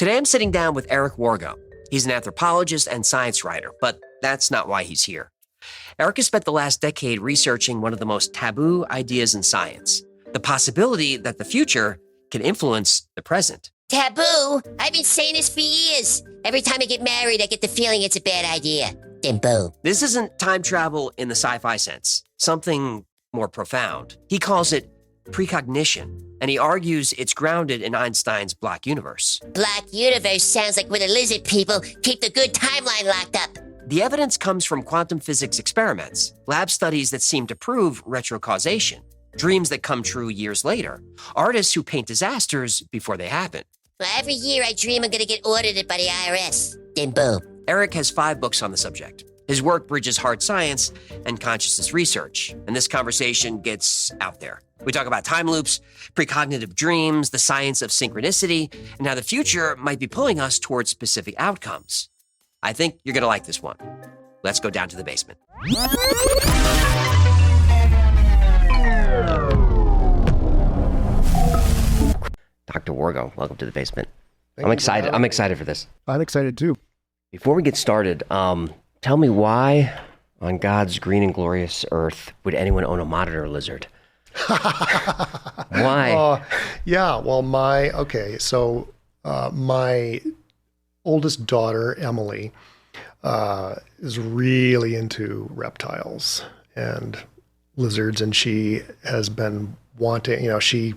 Today I'm sitting down with Eric Wargo. He's an anthropologist and science writer, but that's not why he's here. Eric has spent the last decade researching one of the most taboo ideas in science, the possibility that the future can influence the present. Taboo? I've been saying this for years. Every time I get married, I get the feeling it's a bad idea. Then boom. This isn't time travel in the sci-fi sense, something more profound. He calls it precognition, and he argues it's grounded in Einstein's black universe. Black universe sounds like where the lizard people keep the good timeline locked up. The evidence comes from quantum physics experiments, lab studies that seem to prove retrocausation, dreams that come true years later, artists who paint disasters before they happen. Well, every year I dream I'm gonna get audited by the IRS. Then boom. Eric has 5 books on the subject. His work bridges hard science and consciousness research, and this conversation gets out there. We talk about time loops, precognitive dreams, the science of synchronicity, and how the future might be pulling us towards specific outcomes. I think you're going to like this one. Let's go down to the basement. Dr. Wargo, welcome to the basement. I'm excited. I'm excited for this. I'm excited too. Before we get started, tell me why on God's green and glorious earth would anyone own a monitor lizard? Why? My oldest daughter, Emily, is really into reptiles and lizards, and she has been wanting, she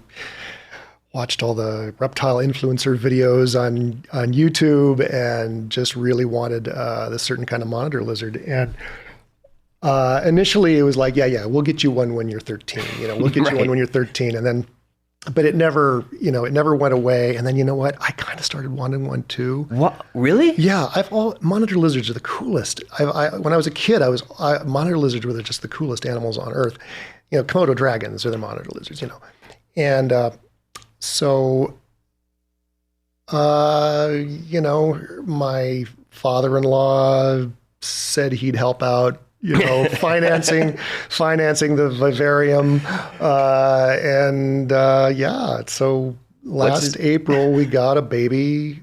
watched all the reptile influencer videos on YouTube and just really wanted this certain kind of monitor lizard. And initially it was like, we'll get you one when you're 13, we'll get you one when you're 13. And then, but it never went away. And then, you know what? I kind of started wanting one too. What? Really? Yeah. Monitor lizards are the coolest. When I was a kid, monitor lizards were just the coolest animals on earth. Komodo dragons are the monitor lizards, And, my father-in-law said he'd help out, financing the vivarium. So last April we got a baby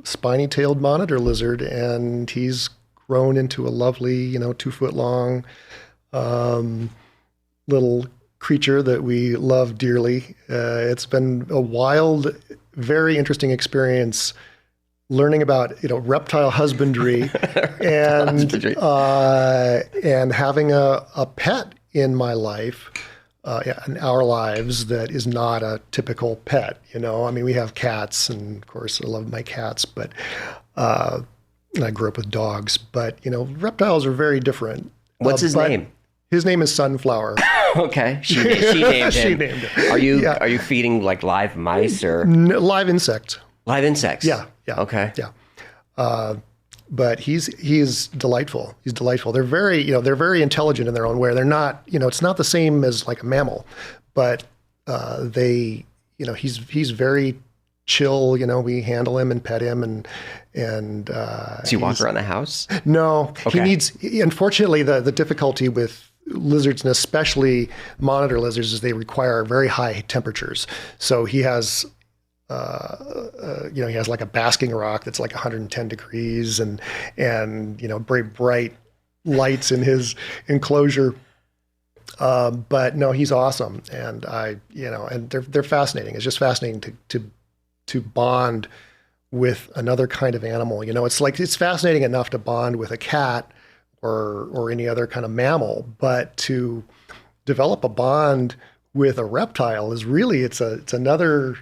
spiny-tailed monitor lizard, and he's grown into a lovely, 2-foot long little creature that we love dearly. It's been a wild, very interesting learning about reptile husbandry and having a pet in my life, in our lives, that is not a typical pet. We have cats, and of course I love my cats, but and I grew up with dogs. But reptiles are very different. What's his name? His name is Sunflower. Okay, she named him. She named him. Are you feeding like live mice or live insects? Live insects. Yeah. Okay. Yeah. But he's delightful. He's delightful. They're very intelligent in their own way. They're not, it's not the same as like a mammal, but he's very chill. We handle him and pet him and does he walk around the house? No, okay. Unfortunately, the difficulty with lizards, and especially monitor lizards, is they require very high temperatures. So he has, he has like a basking rock that's like 110 degrees and very bright lights in his enclosure. But no, he's awesome. And and they're fascinating. It's just fascinating to bond with another kind of animal. It's fascinating enough to bond with a cat or any other kind of mammal, but to develop a bond with a reptile is really, it's another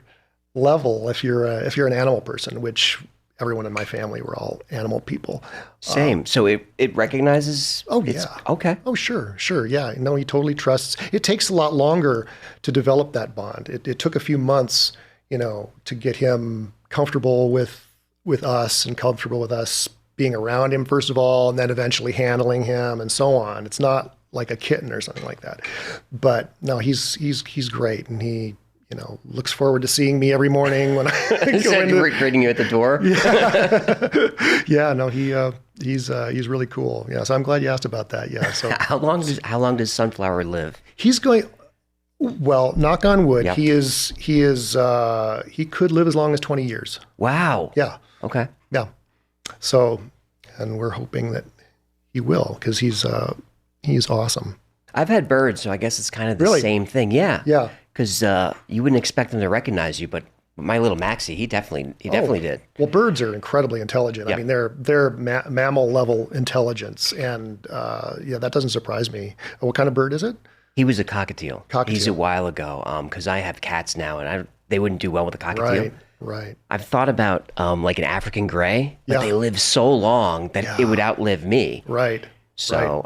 level if you're an animal person, which everyone in my family were all animal people. Same. So it recognizes. Oh yeah. Okay. Oh sure. Yeah. No, he totally trusts. It takes a lot longer to develop that bond. It took a few months, to get him comfortable with us and comfortable with us being around him, first of all, and then eventually handling him and so on. It's not like a kitten or something like that. But no, he's great. And he, looks forward to seeing me every morning when I go in. Greeting you at the door? Yeah. Yeah, no, he's really cool. Yeah, so I'm glad you asked about that. Yeah. So how long does Sunflower live? He's going, Well, knock on wood, Yep. he could live as long as 20 years. Wow. Yeah. Okay. Yeah. So, and we're hoping that he will, because he's awesome. I've had birds, so I guess it's kind of the Really? same thing. Yeah. Yeah. Because you wouldn't expect them to recognize you, but my little Maxie, he definitely did. Well, birds are incredibly intelligent. Yeah. I mean, they're mammal level intelligence, and that doesn't surprise me. What kind of bird is it? He was a cockatiel. Cockatiel. He's a while ago, because I have cats now, and they wouldn't do well with a cockatiel. Right. I've thought about like an African gray, but Yeah. they live so long that it would outlive me. Right. So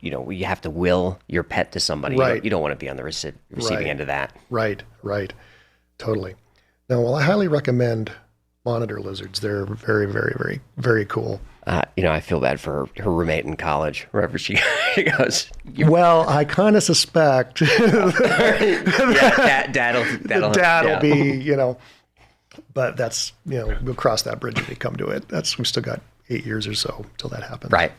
you have to will your pet to somebody. Right. You don't want to be on the receiving end of that. Right. Totally. Now, well, I highly recommend monitor lizards. They're very, very, very, very cool. I feel bad for her roommate in college, wherever she goes. Well, I kind of suspect Dad'll that'll be, but that's, we'll cross that bridge when we come to it. We've still got 8 years or so till that happens. Right.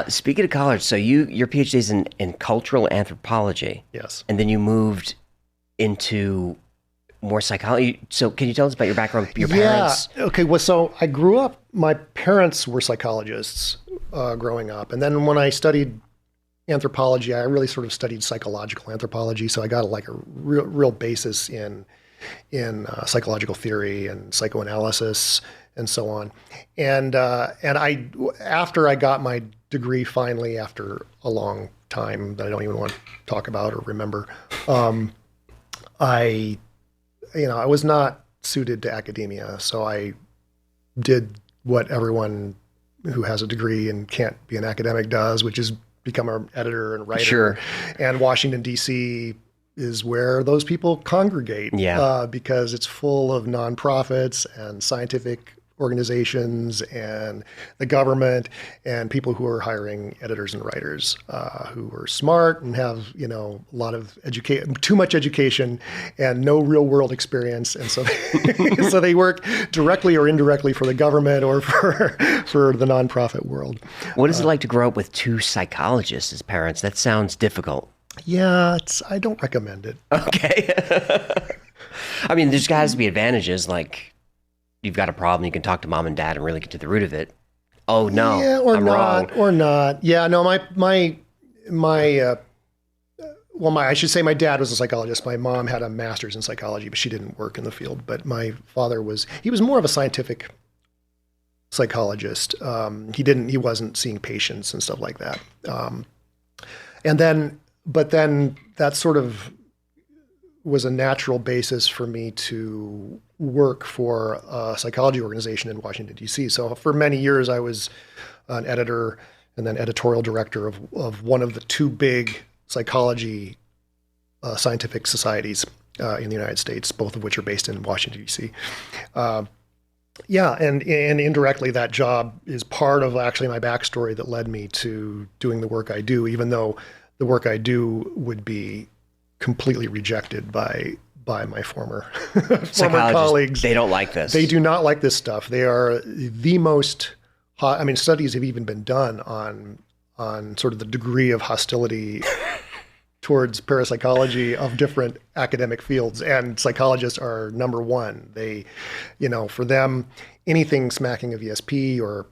Speaking of college, so your PhD is in cultural anthropology. Yes. And then you moved into more psychology. So can you tell us about your background, your parents? Yeah. Okay. Well, so I grew up, my parents were psychologists growing up. And then when I studied anthropology, I really sort of studied psychological anthropology. So I got like a real basis in psychological theory and psychoanalysis and so on. And after I got my degree finally, after a long time that I don't even want to talk about or remember, I was not suited to academia, so I did what everyone who has a degree and can't be an academic does, which is become an editor and writer. Sure. And Washington, D.C. is where those people congregate, because it's full of nonprofits and scientific organizations and the government and people who are hiring editors and writers who are smart and have a lot of too much education and no real world experience, and so so they work directly or indirectly for the government or for the nonprofit world. What is it like to grow up with two psychologists as parents? That sounds difficult. Yeah, I don't recommend it. Okay. I mean, there's got to be advantages, like you've got a problem, you can talk to mom and dad and really get to the root of it. Oh no, yeah, or I'm not, wrong. or not. Yeah, no, I should say my dad was a psychologist. My mom had a master's in psychology, but she didn't work in the field. But my father was more of a scientific psychologist. He wasn't seeing patients and stuff like that. But then that sort of was a natural basis for me to work for a psychology organization in Washington, D.C. So for many years, I was an editor and then editorial director of one of the two big psychology scientific societies in the United States, both of which are based in Washington, D.C. And indirectly, that job is part of actually my backstory that led me to doing the work I do, even though the work I do would be completely rejected by my former colleagues. They don't like this. They do not like this stuff. They are the most hot. I mean, studies have even been done on sort of the degree of hostility towards parapsychology of different academic fields, and psychologists are number one. They, for them, anything smacking of ESP or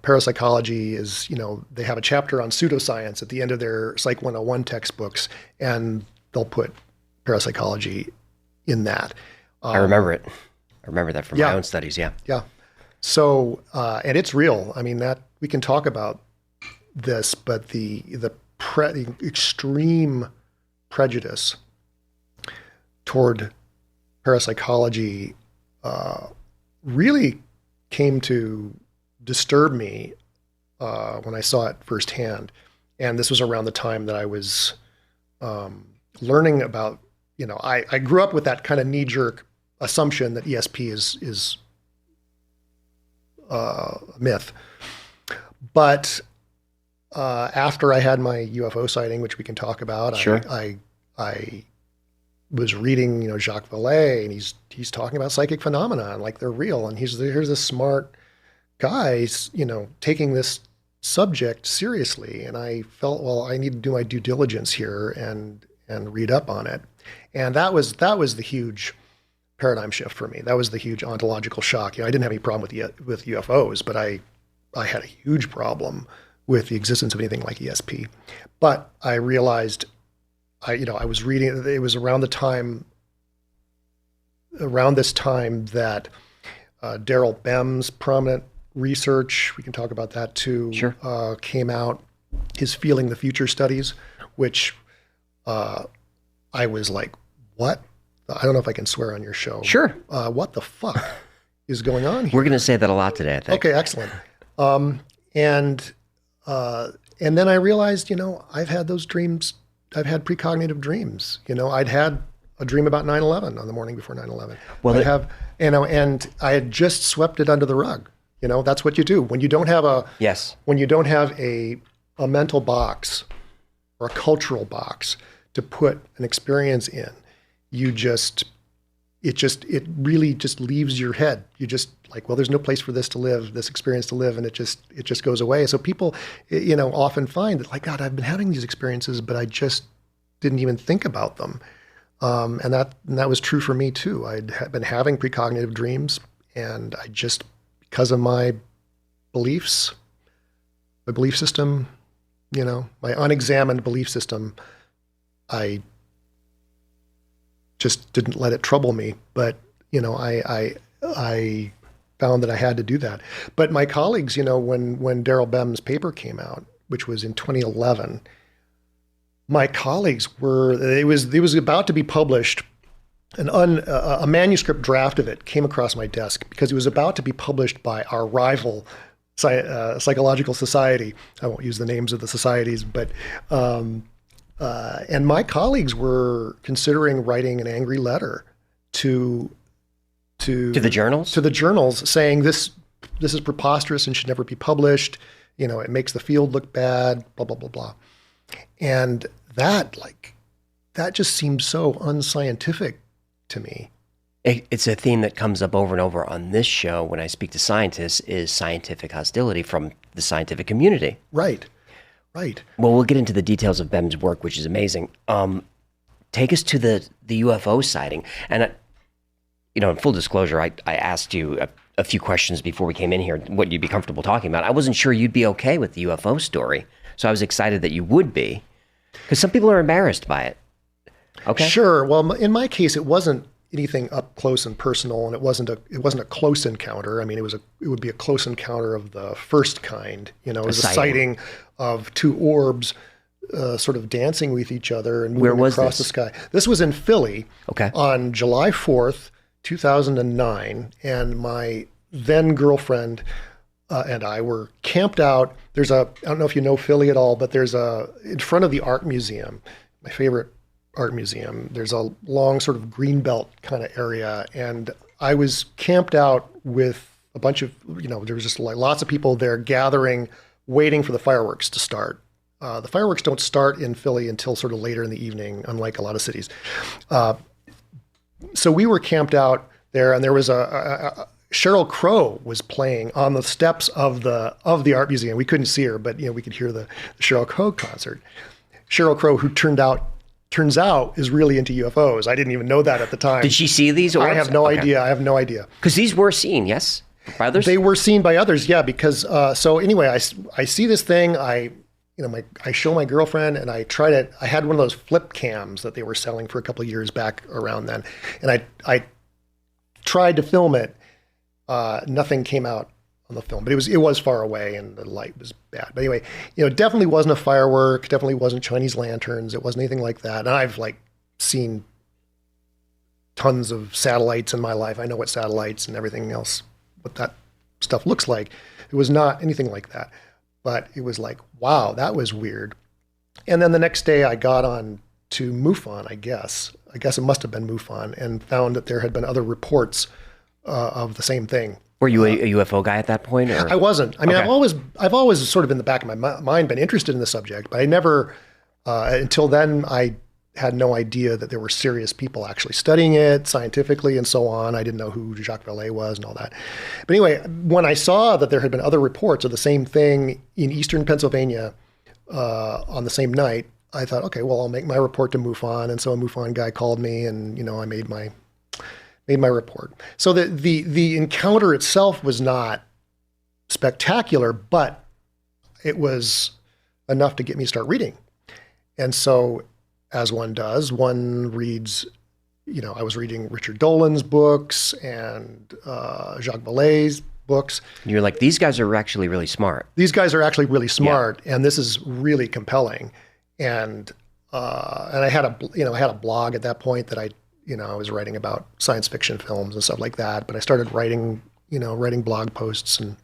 parapsychology is, they have a chapter on pseudoscience at the end of their Psych 101 textbooks, and they'll put parapsychology in that. I remember it. I remember that from my own studies. Yeah. Yeah. So, and it's real. I mean, that we can talk about this, but the extreme prejudice toward parapsychology really came to disturb me when I saw it firsthand. And this was around the time that I was learning about, I grew up with that kind of knee-jerk assumption that ESP is a myth. But after I had my UFO sighting, which we can talk about, sure. I was reading, Jacques Vallee, and he's talking about psychic phenomena, like they're real. And here's this smart guy, taking this subject seriously, and I felt, well, I need to do my due diligence here and read up on it. And that was the huge paradigm shift for me. That was the huge ontological shock. I didn't have any problem with UFOs, but I had a huge problem with the existence of anything like ESP. But I realized, I was reading. It was around this time that Daryl Bem's prominent research, we can talk about that too, Sure. Came out. His Feeling the Future studies, which I was like, what? I don't know if I can swear on your show. Sure. What the fuck is going on here? We're going to say that a lot today, I think. Okay, excellent. And then I realized, I've had those dreams. I've had precognitive dreams. I'd had a dream about 9/11 on the morning before 9/11. Well, and I had just swept it under the rug. That's what you do when you don't have a mental box or a cultural box to put an experience in. It really just leaves your head. You just like, well, there's no place for this experience to live, and it just goes away. So people, often find that, like, God, I've been having these experiences, but I just didn't even think about them. And that was true for me too. I'd been having precognitive dreams, and I just, because of my beliefs, my belief system, my unexamined belief system, I just didn't let it trouble me. But, I found that I had to do that. But my colleagues, when Daryl Bem's paper came out, which was in 2011, my colleagues it was about to be published. A manuscript draft of it came across my desk because it was about to be published by our rival psychological society. I won't use the names of the societies, but and my colleagues were considering writing an angry letter to the journals? To the journals, saying this is preposterous and should never be published. It makes the field look bad, blah, blah, blah, blah. And that just seemed so unscientific to me. It's a theme that comes up over and over on this show when I speak to scientists, is scientific hostility from the scientific community. Right. Well, we'll get into the details of Bem's work, which is amazing. Take us to the UFO sighting. And, in full disclosure, I asked you a few questions before we came in here, what you'd be comfortable talking about. I wasn't sure you'd be okay with the UFO story, so I was excited that you would be, because some people are embarrassed by it. Okay. Sure. Well, in my case, it wasn't anything up close and personal, and it wasn't a close encounter. I mean, it would be a close encounter of the first kind. It was a sighting of two orbs sort of dancing with each other and moving across the sky. This was in Philly. Okay. On July 4th, 2009, and my then girlfriend and I were camped out. I don't know if you know Philly at all, but in front of the art museum, my favorite art museum, there's a long sort of greenbelt kind of area. And I was camped out with a bunch of, there was just like lots of people there gathering, waiting for the fireworks to start. The fireworks don't start in Philly until sort of later in the evening, unlike a lot of cities. So we were camped out there, and there was a Sheryl Crow was playing on the steps of the art museum. We couldn't see her, but we could hear the Sheryl Crow concert. Sheryl Crow, who turns out is really into UFOs. I didn't even know that at the time. Did she see these orbs? I have no idea. Because these were seen, yes, by others. They were seen by others, yeah. Because so anyway, I see this thing. I show my girlfriend, and I had one of those flip cams that they were selling for a couple of years back around then, and I tried to film it. Nothing came out on the film, but it was far away and the light was bad. But anyway, it definitely wasn't a firework, definitely wasn't Chinese lanterns. It wasn't anything like that. And I've seen tons of satellites in my life. I know what satellites and everything else, what that stuff looks like. It was not anything like that, but it was like, wow, that was weird. And then the next day I got on to MUFON, I guess it must have been MUFON, and found that there had been other reports of the same thing. Were you a UFO guy at that point? Or? I wasn't. I mean, Okay. I've always sort of in the back of my mind been interested in the subject, but I never, until then, I had no idea that there were serious people actually studying it scientifically and so on. I didn't know who Jacques Vallee was and all that. But anyway, when I saw that there had been other reports of the same thing in eastern Pennsylvania on the same night, I thought, okay, well, I'll make my report to MUFON. And so a MUFON guy called me, and I made my report. So the encounter itself was not spectacular, but it was enough to get me to start reading. And so, as one does, one reads, I was reading Richard Dolan's books and Jacques Vallee's books. And you're like, these guys are actually really smart. These guys are actually really smart, and this is really compelling. And I had a blog at that point that I was writing about science fiction films and stuff like that. But I started writing blog posts, and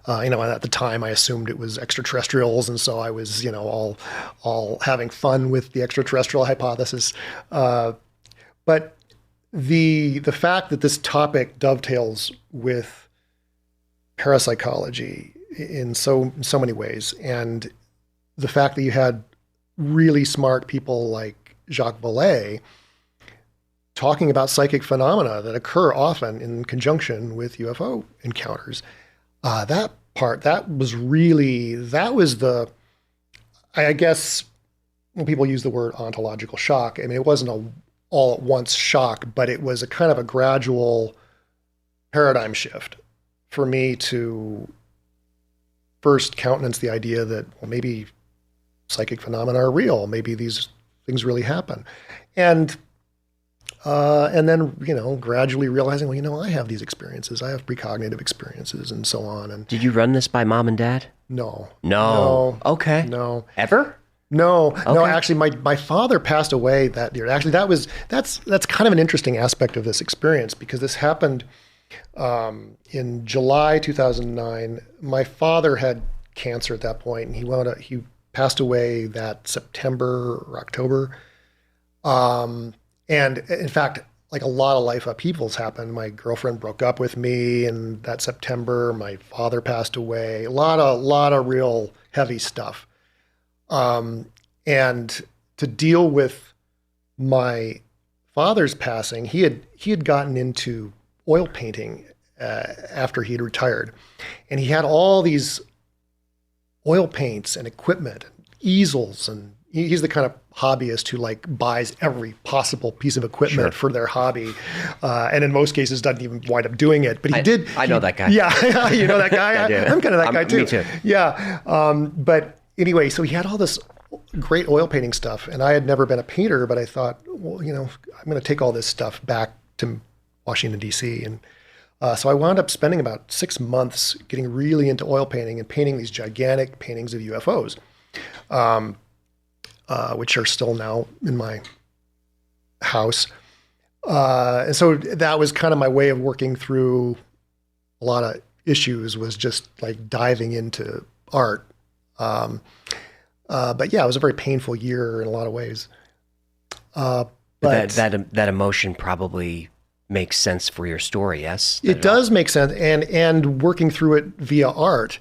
at the time I assumed it was extraterrestrials, and so I was all having fun with the extraterrestrial hypothesis. But the fact that this topic dovetails with parapsychology in so many ways, and the fact that you had really smart people like Jacques Vallee talking about psychic phenomena that occur often in conjunction with UFO encounters, that was the, I guess when people use the word ontological shock, I mean, it wasn't a all at once shock, but it was a kind of a gradual paradigm shift for me to first countenance the idea that, well, maybe psychic phenomena are real. Maybe these things really happen. And then, gradually realizing, well, I have these experiences. I have precognitive experiences and so on. And did you run this by mom and dad? No. Okay. No. Ever? No. Okay. No, actually my father passed away that year. Actually, that's kind of an interesting aspect of this experience, because this happened in July 2009. My father had cancer at that point, and he passed away that September or October. And in fact, like a lot of life upheavals happened. My girlfriend broke up with me, and that September, my father passed away. A lot of real heavy stuff. And to deal with my father's passing, he had gotten into oil painting after he had retired, and he had all these oil paints and equipment, easels, and he's the kind of hobbyist who buys every possible piece of equipment for their hobby, and in most cases doesn't even wind up doing it. But I know that guy. Yeah, you know that guy. I do. I'm kind of that guy too. Me too. Yeah, but anyway, so he had all this great oil painting stuff, and I had never been a painter, but I thought, well, I'm going to take all this stuff back to Washington, D.C. And so I wound up spending about 6 months getting really into oil painting and painting these gigantic paintings of UFOs, which are still now in my house. And so that was kind of my way of working through a lot of issues, was just diving into art. But yeah, it was a very painful year in a lot of ways. But that emotion probably makes sense for your story, yes? It does make sense. And working through it via art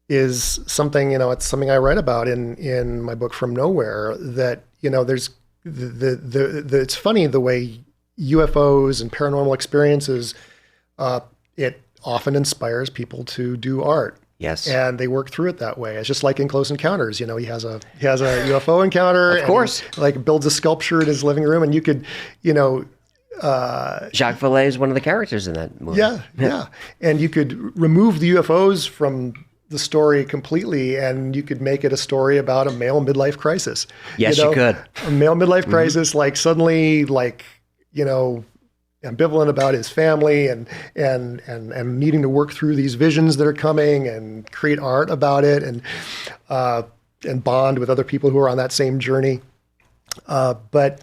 is something, it's something I write about in my book From Nowhere, that, there's it's funny the way UFOs and paranormal experiences, it often inspires people to do art. Yes. And they work through it that way. It's just like in Close Encounters, he has a UFO encounter. Of course. And he, builds a sculpture in his living room, and you could, Jacques Vallee is one of the characters in that movie. Yeah. And you could remove the UFOs from the story completely, and you could make it a story about a male midlife crisis. Yes, you could. A male midlife crisis, suddenly, ambivalent about his family and needing to work through these visions that are coming and create art about it, and bond with other people who are on that same journey. But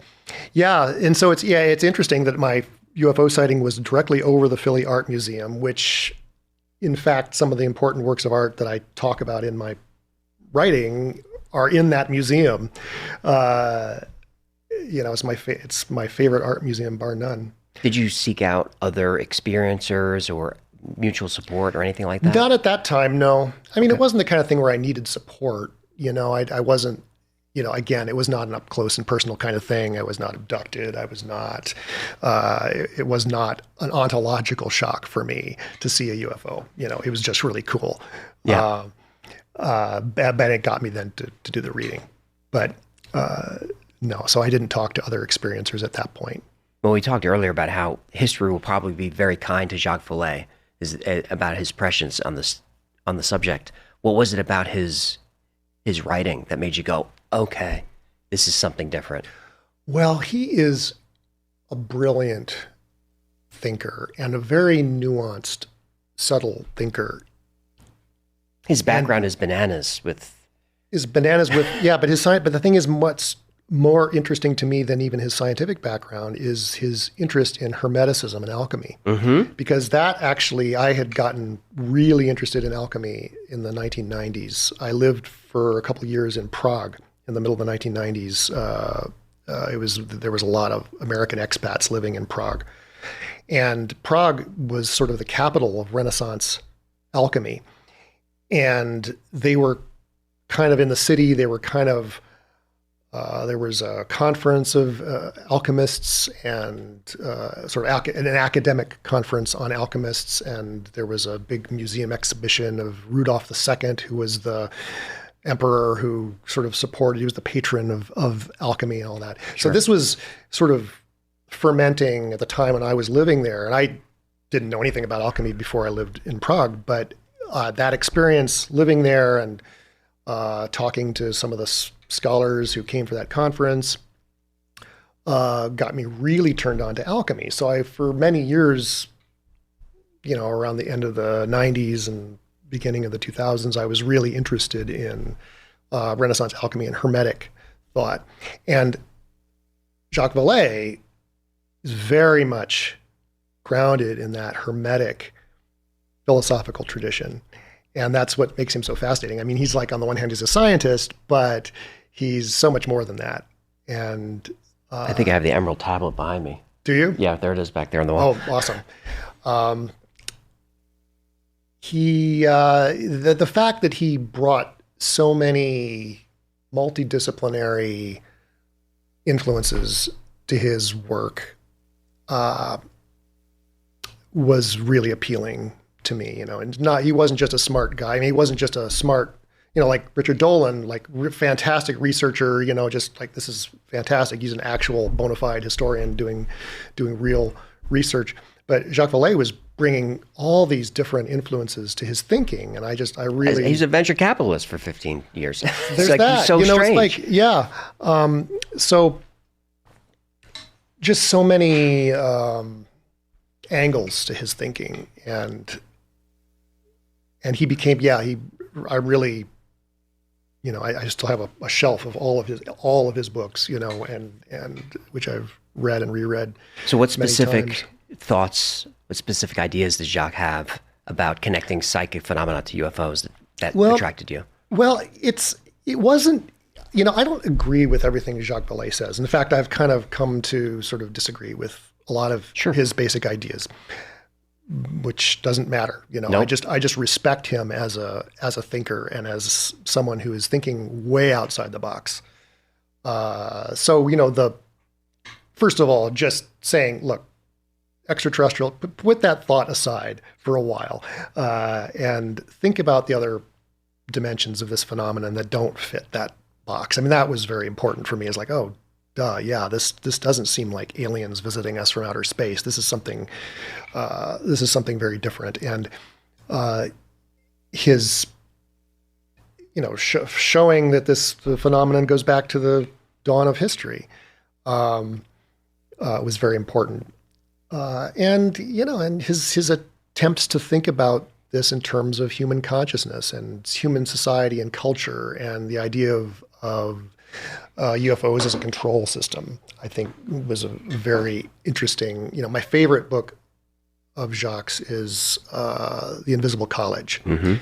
yeah, and so it's interesting that my UFO sighting was directly over the Philly Art Museum, which in fact, some of the important works of art that I talk about in my writing are in that museum. It's my favorite art museum, bar none. Did you seek out other experiencers or mutual support or anything like that? Not at that time, no. I mean, It wasn't the kind of thing where I needed support. I wasn't again, it was not an up close and personal kind of thing. I was not abducted. I was not, it was not an ontological shock for me to see a UFO. It was just really cool. Yeah. But it got me then to do the reading. But no, so I didn't talk to other experiencers at that point. Well, we talked earlier about how history will probably be very kind to Jacques Vallee about his prescience on the subject. What was it about his writing that made you go, okay, this is something different? Well, he is a brilliant thinker and a very nuanced, subtle thinker. His background is bananas with, yeah, but but the thing is, what's more interesting to me than even his scientific background is his interest in Hermeticism and alchemy. Mm-hmm. Because that actually, I had gotten really interested in alchemy in the 1990s. I lived for a couple of years in Prague in the middle of the 1990s. There was a lot of American expats living in Prague. And Prague was sort of the capital of Renaissance alchemy. And they were kind of in the city, they were kind of, there was a conference of alchemists and an academic conference on alchemists. And there was a big museum exhibition of Rudolf II, who was the emperor who sort of he was the patron of alchemy and all that. Sure. So this was sort of fermenting at the time when I was living there. And I didn't know anything about alchemy before I lived in Prague, but that experience living there and talking to some of the scholars who came for that conference got me really turned on to alchemy. So for many years, around the end of the 90s and beginning of the 2000s, I was really interested in Renaissance alchemy and Hermetic thought. And Jacques Vallee is very much grounded in that Hermetic philosophical tradition. And that's what makes him so fascinating. I mean, he's like, on the one hand, he's a scientist, but he's so much more than that. And I think I have the emerald tablet behind me. Do you? Yeah, there it is back there on the wall. Oh, awesome. The fact that he brought so many multidisciplinary influences to his work was really appealing to me, and he wasn't just a smart guy. I mean, he wasn't just a smart, like Richard Dolan, like fantastic researcher, just like, this is fantastic. He's an actual bona fide historian doing real research. But Jacques Vallee was bringing all these different influences to his thinking. And I really... He's a venture capitalist for 15 years. There's that. So strange. It's like, yeah. So just so many angles to his thinking. And he became, I really, I still have a shelf of all of his books, and which I've read and reread. So what specific thoughts, what specific ideas does Jacques have about connecting psychic phenomena to UFOs that attracted you? Well, it wasn't, I don't agree with everything Jacques Vallee says. In fact, I've kind of come to sort of disagree with a lot of his basic ideas, which doesn't matter. Nope. I just respect him as a thinker and as someone who is thinking way outside the box. So, first of all, just saying, look, extraterrestrial, put that thought aside for a while, and think about the other dimensions of this phenomenon that don't fit that box. I mean, that was very important for me. It's like, oh, duh, yeah, this doesn't seem like aliens visiting us from outer space. This is something very different. And his, showing that the phenomenon goes back to the dawn of history was very important. And his attempts to think about this in terms of human consciousness and human society and culture, and the idea of UFOs as a control system, I think was a very interesting, my favorite book of Jacques is The Invisible College. Mm-hmm.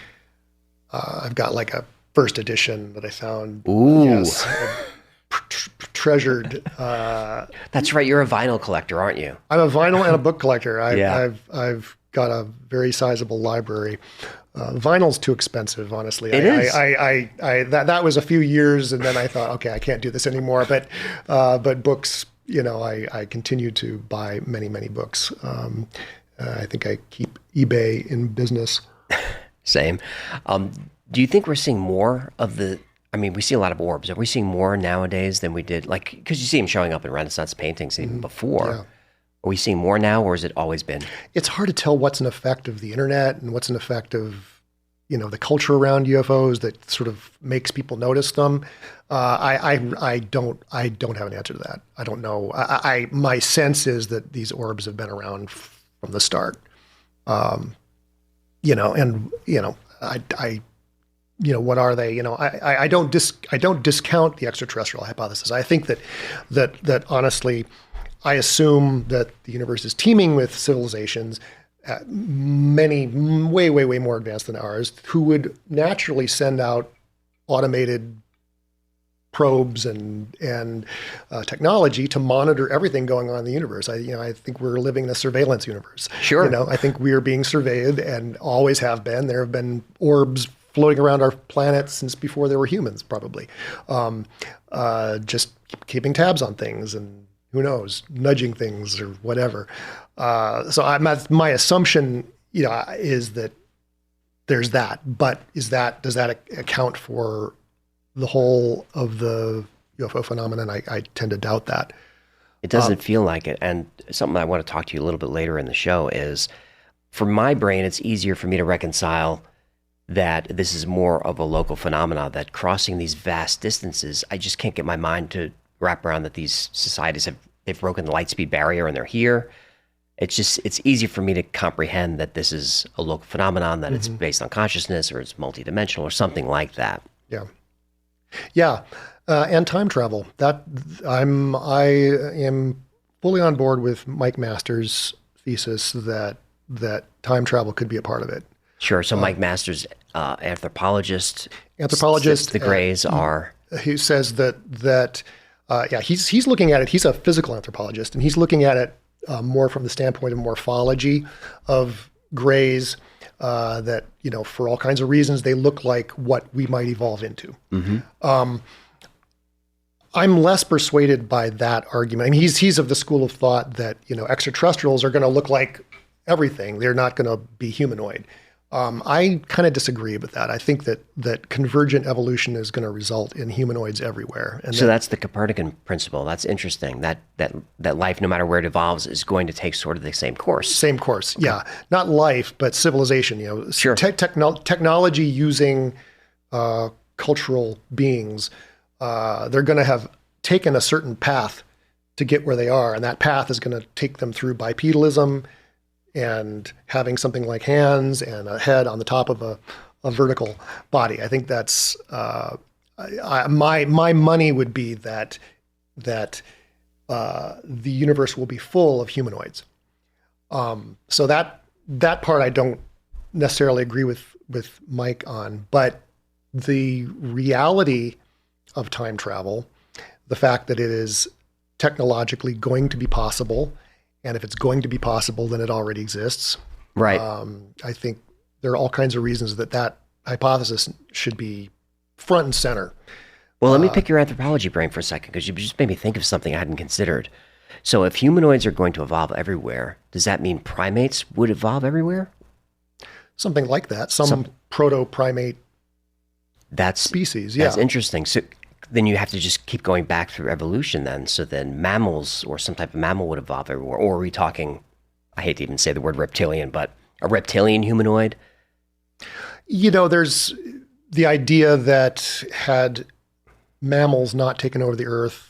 I've got like a first edition that I found. Ooh. Yes, treasured. That's right. You're a vinyl collector, aren't you? I'm a vinyl and a book collector. Yeah. I've got a very sizable library. Vinyl's too expensive, honestly. It is. That was a few years, and then I thought, okay, I can't do this anymore. But books, I continue to buy many, many books. I think I keep eBay in business. Same. Do you think we're seeing more of we see a lot of orbs. Are we seeing more nowadays than we did? Like, because you see them showing up in Renaissance paintings even before. Yeah. Are we seeing more now, or has it always been? It's hard to tell what's an effect of the internet and what's an effect of, the culture around UFOs that sort of makes people notice them. I don't have an answer to that. I don't know. My sense is that these orbs have been around from the start. What are they? I don't discount the extraterrestrial hypothesis. I think that honestly, I assume that the universe is teeming with civilizations, many way more advanced than ours, who would naturally send out automated probes and technology to monitor everything going on in the universe. I think we're living in a surveillance universe. Sure. I think we are being surveyed and always have been. There have been orbs floating around our planet since before there were humans, probably. Just keeping tabs on things and who knows, nudging things or whatever. So my assumption, is that there's that. But does that account for the whole of the UFO phenomenon? I tend to doubt that. It doesn't feel like it. And something I want to talk to you a little bit later in the show is, for my brain, it's easier for me to reconcile that this is more of a local phenomena, that crossing these vast distances, I just can't get my mind to wrap around that these societies they've broken the light speed barrier and they're here. It's easy for me to comprehend that this is a local phenomenon, that it's based on consciousness or it's multidimensional or something like that. Yeah. And time travel. That I am fully on board with Mike Masters' thesis that time travel could be a part of it. Sure. So Mike Masters, anthropologist. The Greys are. He says that he's looking at it. He's a physical anthropologist, and he's looking at it more from the standpoint of morphology of Greys. That for all kinds of reasons, they look like what we might evolve into. I'm less persuaded by that argument. I mean, he's of the school of thought that extraterrestrials are going to look like everything. They're not going to be humanoid. I kind of disagree with that. I think that convergent evolution is going to result in humanoids everywhere. And so that's the Copernican principle. That's interesting. That life, no matter where it evolves, is going to take sort of the same course. Same course, okay. Yeah. Not life, but civilization. Sure. Technology using cultural beings. They're going to have taken a certain path to get where they are, and that path is going to take them through bipedalism and having something like hands and a head on the top of a vertical body. I think that's my money would be that the universe will be full of humanoids. So that part I don't necessarily agree with Mike on, but the reality of time travel, the fact that it is technologically going to be possible. And if it's going to be possible, then it already exists. Right. I think there are all kinds of reasons that hypothesis should be front and center. Well, let me pick your anthropology brain for a second, because you just made me think of something I hadn't considered. So if humanoids are going to evolve everywhere, does that mean primates would evolve everywhere? Something like that. Some proto-primate species, yeah. That's interesting. So then you have to just keep going back through evolution then. So then mammals or some type of mammal would evolve everywhere. Or are we talking, I hate to even say the word reptilian, but a reptilian humanoid? There's the idea that had mammals not taken over the Earth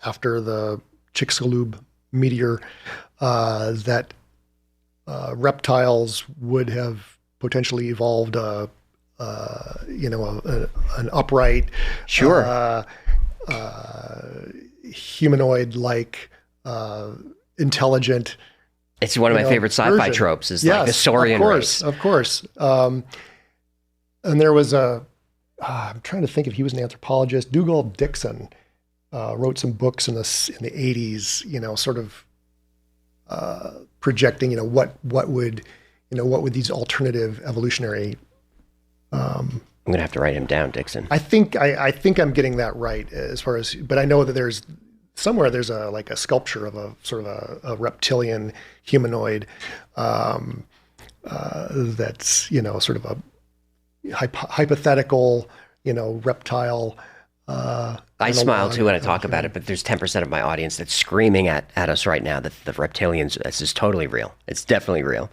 after the Chicxulub meteor, that reptiles would have potentially evolved an upright, sure, humanoid-like, intelligent. It's one of my favorite sci-fi version. Tropes is like the saurian race. Of course. And there was I'm trying to think if he was an anthropologist. Dougal Dixon wrote some books in the 80s, sort of projecting, what would what would these alternative evolutionary. I'm going to have to write him down, Dixon. I think I'm getting that right as far as, but I know that there's a sculpture of a sort of a reptilian humanoid that's sort of a hypothetical reptile. I smile too when I talk about it, but there's 10% of my audience that's screaming at us right now that the reptilians, this is totally real. It's definitely real.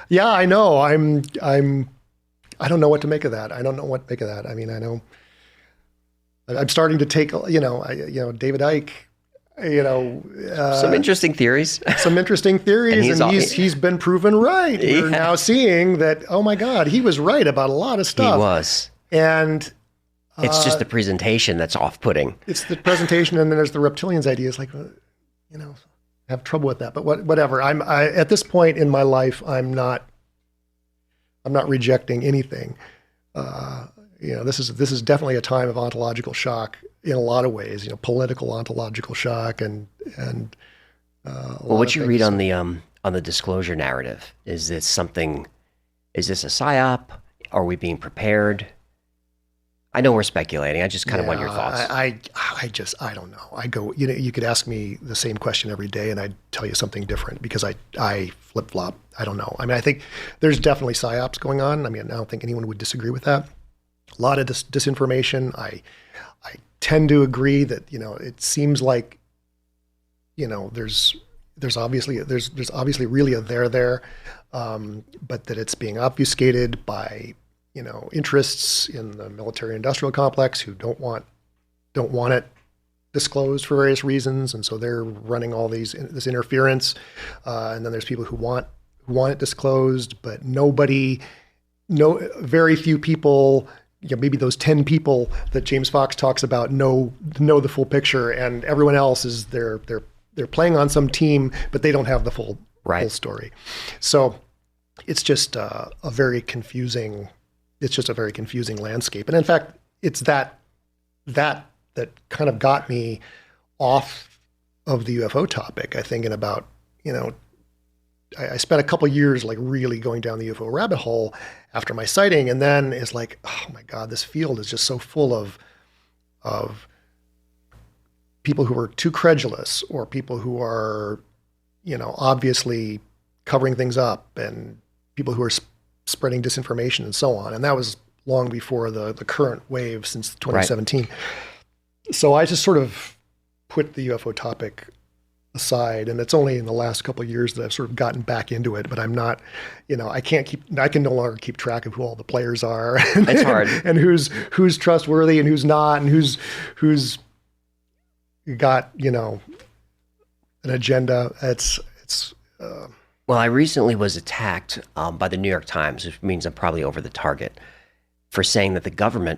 Yeah, I know. I don't know what to make of that. I don't know what to make of that. I mean, I know I'm starting to take, David Icke, some interesting theories. Some interesting theories, and he's been proven right. We're now seeing that, oh my God, he was right about a lot of stuff. He was. And it's just the presentation that's off-putting. It's the presentation, and then there's the reptilians idea. It's like, I have trouble with that. But whatever. I at this point in my life, I'm not rejecting anything. This is definitely a time of ontological shock in a lot of ways. Political ontological shock and. Well, what you read on the disclosure narrative, is this a psyop? Are we being prepared? I know we're speculating. I just kind of want your thoughts. I don't know. I go, you could ask me the same question every day and I'd tell you something different because I flip flop. I don't know. I mean, I think there's definitely psyops going on. I mean, I don't think anyone would disagree with that. A lot of disinformation. I tend to agree that, it seems like, there's obviously really a there, but that it's being obfuscated by, interests in the military industrial complex who don't want it disclosed for various reasons. And so they're running all this interference. And then there's people who want it disclosed, but very few people, maybe those 10 people that James Fox talks about know the full picture, and everyone else is they're playing on some team, but they don't have the full story. So it's just a very confusing landscape. And in fact, it's that kind of got me off of the UFO topic. I think in about, I spent a couple years like really going down the UFO rabbit hole after my sighting. And then it's like, oh my God, this field is just so full of people who are too credulous, or people who are, obviously covering things up, and people who are spreading disinformation and so on. And that was long before the current wave since 2017. Right. So I just sort of put the UFO topic aside, and it's only in the last couple of years that I've sort of gotten back into it, but I'm not, I can no longer keep track of who all the players are. It's hard. And who's trustworthy and who's not, and who's got, an agenda. Well, I recently was attacked by the New York Times, which means I'm probably over the target, for saying that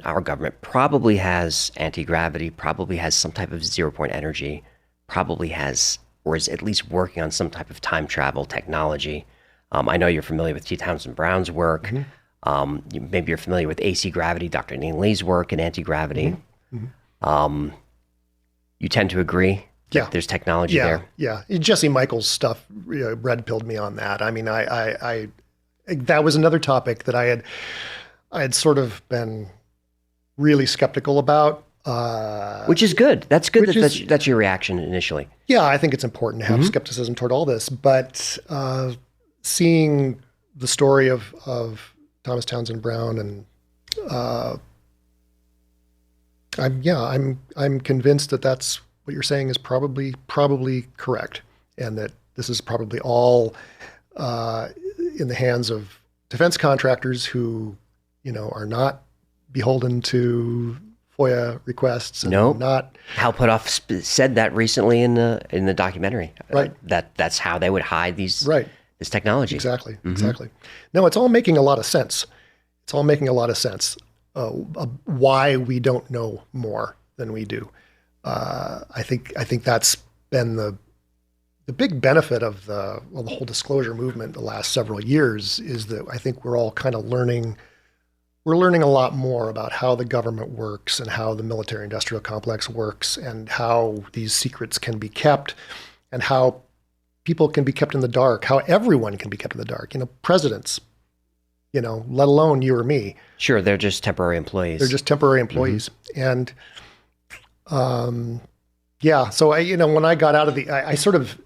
our government, probably has anti-gravity, probably has some type of zero-point energy, probably has, or is at least working on some type of time travel technology. I know you're familiar with T. Townsend Brown's work. Mm-hmm. Maybe you're familiar with AC gravity, Dr. Neil Lee's work in anti-gravity. Mm-hmm. You tend to agree? Yeah, there's technology there. Yeah, Jesse Michael's stuff red pilled me on that. I mean, I that was another topic that I had sort of been really skeptical about. Which is good. That's good. That's your reaction initially. Yeah, I think it's important to have skepticism toward all this. But seeing the story of Thomas Townsend Brown, and I'm convinced that that's what you're saying is probably correct, and that this is probably all in the hands of defense contractors who, are not beholden to FOIA requests. And not. Hal Puthoff said that recently in the documentary. Right. That's how they would hide this technology. Exactly. Mm-hmm. Exactly. No, it's all making a lot of sense. Why we don't know more than we do. I think that's been the big benefit of the whole disclosure movement the last several years, is that I think we're all kind of learning a lot more about how the government works and how the military industrial complex works, and how these secrets can be kept, and how people can be kept in the dark, how everyone can be kept in the dark. Presidents, let alone you or me. Sure, they're just temporary employees. They're just temporary employees. And so when I got out of I sort of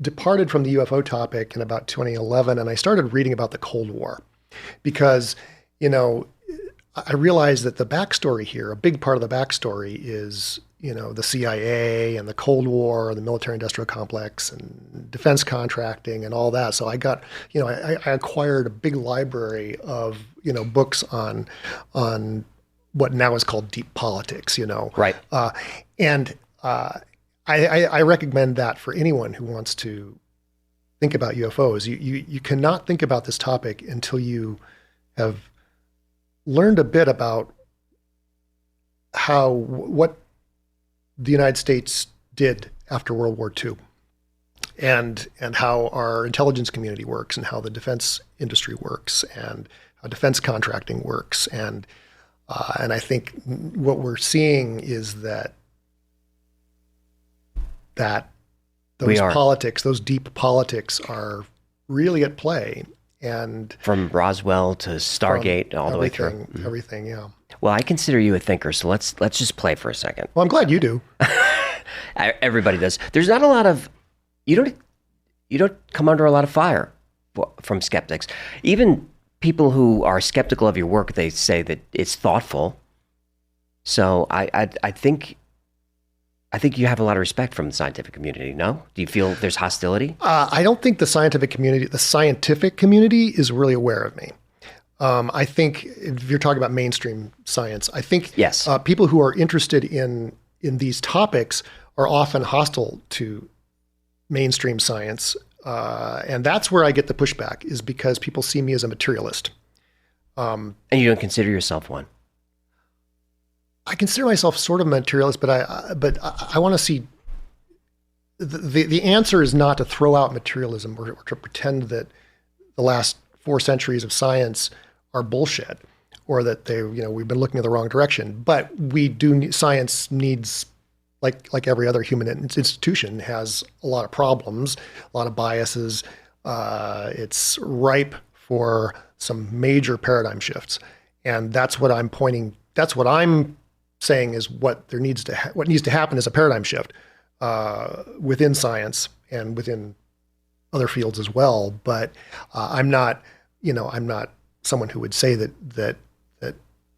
departed from the UFO topic in about 2011, and I started reading about the Cold War because, I realized that the backstory here, a big part of the backstory is, the CIA and the Cold War and the military-industrial complex and defense contracting and all that. So I got, I acquired a big library of, books on what now is called deep politics, Right. I recommend that for anyone who wants to think about UFOs. You cannot think about this topic until you have learned a bit about what the United States did after World War II, and how our intelligence community works, and how the defense industry works, and how defense contracting works, and I think what we're seeing is that those deep politics, are really at play. And from Roswell to Stargate, all the way through. Everything, yeah. Well, I consider you a thinker, so let's just play for a second. Well, I'm glad you do. Everybody does. There's not a lot of you don't come under a lot of fire from skeptics. Even people who are skeptical of your work, they say that it's thoughtful. So I think you have a lot of respect from the scientific community. No? Do you feel there's hostility? I don't think the scientific community is really aware of me. I think if you're talking about mainstream science, I think yes. People who are interested in these topics are often hostile to mainstream science. And that's where I get the pushback, is because people see me as a materialist. And you don't consider yourself one? I consider myself sort of a materialist, but I want to see the answer is not to throw out materialism or to pretend that the last 4 centuries of science are bullshit, or that we've been looking in the wrong direction. But science needs, like every other human institution, has a lot of problems, a lot of biases. It's ripe for some major paradigm shifts, and that's what I'm saying is what needs to happen is a paradigm shift within science and within other fields as well. But I'm not someone who would say that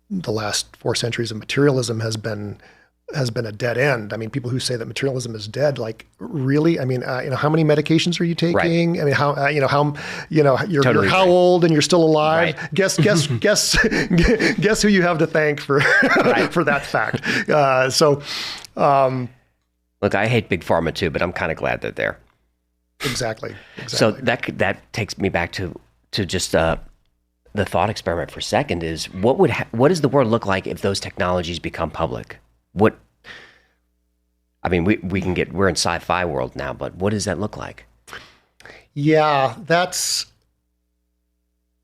the last 4 centuries of materialism has been a dead end. I mean, people who say that materialism is dead, like, really? I mean, how many medications are you taking? Right. I mean, you're totally how old and you're still alive? Right. Guess who you have to thank for for that fact. Look, I hate big pharma too, but I'm kind of glad they're there. Exactly. So that takes me back to just the thought experiment for a second. Is what does the world look like if those technologies become public? We're in sci-fi world now, but what does that look like? Yeah,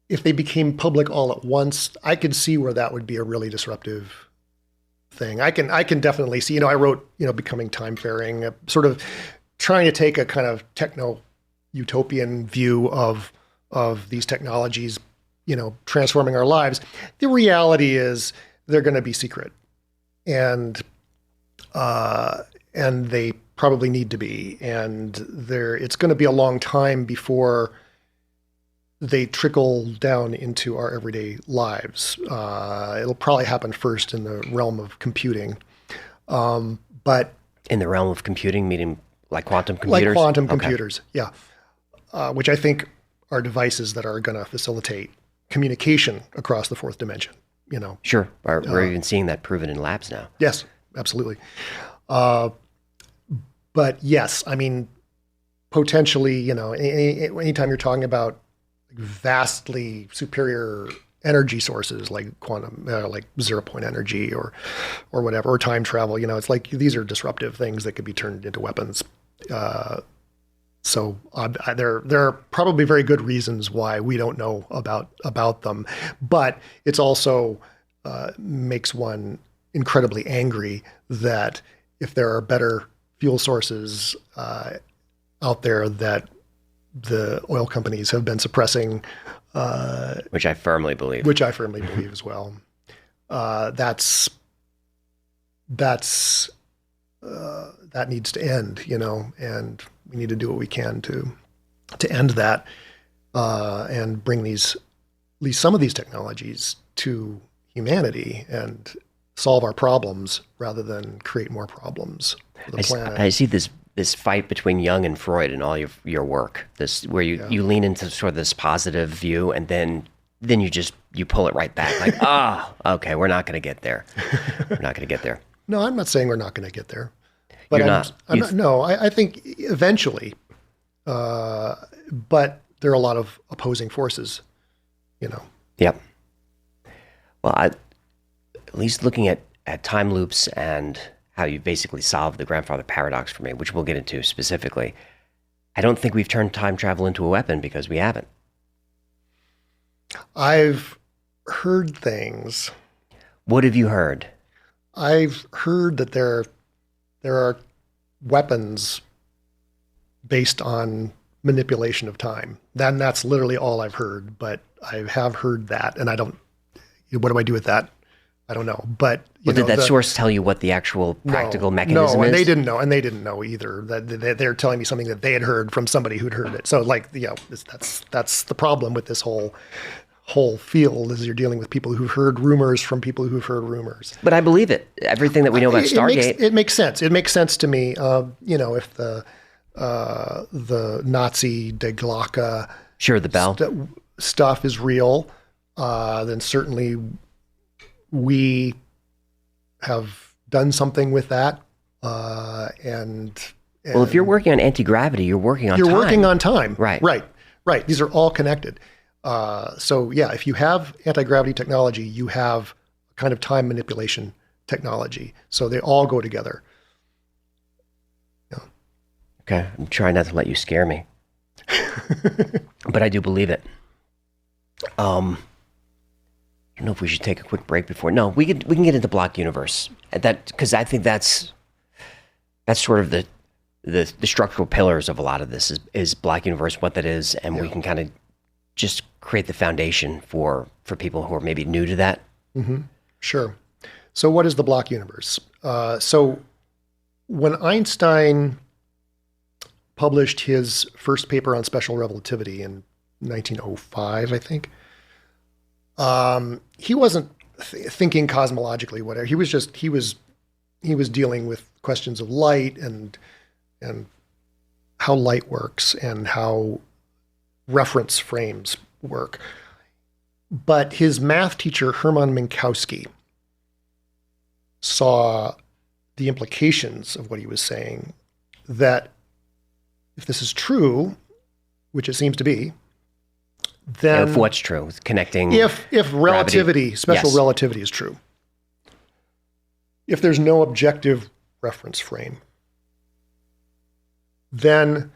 if they became public all at once, I could see where that would be a really disruptive thing. I can definitely see, I wrote, Becoming Time-Faring, sort of trying to take a kind of techno-utopian view of these technologies, transforming our lives. The reality is they're going to be secret. And they probably need to be, and it's going to be a long time before they trickle down into our everyday lives. It'll probably happen first in the realm of computing, but in the realm of computing, meaning like quantum computers, like quantum computers, yeah, which I think are devices that are going to facilitate communication across the 4th dimension. Sure, we're even seeing that proven in labs now. Yes. Absolutely. But yes, I mean, potentially, anytime you're talking about vastly superior energy sources like quantum, like 0-point energy or whatever, or time travel, it's like these are disruptive things that could be turned into weapons. So there are probably very good reasons why we don't know about them, but it's also makes one incredibly angry that if there are better fuel sources out there that the oil companies have been suppressing. Which I firmly believe. Which I firmly believe as well. That needs to end, and we need to do what we can to end that and bring at least some of these technologies to humanity and solve our problems rather than create more problems for the planet. I see this fight between Jung and Freud in all your work. This where you lean into sort of this positive view, and then you pull it right back. Like, okay, we're not going to get there. We're not going to get there. No, I'm not saying we're not going to get there. But You're not. No, I think eventually. But there are a lot of opposing forces, Yep. Well, at least looking at time loops and how you basically solve the grandfather paradox for me, which we'll get into specifically, I don't think we've turned time travel into a weapon because we haven't. I've heard things. What have you heard? I've heard that there are weapons based on manipulation of time. That's literally all I've heard, but I have heard that, and I don't. What do I do with that? I don't know. But did that source tell you what the actual practical mechanism is? No, and they didn't know either. That they're telling me something that they had heard from somebody who'd heard it. So that's the problem with this whole field, is you're dealing with people who've heard rumors from people who've heard rumors. But I believe it. Everything that we know about Stargate. It makes sense. It makes sense to me. If the Nazi De Glocke the bell stuff is real, then certainly we have done something with that. And if you're working on anti-gravity, you're working on time. Right. These are all connected. If you have anti-gravity technology, you have a kind of time manipulation technology. So they all go together. Okay, I'm trying not to let you scare me, but I do believe it. I don't know if we should take a quick break before. No, we can get into block universe, because I think that's sort of the structural pillars of a lot of this is block universe, what that is, and we can kind of just create the foundation for people who are maybe new to that. Mm-hmm. Sure. So what is the block universe? So when Einstein published his first paper on special relativity in 1905, I think, he wasn't thinking cosmologically, whatever. He was dealing with questions of light and how light works and how reference frames work. But his math teacher, Hermann Minkowski, saw the implications of what he was saying, that if this is true, which it seems to be, then if what's true, connecting. If relativity, special relativity is true, if there's no objective reference frame, then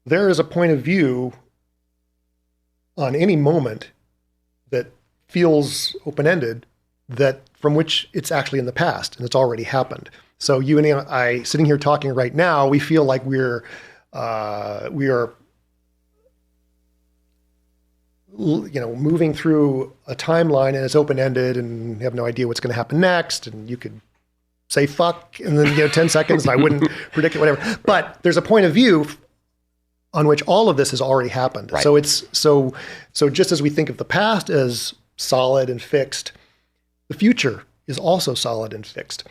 there is a point of view on any moment that feels open-ended, that from which it's actually in the past and it's already happened. So you and I sitting here talking right now, we feel like we are moving through a timeline and it's open-ended and you have no idea what's going to happen next. And you could say fuck and then 10 seconds and I wouldn't predict it, whatever. But there's a point of view on which all of this has already happened. Right. So it's so just as we think of the past as solid and fixed, the future is also solid and fixed.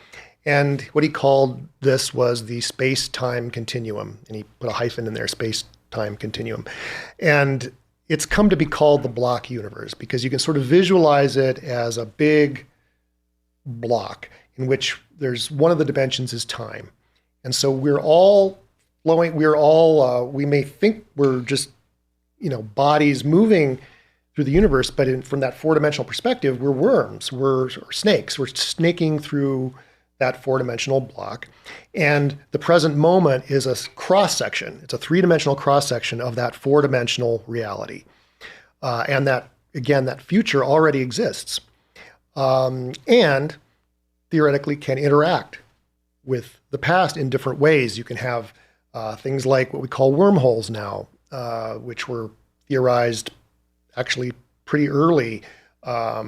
And what he called this was the space-time continuum. And he put a hyphen in there, space-time continuum. And it's come to be called the block universe because you can sort of visualize it as a big block in which there's one of the dimensions is time. And so we're all flowing, we may think we're just, bodies moving through the universe, but from that four-dimensional perspective, we're worms, we're snakes, we're snaking through that four-dimensional block. And the present moment is a cross-section. It's a three-dimensional cross-section of that four-dimensional reality. And that, again, that future already exists. And theoretically can interact with the past in different ways. You can have things like what we call wormholes now, which were theorized actually pretty early. By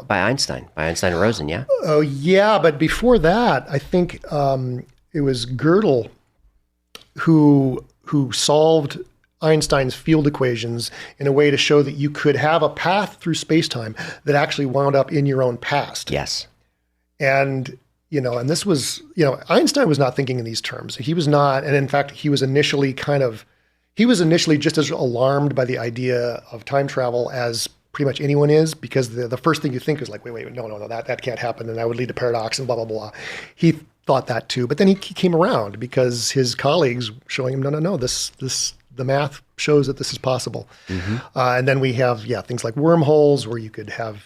Einstein and Rosen, yeah? Oh, yeah. But before that, I think it was Gödel who solved Einstein's field equations in a way to show that you could have a path through space-time that actually wound up in your own past. Yes. And, and this was, Einstein was not thinking in these terms. He was not. And in fact, he was initially just as alarmed by the idea of time travel as pretty much anyone is, because the first thing you think is like, wait, no, that can't happen. And that would lead to paradox and blah, blah, blah. He thought that too, but then he came around because his colleagues showing him, no, the math shows that this is possible. Mm-hmm. And then we have, things like wormholes where you could have,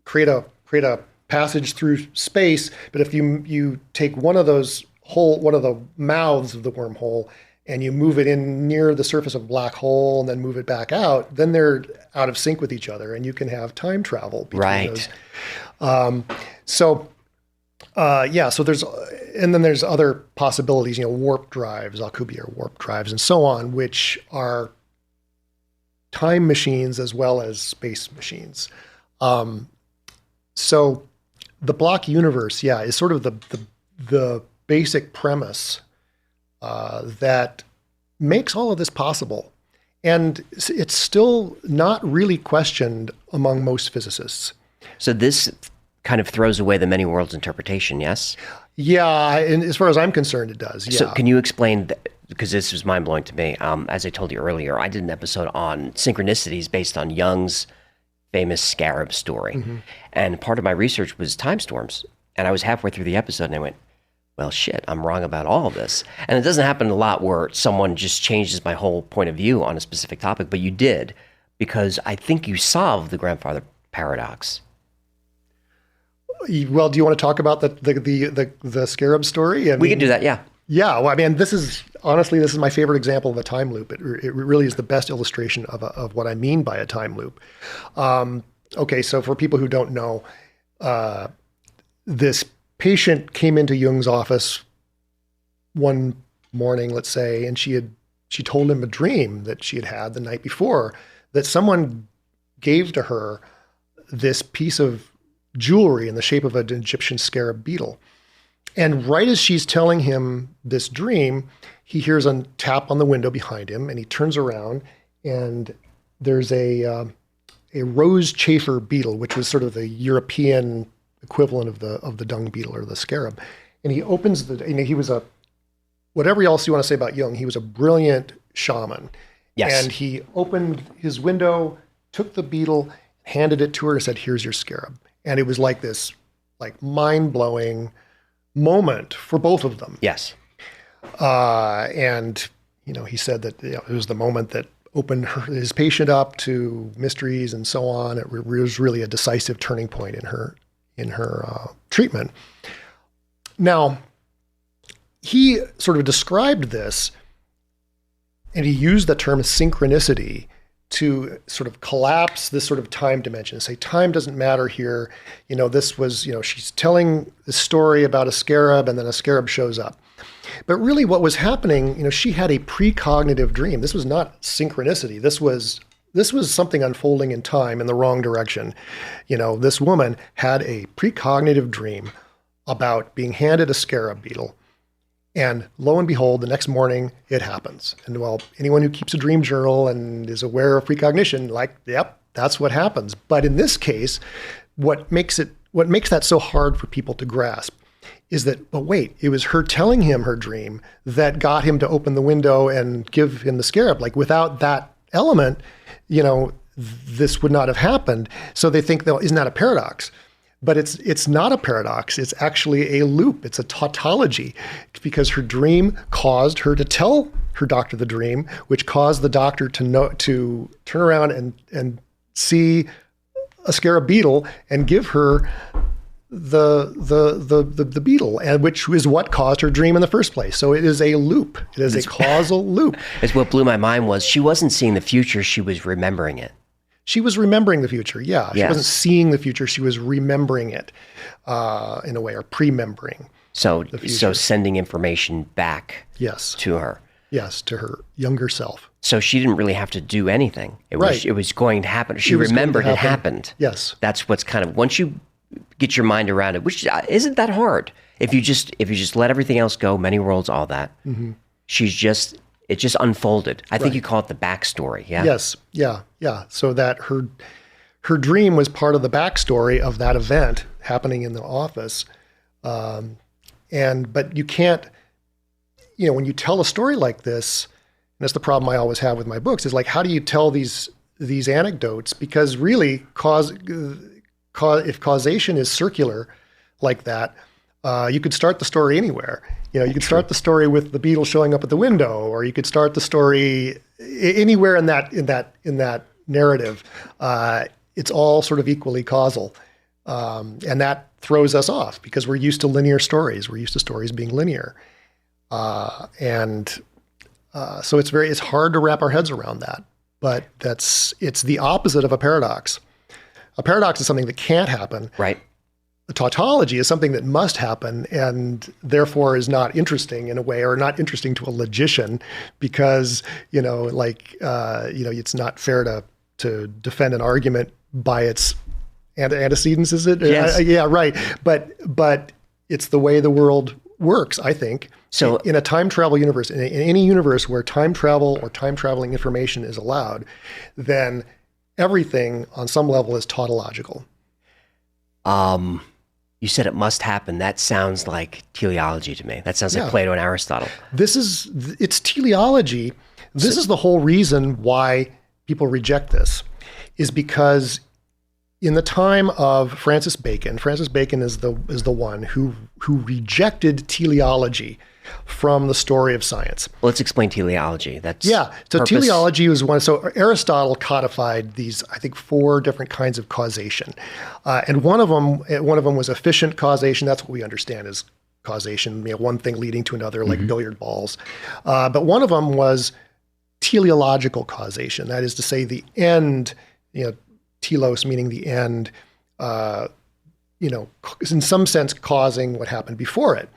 create a passage through space. But if you take one of the mouths of the wormhole and you move it in near the surface of a black hole and then move it back out, then they're out of sync with each other and you can have time travel between those. So there's other possibilities, warp drives, Alcubierre warp drives and so on, which are time machines as well as space machines. So the block universe, is sort of the basic premise that makes all of this possible. And it's still not really questioned among most physicists. So this kind of throws away the many worlds interpretation, yes? Yeah, and as far as I'm concerned, it does, yeah. So can you explain, because this was mind-blowing to me, as I told you earlier, I did an episode on synchronicities based on Jung's famous scarab story. Mm-hmm. And part of my research was time storms. And I was halfway through the episode and I went, well, shit, I'm wrong about all of this. And it doesn't happen a lot where someone just changes my whole point of view on a specific topic, but you did, because I think you solved the grandfather paradox. Well, do you want to talk about the scarab story? We can do that, yeah. Yeah, well, I mean, this is my favorite example of a time loop. It really is the best illustration of what I mean by a time loop. Okay, so for people who don't know, this patient came into Jung's office one morning, let's say, and she told him a dream that she had had the night before, that someone gave to her this piece of jewelry in the shape of an Egyptian scarab beetle. And right as she's telling him this dream, he hears a tap on the window behind him, and he turns around, and there's a rose chafer beetle, which was sort of the European equivalent of the dung beetle or the scarab. And he opens he was whatever else you want to say about Jung, he was a brilliant shaman. Yes. And he opened his window, took the beetle, handed it to her and said, "Here's your scarab." And it was like this mind-blowing moment for both of them. Yes. And he said that it was the moment that opened his patient up to mysteries and so on. It was really a decisive turning point in her treatment. Now, he sort of described this, and he used the term synchronicity to sort of collapse this sort of time dimension, say time doesn't matter here. This was, she's telling the story about a scarab and then a scarab shows up. But really what was happening, she had a precognitive dream. This was not synchronicity. This was something unfolding in time in the wrong direction. This woman had a precognitive dream about being handed a scarab beetle. And lo and behold, the next morning it happens. And well, anyone who keeps a dream journal and is aware of precognition, yep, that's what happens. But in this case, what makes that so hard for people to grasp is that, but wait, it was her telling him her dream that got him to open the window and give him the scarab. Without that element, this would not have happened. So they think, isn't that a paradox? But it's not a paradox. It's actually a loop. It's a tautology, because her dream caused her to tell her doctor the dream, which caused the doctor to turn around and see a scarab beetle and give her the beetle, and which is what caused her dream in the first place. So it is a loop. It is a causal loop. It's what blew my mind was she wasn't seeing the future; she was remembering it. She was remembering the future, yeah. She Yes. wasn't seeing the future, she was remembering it in a way, or pre-membering. So the future. sending information back Yes. to her. Yes, to her younger self. So she didn't really have to do anything. Right. It was going to happen. She It was going to remembered it happen. happened. Yes. That's what's kind of, once you get your mind around it, which isn't that hard. If you just let everything else go, many worlds, all that, it just unfolded. I think you call it the backstory. Yeah. Yes. Yeah. Yeah. So that her dream was part of the backstory of that event happening in the office. But you can't, when you tell a story like this, and that's the problem I always have with my books, is like, how do you tell these anecdotes? Because really, if causation is circular like that, you could start the story anywhere. You could start the story with the beetle showing up at the window, or you could start the story anywhere in that narrative. It's all sort of equally causal, and that throws us off because we're used to linear stories. We're used to stories being linear, so it's hard to wrap our heads around that. But it's the opposite of a paradox. A paradox is something that can't happen. Right. A tautology is something that must happen and therefore is not interesting in a way, or not interesting to a logician because, it's not fair to defend an argument by its antecedents, is it? Yes. Yeah, right. But it's the way the world works, I think. So in a time travel universe, in any universe where time travel or time traveling information is allowed, then everything on some level is tautological. You said it must happen. That sounds like teleology to me. That sounds like Plato and Aristotle. It's teleology. This is the whole reason why people reject this, is because in the time of Francis Bacon is the one who rejected teleology from the story of science. Well, let's explain teleology. So teleology was one. So Aristotle codified these, I think, 4 different kinds of causation, and one of them was efficient causation. That's what we understand as causation. One thing leading to another, like billiard balls. But one of them was teleological causation. That is to say, the end. Telos meaning the end. In some sense, causing what happened before it.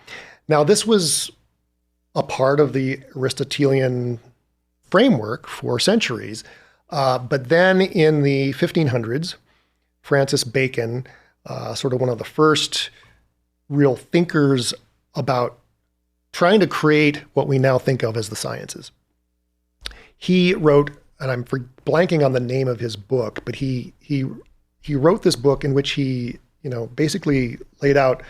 Now, this was a part of the Aristotelian framework for centuries. But then in the 1500s, Francis Bacon, sort of one of the first real thinkers about trying to create what we now think of as the sciences. He wrote, and I'm blanking on the name of his book, but he wrote this book in which he, basically laid out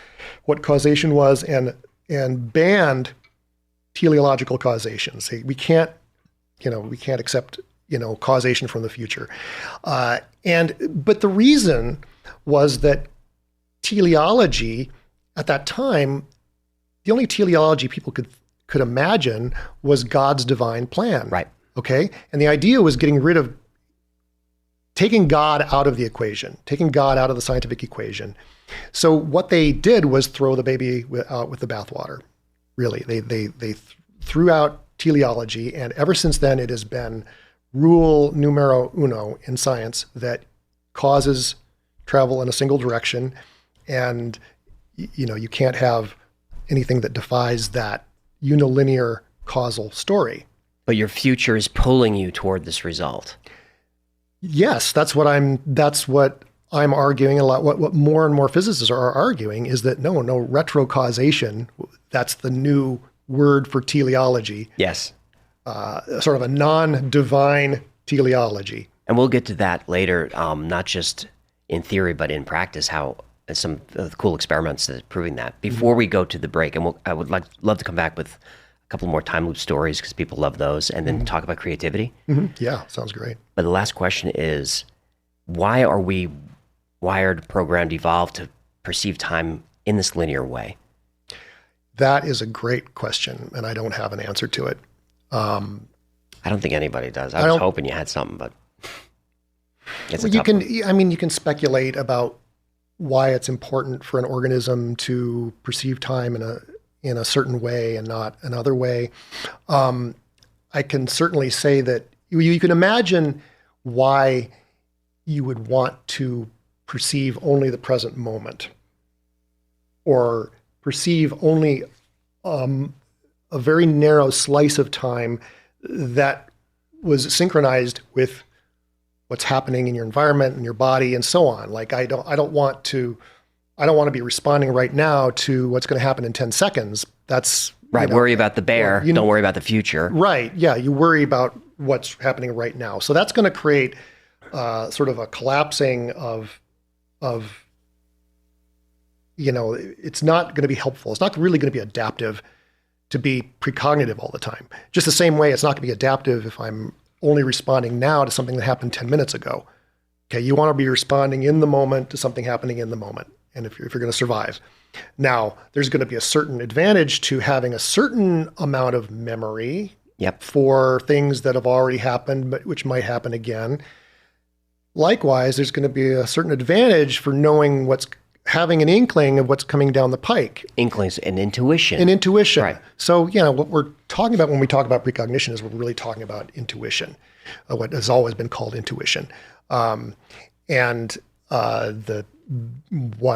what causation was and banned teleological causation. Say we can't accept, causation from the future. But the reason was that teleology at that time, the only teleology people could imagine was God's divine plan. Right. Okay. And the idea was taking God out of the equation, taking God out of the scientific equation. So what they did was throw the baby out with the bathwater. Really, they threw out teleology, and ever since then it has been rule numero uno in science that causes travel in a single direction, and you can't have anything that defies that unilinear causal story. But your future is pulling you toward this result. Yes, that's what I'm arguing a lot. What more and more physicists are arguing is that no retrocausation. That's the new word for teleology. Yes. Sort of a non-divine teleology. And we'll get to that later, not just in theory, but in practice, how some of the cool experiments that are proving that. Before we go to the break, and I would love to come back with a couple more time loop stories because people love those, and then talk about creativity. Yeah, sounds great. But the last question is, why are we wired, programmed, evolved to perceive time in this linear way? That is a great question, and I don't have an answer to it. I don't think anybody does. I was hoping you had something, but it's you can speculate about why it's important for an organism to perceive time in a certain way and not another way. I can certainly say that you can imagine why you would want to perceive only the present moment, or perceive only a very narrow slice of time that was synchronized with what's happening in your environment and your body and so on. Like I don't want to be responding right now to what's going to happen in 10 seconds. That's right. Worry about the bear. Don't worry about the future. Right. Yeah. You worry about what's happening right now. So that's going to create sort of a collapsing of, it's not going to be helpful. It's not really going to be adaptive to be precognitive all the time. Just the same way it's not going to be adaptive if I'm only responding now to something that happened 10 minutes ago. Okay, you want to be responding in the moment to something happening in the moment, and if you're going to survive. Now, there's going to be a certain advantage to having a certain amount of memory for things that have already happened, but which might happen again. Likewise, there's going to be a certain advantage for having an inkling of what's coming down the pike. Inklings and intuition. Right. So, what we're talking about when we talk about precognition is we're really talking about intuition, what has always been called intuition. What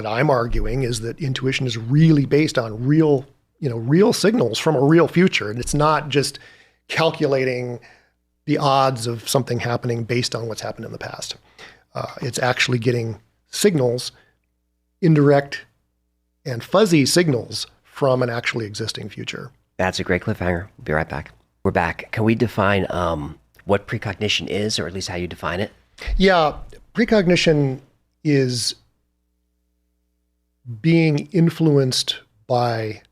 I'm arguing is that intuition is really based on real signals from a real future. And it's not just calculating the odds of something happening based on what's happened in the past. It's actually getting signals, indirect and fuzzy signals from an actually existing future. That's a great cliffhanger. We'll be right back. We're back. Can we define what precognition is, or at least how you define it? Yeah, precognition is being influenced by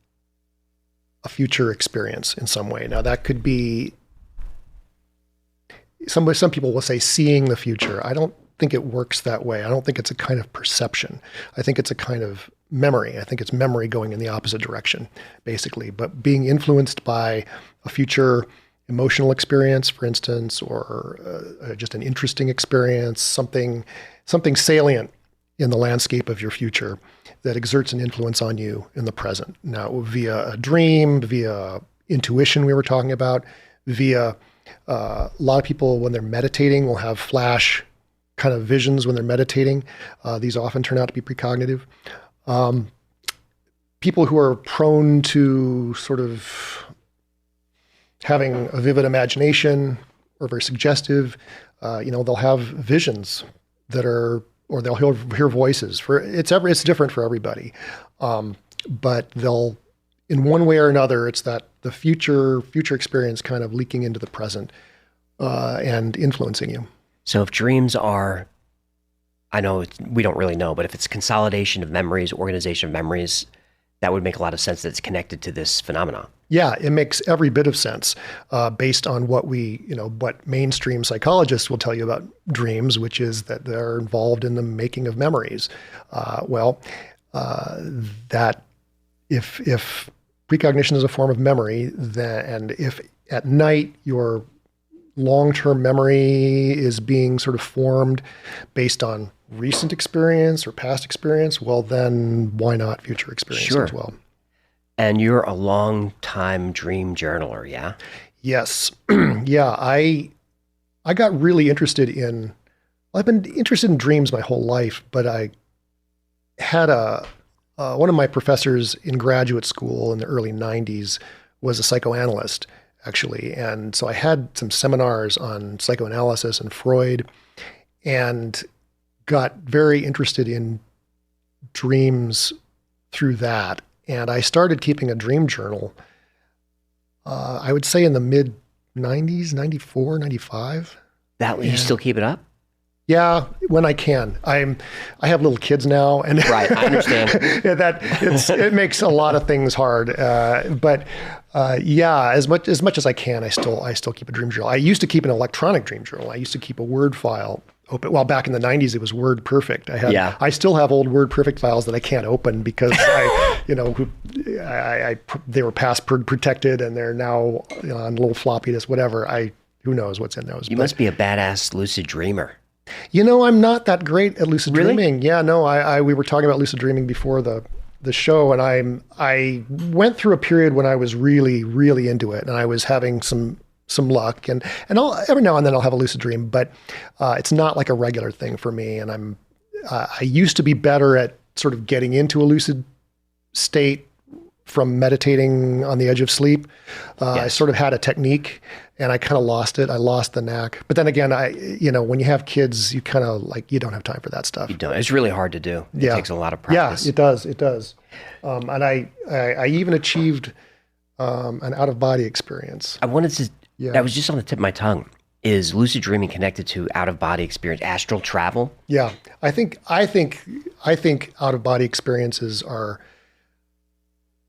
a future experience in some way. Now, that could be, some people will say seeing the future. I don't think it works that way. I don't think it's a kind of perception. I think it's a kind of memory. I think it's memory going in the opposite direction, basically. But being influenced by a future emotional experience, for instance, or just an interesting experience, something salient in the landscape of your future that exerts an influence on you in the present. Now, via a dream, via intuition we were talking about, via a lot of people when they're meditating will have flash kind of visions when they're meditating. These often turn out to be precognitive. People who are prone to sort of having a vivid imagination or very suggestive, they'll have visions that are, or they'll hear voices. It's different for everybody, but they'll, in one way or another, it's that the future experience kind of leaking into the present and influencing you. So if dreams are, I know we don't really know, but if it's consolidation of memories, organization of memories, that would make a lot of sense that it's connected to this phenomenon. Yeah, it makes every bit of sense based on what what mainstream psychologists will tell you about dreams, which is that they're involved in the making of memories. That if precognition is a form of memory, and if at night your long-term memory is being sort of formed based on recent experience or past experience, well, then why not future experience as well? And you're a long-time dream journaler, yeah? Yes. Yeah, I got really interested in, I've been interested in dreams my whole life, but I had one of my professors in graduate school in the early 90s was a psychoanalyst, actually. And so I had some seminars on psychoanalysis and Freud and got very interested in dreams through that. And I started keeping a dream journal, I would say in the mid 90s, 94, 95. You still keep it up? Yeah, when I can. I have little kids now, and right, I understand. It makes a lot of things hard. But as much as I can, I still keep a dream journal. I used to keep an electronic dream journal. I used to keep a Word file open. Well, back in the 90s, it was Word Perfect. I still have old Word Perfect files that I can't open because they were password protected, and they're now on little floppy disk, whatever. Who knows what's in those? You must be a badass lucid dreamer. I'm not that great at lucid really? dreaming. Yeah, no, we were talking about lucid dreaming before the show, and I went through a period when I was really, really into it, and I was having some luck, and every now and then I'll have a lucid dream, but it's not like a regular thing for me. And I used to be better at sort of getting into a lucid state from meditating on the edge of sleep. I Yes. sort of had a technique, and I kind of lost it. I lost the knack. But then again, when you have kids, you kind of you don't have time for that stuff. You don't. It's really hard to do. It takes a lot of practice. Yeah, it does. It does. And I even achieved an out of body experience. I wanted to, Yeah. that was just on the tip of my tongue. Is lucid dreaming connected to out of body experience, astral travel? Yeah, I think out of body experiences are.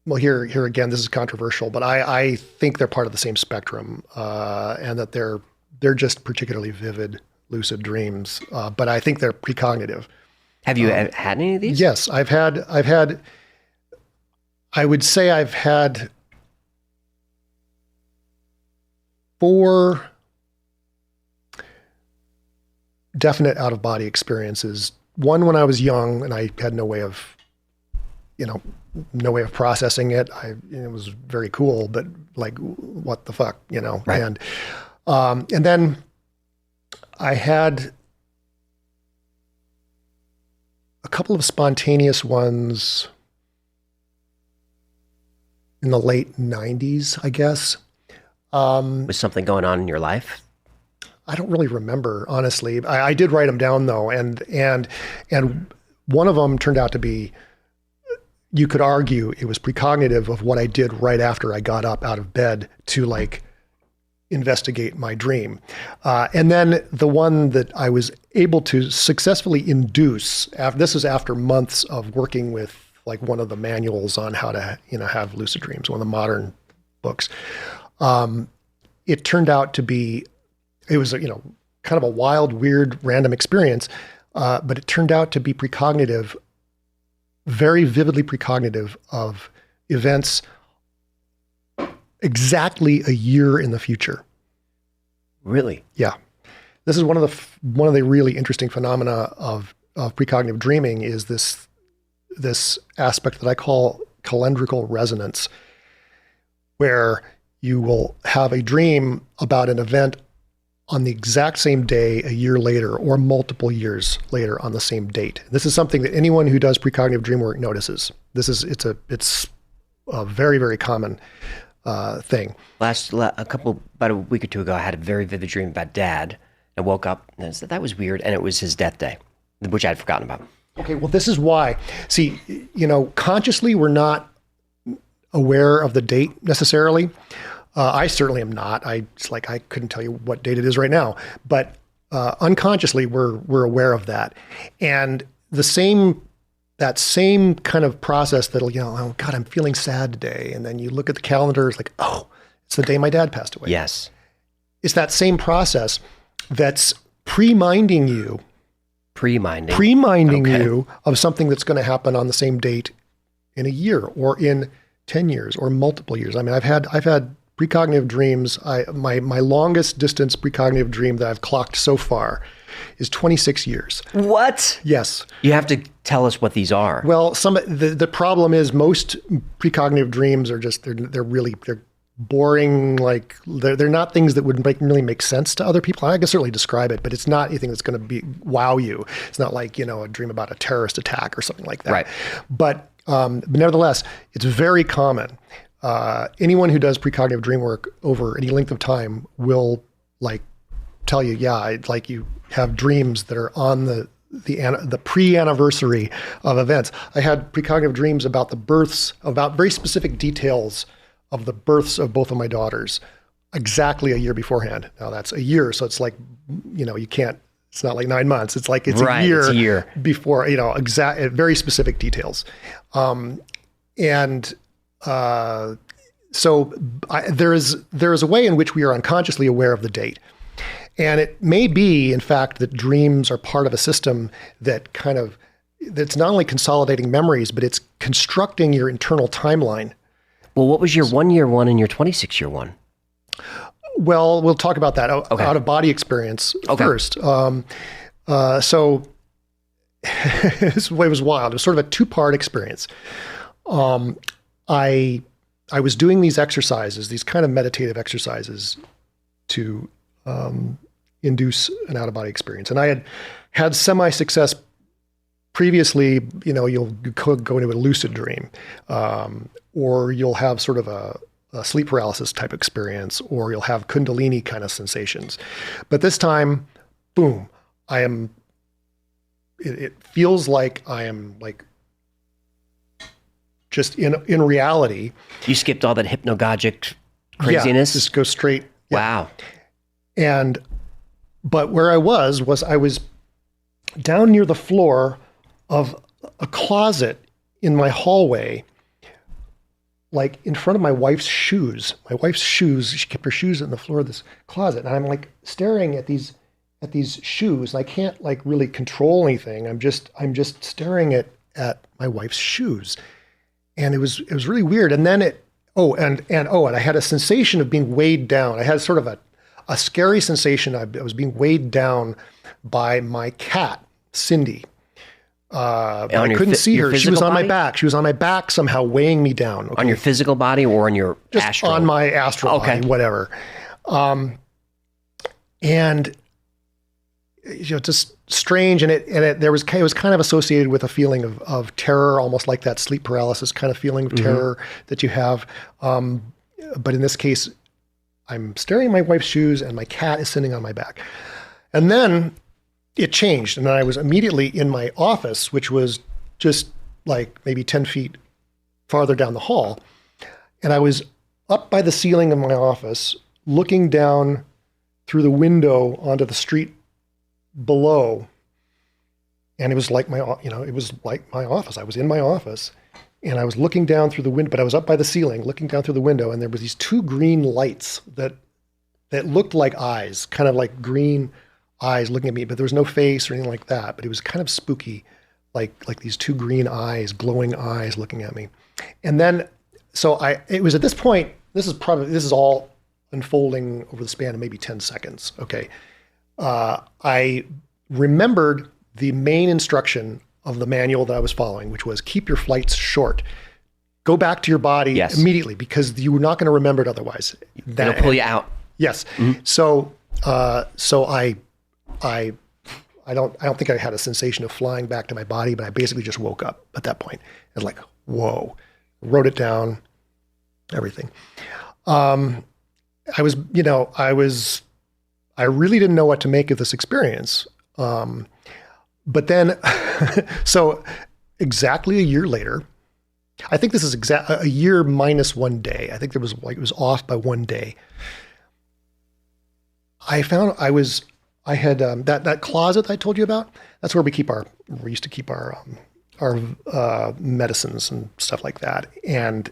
Well, here again, this is controversial, but I think they're part of the same spectrum, and that they're just particularly vivid lucid dreams. But I think they're precognitive. Have you had any of these? Yes, I've had. I would say I've had 4 definite out of body experiences. One when I was young, and I had no way of processing it. It was very cool, but like, what the fuck, Right. And then I had a couple of spontaneous ones in the late 90s, I guess. Was something going on in your life? I don't really remember, honestly. I did write them down though, and one of them turned out to be, you could argue it was precognitive of what I did right after I got up out of bed to investigate my dream. And then the one that I was able to successfully induce, this was after months of working with one of the manuals on how to, have lucid dreams, one of the modern books. It turned out to be, it was, kind of a wild, weird, random experience. But it turned out to be precognitive, very vividly precognitive of events exactly a year in the future. Really? Yeah. This is one of the really interesting phenomena of precognitive dreaming is this aspect that I call calendrical resonance, where you will have a dream about an event on the exact same day a year later or multiple years later on the same date. This is something that anyone who does precognitive dream work notices. It's a very, very common thing. About a week or two ago, I had a very vivid dream about Dad. I woke up and I said, that was weird. And it was his death day, which I had forgotten about. Okay, well, this is why. See, consciously we're not aware of the date necessarily. I certainly am not. I couldn't tell you what date it is right now, but unconsciously we're aware of that. And that same kind of process that'll, oh God, I'm feeling sad today. And then you look at the calendar, it's like, oh, it's the day my dad passed away. Yes. It's that same process that's pre-minding you of something that's going to happen on the same date in a year or in 10 years or multiple years. I mean, I've had precognitive dreams. My longest distance precognitive dream that I've clocked so far is 26 years. What? Yes. You have to tell us what these are. Well, the problem is most precognitive dreams are just, they're boring. They're not things that would really make sense to other people. I can certainly describe it, but it's not anything that's going to wow you. It's not like, a dream about a terrorist attack or something like that. Right. But nevertheless, it's very common. Anyone who does precognitive dream work over any length of time will tell you, you have dreams that are on the pre-anniversary of events. I had precognitive dreams about about very specific details of the births of both of my daughters exactly a year beforehand. Now that's a year. So it's you can't, it's not like 9 months. It's like, it's right, a it's a year before, very specific details. So there is a way in which we are unconsciously aware of the date. And it may be, in fact, that dreams are part of a system that's not only consolidating memories, but it's constructing your internal timeline. Well, what was your 1 year one and your 26-year one? Well, we'll talk about that Okay. out of body experience first. So it was wild. It was sort of a 2-part experience. I was doing these exercises, these kind of meditative exercises to induce an out-of-body experience. And I had semi-success previously, you'll go into a lucid dream, or you'll have sort of a sleep paralysis type experience, or you'll have Kundalini kind of sensations. But this time, boom, it feels like I am like just in reality. You skipped all that hypnagogic craziness? Yeah, just go straight. Yeah. Wow. But where I was down near the floor of a closet in my hallway, like in front of my wife's shoes. My wife's shoes, she kept her shoes on the floor of this closet. And I'm like staring at these shoes, and I can't like really control anything. I'm just staring at my wife's shoes. And it was really weird. And then and I had a sensation of being weighed down. I had sort of a scary sensation. I was being weighed down by my cat, Cindy. I couldn't see her. She was on my back. She was on my back somehow, weighing me down. Okay? On your physical body or on your just astral? On my astral body, whatever. And just strange. And it was kind of associated with a feeling of terror, almost like that sleep paralysis kind of feeling of terror that you have. But in this case, I'm staring at my wife's shoes and my cat is sitting on my back. And then it changed. And then I was immediately in my office, which was just like maybe 10 feet farther down the hall. And I was up by the ceiling of my office, looking down through the window onto the street below. And it was like my office. I was in my office and I was looking down through the window, but I was up by the ceiling looking down through the window, and there was these two green lights that looked like eyes, kind of like green eyes looking at me, but there was no face or anything like that. But it was kind of spooky, like these two green eyes, glowing eyes looking at me. And then, it was at this point, this is all unfolding over the span of maybe 10 seconds. Okay. I remembered the main instruction of the manual that I was following, which was keep your flights short. Go back to your body immediately, because you were not going to remember it otherwise. It'll pull you out. Yes. Mm-hmm. So I don't think I had a sensation of flying back to my body, but I basically just woke up at that point. I was like, whoa, wrote it down, everything. I really didn't know what to make of this experience. But then, so exactly a year later, I think this is a year minus 1 day. I think it was off by 1 day. I found I had that closet I told you about. That's where we used to keep our medicines and stuff like that. And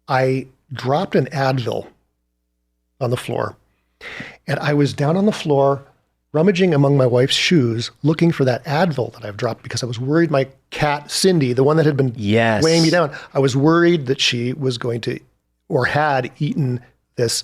I dropped an Advil on the floor, and I was down on the floor rummaging among my wife's shoes, looking for that Advil that I've dropped, because I was worried my cat, Cindy, the one that had been weighing me down, I was worried that she was going to, or had eaten this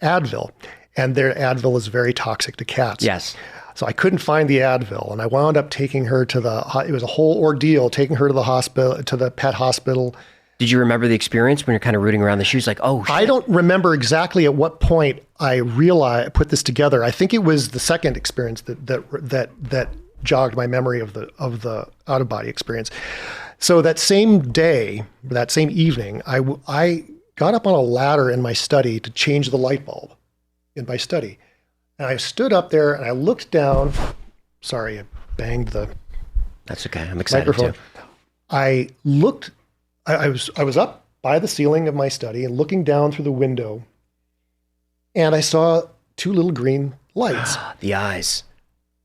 Advil. And their Advil is very toxic to cats. Yes. So I couldn't find the Advil, and I wound up taking her to it was a whole ordeal, taking her to the hospital, to the pet hospital. Did you remember the experience when you're kind of rooting around the shoes like, oh, shit? I don't remember exactly at what point I put this together. I think it was the second experience that jogged my memory of the out of body experience. So that same day, that same evening, I got up on a ladder in my study to change the light bulb in my study. And I stood up there and I looked down. Sorry, I banged the That's okay. I'm excited microphone. too. I looked, I was up by the ceiling of my study and looking down through the window, and I saw two little green lights. The eyes.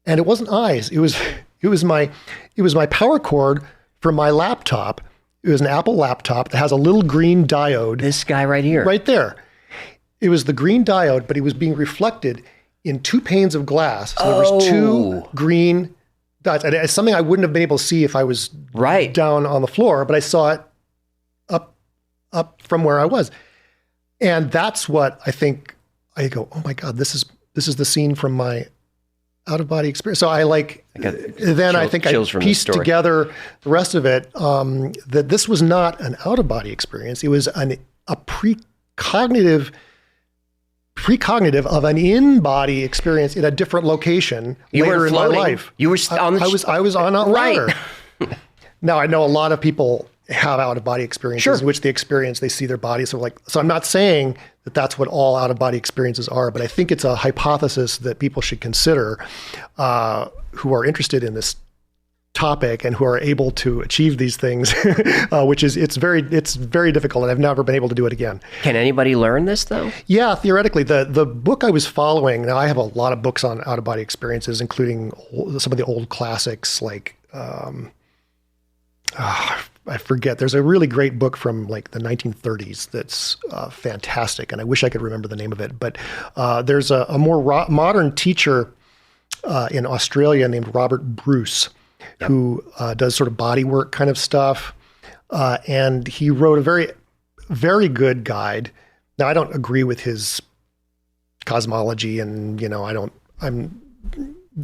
And it wasn't eyes. It was my power cord from my laptop. It was an Apple laptop that has a little green diode. This guy right here. Right there. It was the green diode, but it was being reflected in two panes of glass. So there was two green dots. And it's something I wouldn't have been able to see if I was down on the floor, but I saw it up from where I was. And that's what I think, I go, oh my God, this is the scene from my out-of-body experience. So I pieced together the rest of it, that this was not an out-of-body experience. It was a precognitive precognitive of an in-body experience in a different location later in my life. You were on the I was on a ladder. Right. Now, I know a lot of people have out-of-body experiences in which they see their bodies. So I'm not saying that that's what all out-of-body experiences are, but I think it's a hypothesis that people should consider who are interested in this topic and who are able to achieve these things, which is it's very difficult, and I've never been able to do it again. Can anybody learn this though? Yeah, theoretically. The book I was following, now I have a lot of books on out-of-body experiences, including some of the old classics like I forget. There's a really great book from like the 1930s that's fantastic, and I wish I could remember the name of it. But there's a more modern teacher in Australia named Robert Bruce, who does sort of body work kind of stuff, and he wrote a very, very good guide. Now, I don't agree with his cosmology, and I'm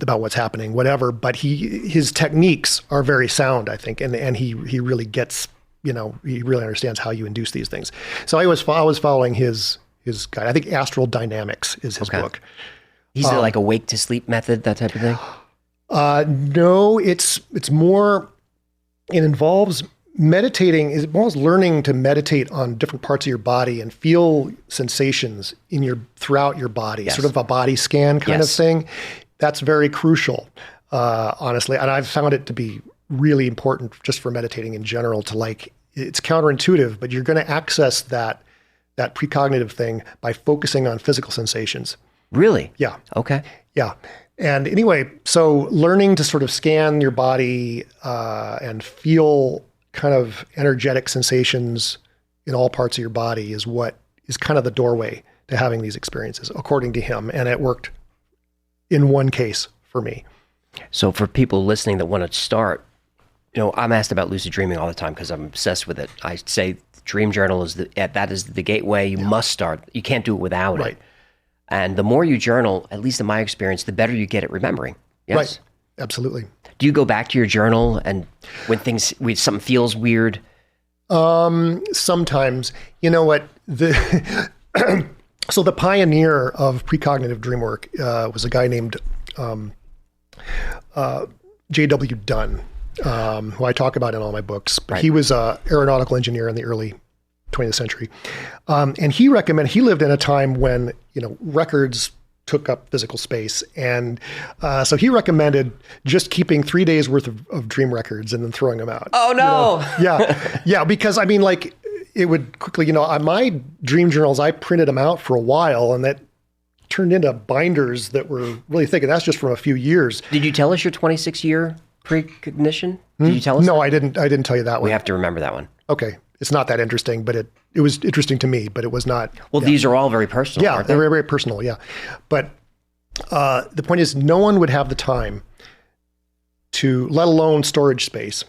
about what's happening, whatever. But his techniques are very sound, I think, and he really gets, he really understands how you induce these things. So I was following his guide. I think Astral Dynamics is his book. He's like a wake to sleep method, that type of thing. No, it's more. It involves meditating. It involves learning to meditate on different parts of your body and feel sensations throughout your body. Sort of a body scan kind of thing. That's very crucial, honestly. And I've found it to be really important just for meditating in general it's counterintuitive, but you're going to access that precognitive thing by focusing on physical sensations. Really? Yeah. Okay. Yeah. And anyway, so learning to sort of scan your body and feel kind of energetic sensations in all parts of your body is what is kind of the doorway to having these experiences, according to him. And it worked in one case for me. So for people listening that want to start, I'm asked about lucid dreaming all the time because I'm obsessed with it. I say dream journal is that is the gateway. You must start. You can't do it without it. And the more you journal, at least in my experience, the better you get at remembering. Yes? Right. Absolutely. Do you go back to your journal and when something feels weird? Sometimes. You know what? So the pioneer of precognitive dream work was a guy named J.W. Dunn, who I talk about in all my books. But he was an aeronautical engineer in the early 20th century. And he lived in a time when, records took up physical space. And so he recommended just keeping 3 days worth of dream records and then throwing them out. Oh, no. Yeah. Because it would quickly, my dream journals, I printed them out for a while and that turned into binders that were really thick. And that's just from a few years. Did you tell us your 26-year precognition? Did you tell us? No, I didn't tell you that one. We have to remember that one. Okay. It's not that interesting, but it was interesting to me, but it was not. Well, these are all very personal. Yeah, they're very, very personal. Yeah. But the point is no one would have the time to, let alone storage space,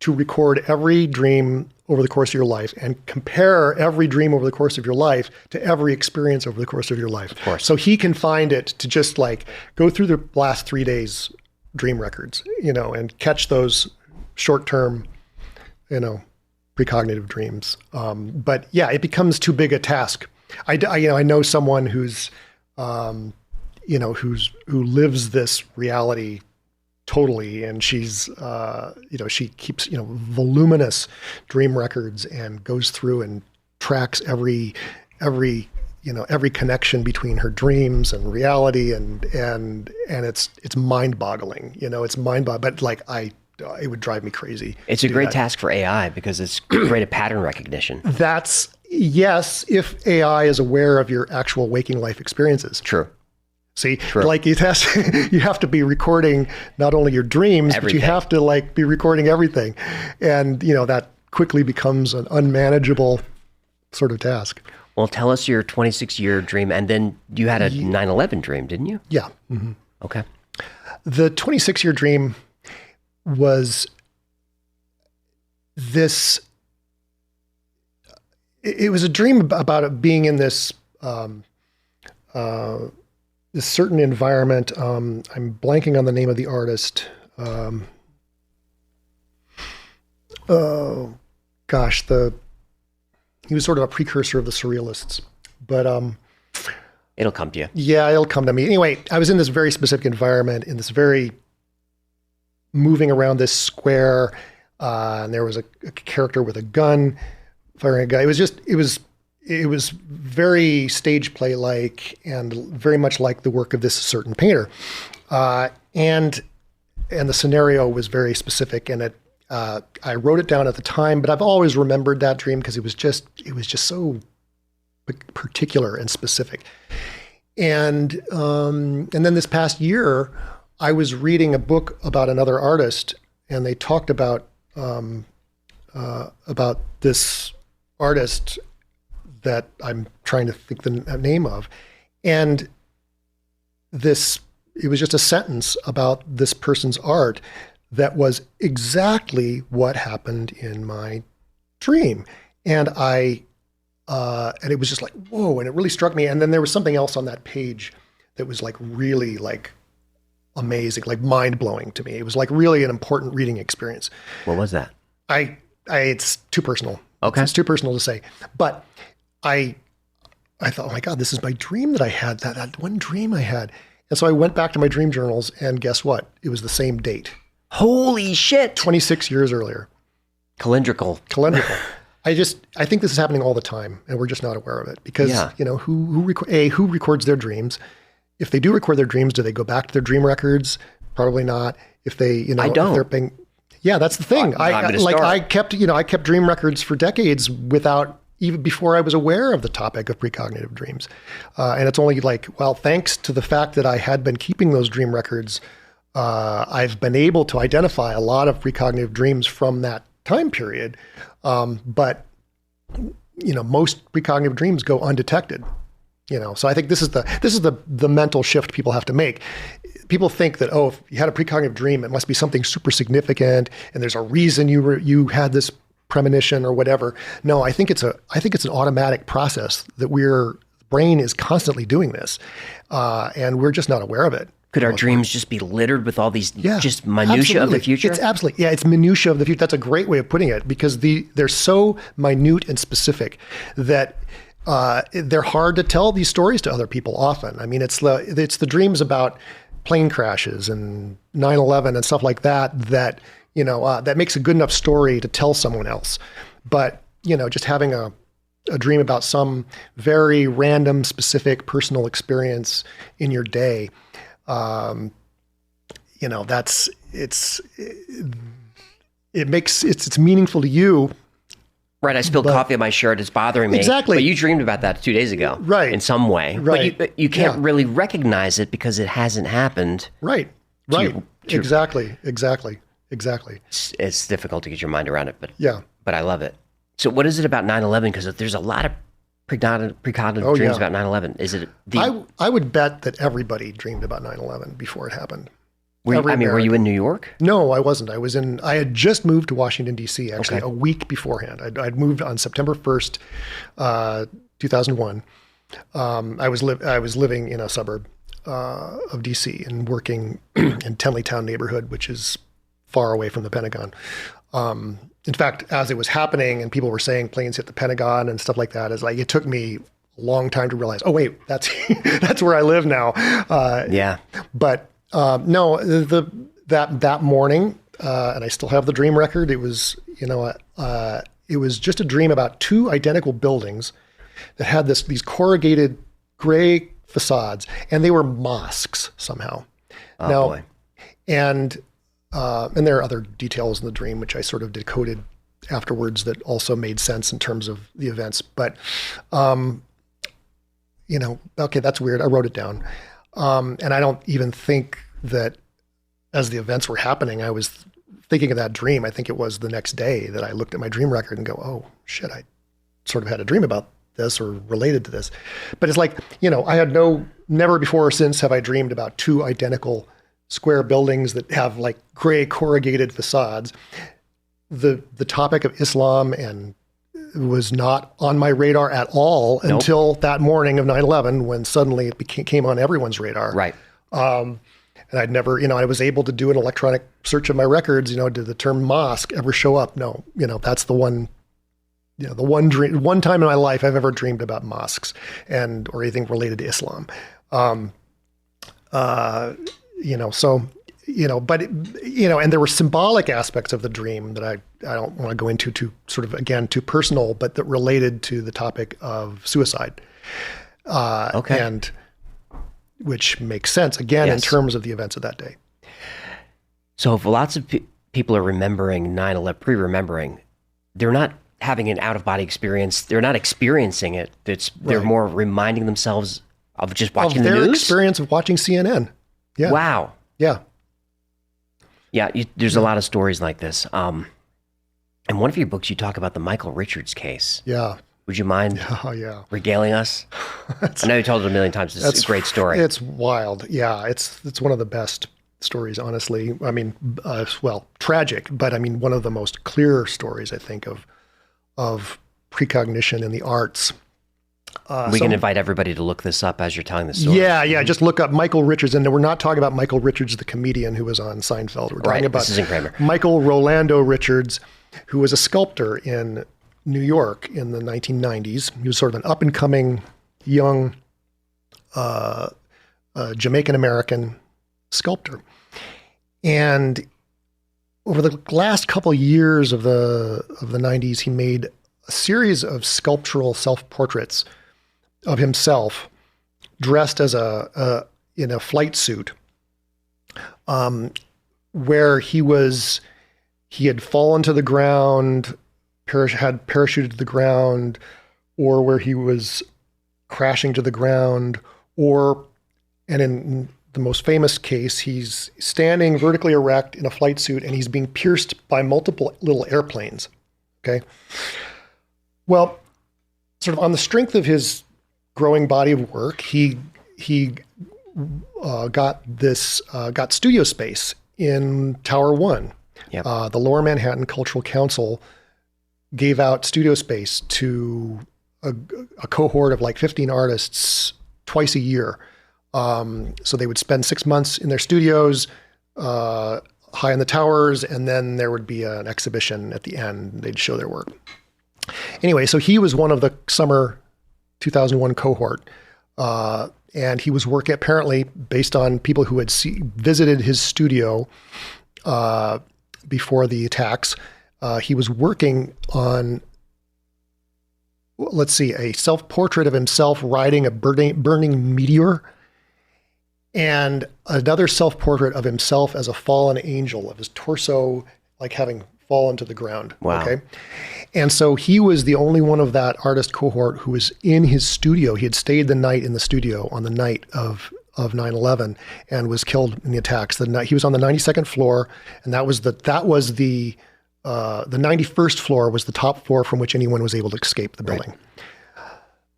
to record every dream over the course of your life and compare every dream over the course of your life to every experience over the course of your life. Of course. So he confined it to just go through the last 3 days dream records, and catch those short-term, precognitive dreams. But yeah, it becomes too big a task. I know someone who's who lives this reality totally, and she's she keeps voluminous dream records and goes through and tracks every connection between her dreams and reality, and it's mind-boggling. It's mind-boggling, but it would drive me crazy. It's a great task for AI because it's great at pattern recognition. Yes, if AI is aware of your actual waking life experiences. True. See, you have to be recording not only your dreams, everything. But you have to be recording everything. And, that quickly becomes an unmanageable sort of task. Well, tell us your 26-year dream. And then you had a 9/11 dream, didn't you? Yeah. Mm-hmm. Okay. The 26-year dream was this, it was a dream about it being in this, this certain environment. I'm blanking on the name of the artist. He was sort of a precursor of the surrealists, but It'll come to you. Yeah, it'll come to me. Anyway, I was in this very specific environment, in this very moving around this square, and there was a character with a gun firing a gun. It was very stage play like, and very much like the work of this certain painter, and the scenario was very specific, and I wrote it down at the time, but I've always remembered that dream because it was just so particular and specific. And then this past year, I was reading a book about another artist, and they talked about this artist that I'm trying to think the name of, and it was just a sentence about this person's art that was exactly what happened in my dream, and it was just like, whoa, and it really struck me. And then there was something else on that page that was like really like amazing, like mind blowing to me. It was like really an important reading experience. What was that? It's too personal. Okay. It's too personal to say, but I thought, oh my God, this is my dream that I had, that one dream I had. And so I went back to my dream journals, and guess what? It was the same date. Holy shit. 26 years earlier. Calendrical. I think this is happening all the time, and we're just not aware of it because, who records their dreams? If they do record their dreams, do they go back to their dream records? Probably not. If they, I don't. If they're paying, yeah, that's the thing. I kept dream records for decades without, even before I was aware of the topic of precognitive dreams. And it's only thanks to the fact that I had been keeping those dream records, I've been able to identify a lot of precognitive dreams from that time period. But most precognitive dreams go undetected, so I think this is the mental shift people have to make. People think that, if you had a precognitive dream, it must be something super significant, and there's a reason you had this premonition or whatever. No, I think it's an automatic process that the brain is constantly doing this, and we're just not aware of it. Could our dreams just be littered with all these just minutia of the future? It's absolutely, it's minutia of the future. That's a great way of putting it, because they're so minute and specific that they're hard to tell these stories to other people often. I mean, it's the dreams about plane crashes and 9/11 and stuff like that that makes a good enough story to tell someone else. But, just having a dream about some very random, specific personal experience in your day, it's meaningful to you. Right. I spilled coffee on my shirt. It's bothering me. Exactly. But you dreamed about that 2 days ago. Right. In some way. Right. But you can't really recognize it because it hasn't happened. Right. Right. Exactly. It's difficult to get your mind around it, but I love it. So what is it about 9/11? Because there's a lot of precognitive dreams about 9/11. Is it I would bet that everybody dreamed about 9/11 before it happened. Were you in New York? No, I wasn't. I had just moved to Washington, D.C. actually a week beforehand. I'd moved on September 1st, 2001. I was living in a suburb of D.C. and working in Tenleytown neighborhood, which is far away from the Pentagon. In fact, as it was happening and people were saying planes hit the Pentagon and stuff like that, it took me a long time to realize, oh wait, that's that's where I live now. But no, that morning, and I still have the dream record. It was it was just a dream about two identical buildings that had these corrugated gray facades, and they were mosques somehow. Oh boy. And there are other details in the dream, which I sort of decoded afterwards that also made sense in terms of the events. But, okay, that's weird. I wrote it down. And I don't even think that as the events were happening, I was thinking of that dream. I think it was the next day that I looked at my dream record and go, oh shit, I sort of had a dream about this or related to this. But it's like, I had never before or since have I dreamed about two identical square buildings that have like gray corrugated facades. The topic of Islam and was not on my radar at all until that morning of 9/11, when suddenly it came on everyone's radar. Right. And I'd never, I was able to do an electronic search of my records. Did the term mosque ever show up? No. That's the one the one time in my life I've ever dreamed about mosques or anything related to Islam. And there were symbolic aspects of the dream that I don't want to go into too too personal, but that related to the topic of suicide. And which makes sense again in terms of the events of that day. So if lots of people are remembering 9/11, pre-remembering, they're not having an out-of-body experience. They're not experiencing it. They're more reminding themselves of just watching the news? Their experience of watching CNN. Yeah. Wow. Yeah. Yeah, there's a lot of stories like this. In one of your books, you talk about the Michael Richards case. Yeah. Would you mind regaling us? I know you told it a million times. It's a great story. It's wild. Yeah, it's one of the best stories, honestly. I mean, tragic, but I mean, one of the most clear stories, I think, of precognition in the arts. We can invite everybody to look this up as you're telling the story. Yeah. Just look up Michael Richards. And we're not talking about Michael Richards, the comedian who was on Seinfeld. We're talking about Michael Rolando Richards, who was a sculptor in New York in the 1990s. He was sort of an up-and-coming young Jamaican-American sculptor. And over the last couple of years of the 90s, he made a series of sculptural self-portraits of himself dressed as in a flight suit, where he had fallen to the ground, had parachuted to the ground, or where he was crashing to the ground, and in the most famous case, he's standing vertically erect in a flight suit and he's being pierced by multiple little airplanes. Okay. Well, sort of on the strength of his growing body of work, he got studio space in Tower One. Yep. The Lower Manhattan Cultural Council gave out studio space to a cohort of like 15 artists twice a year. So they would spend 6 months in their studios, high in the towers, and then there would be an exhibition at the end. They'd show their work. Anyway, so he was one of the summer 2001 cohort. And he was working apparently based on people who had visited his studio before the attacks. He was working on, a self-portrait of himself riding a burning meteor, and another self-portrait of himself as a fallen angel, of his torso like having fallen to the ground. Wow. Okay. And so he was the only one of that artist cohort who was in his studio. He had stayed the night in the studio on the night of 9/11 and was killed in the attacks. He was on the 92nd floor, and that was the 91st floor was the top floor from which anyone was able to escape the building.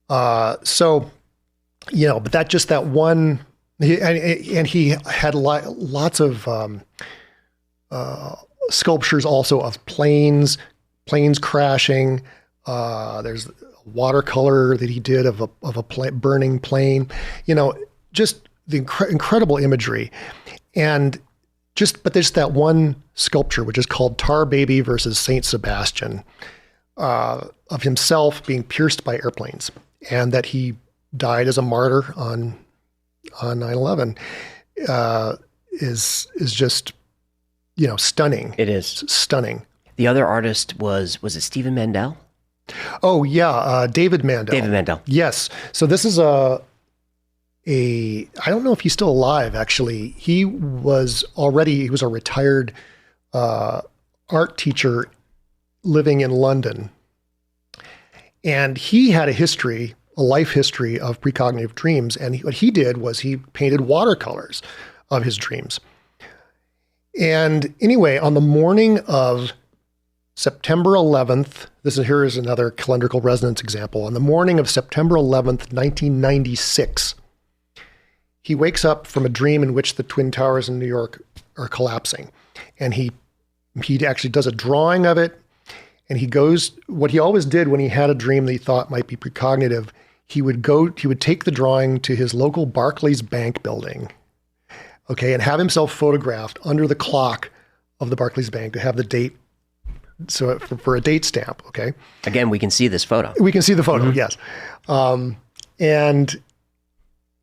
Right. But that one, and he had lots of sculptures also of planes crashing. There's a watercolor that he did of a burning plane. Just the incredible imagery, but there's that one sculpture which is called Tar Baby versus Saint Sebastian, of himself being pierced by airplanes, and that he died as a martyr on 9/11. Is just stunning. It is stunning. The other artist was it Stephen Mandel? Oh yeah, David Mandel. David Mandel. Yes. So this is I don't know if he's still alive, actually. He was a retired art teacher living in London. And he had a life history of precognitive dreams. And what he did was he painted watercolors of his dreams. And anyway, on the morning of September 11th, here is another calendrical resonance example. On the morning of September 11th, 1996, he wakes up from a dream in which the Twin Towers in New York are collapsing. And he actually does a drawing of it. And what he always did when he had a dream that he thought might be precognitive, he would take the drawing to his local Barclays Bank building, okay, and have himself photographed under the clock of the Barclays Bank to have the date so for a date stamp. Okay. Again, we can see this photo. We can see the photo. Yes. And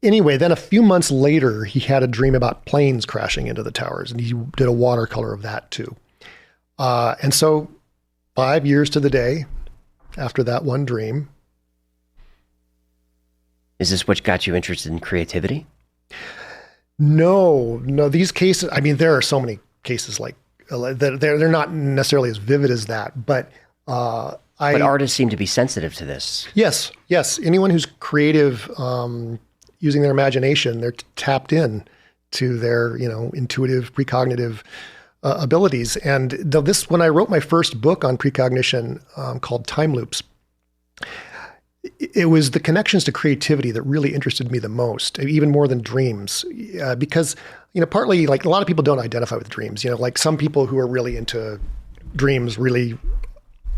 anyway, then a few months later, he had a dream about planes crashing into the towers, and he did a watercolor of that too. And so 5 years to the day after that one dream. Is this what got you interested in creativity? No, these cases, I mean, there are so many cases like that. They're not necessarily as vivid as that, but but artists seem to be sensitive to this. Yes. Anyone who's creative, using their imagination, they're tapped in to their, intuitive, precognitive abilities. And when I wrote my first book on precognition, called Time Loops, it was the connections to creativity that really interested me the most, even more than dreams, because, partly like a lot of people don't identify with dreams, like some people who are really into dreams really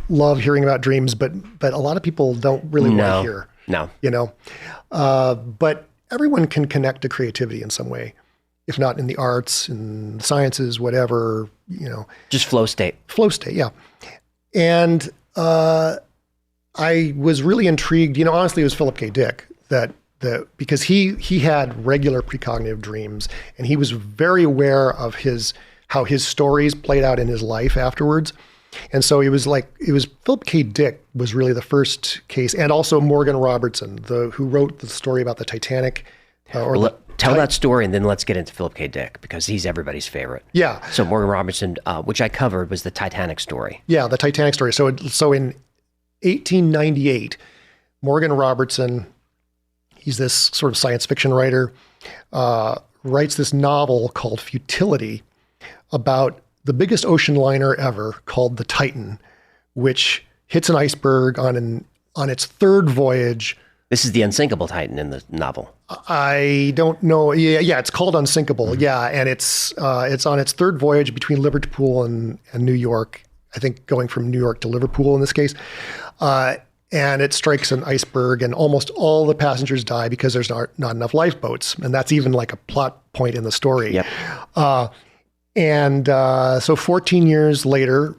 love hearing about dreams, but a lot of people don't really want to hear. No. But everyone can connect to creativity in some way, if not in the arts, in the sciences, whatever, Just flow state. Flow state, yeah. And I was really intrigued, honestly, it was Philip K. Dick because he had regular precognitive dreams, and he was very aware of how his stories played out in his life afterwards. And so it was Philip K. Dick was really the first case, and also Morgan Robertson, who wrote the story about the Titanic. Tell that story, and then let's get into Philip K. Dick, because he's everybody's favorite. Yeah. So Morgan Robertson, which I covered, was the Titanic story. Yeah, the Titanic story. So in 1898, Morgan Robertson, he's this sort of science fiction writer, writes this novel called Futility about the biggest ocean liner ever called the Titan, which hits an iceberg on its third voyage. This is the unsinkable Titan in the novel. I don't know. Yeah, it's called Unsinkable. Mm-hmm. Yeah, and it's on its third voyage between Liverpool and New York. I think going from New York to Liverpool in this case. And it strikes an iceberg, and almost all the passengers die because there's not enough lifeboats. And that's even like a plot point in the story. Yep. So 14 years later,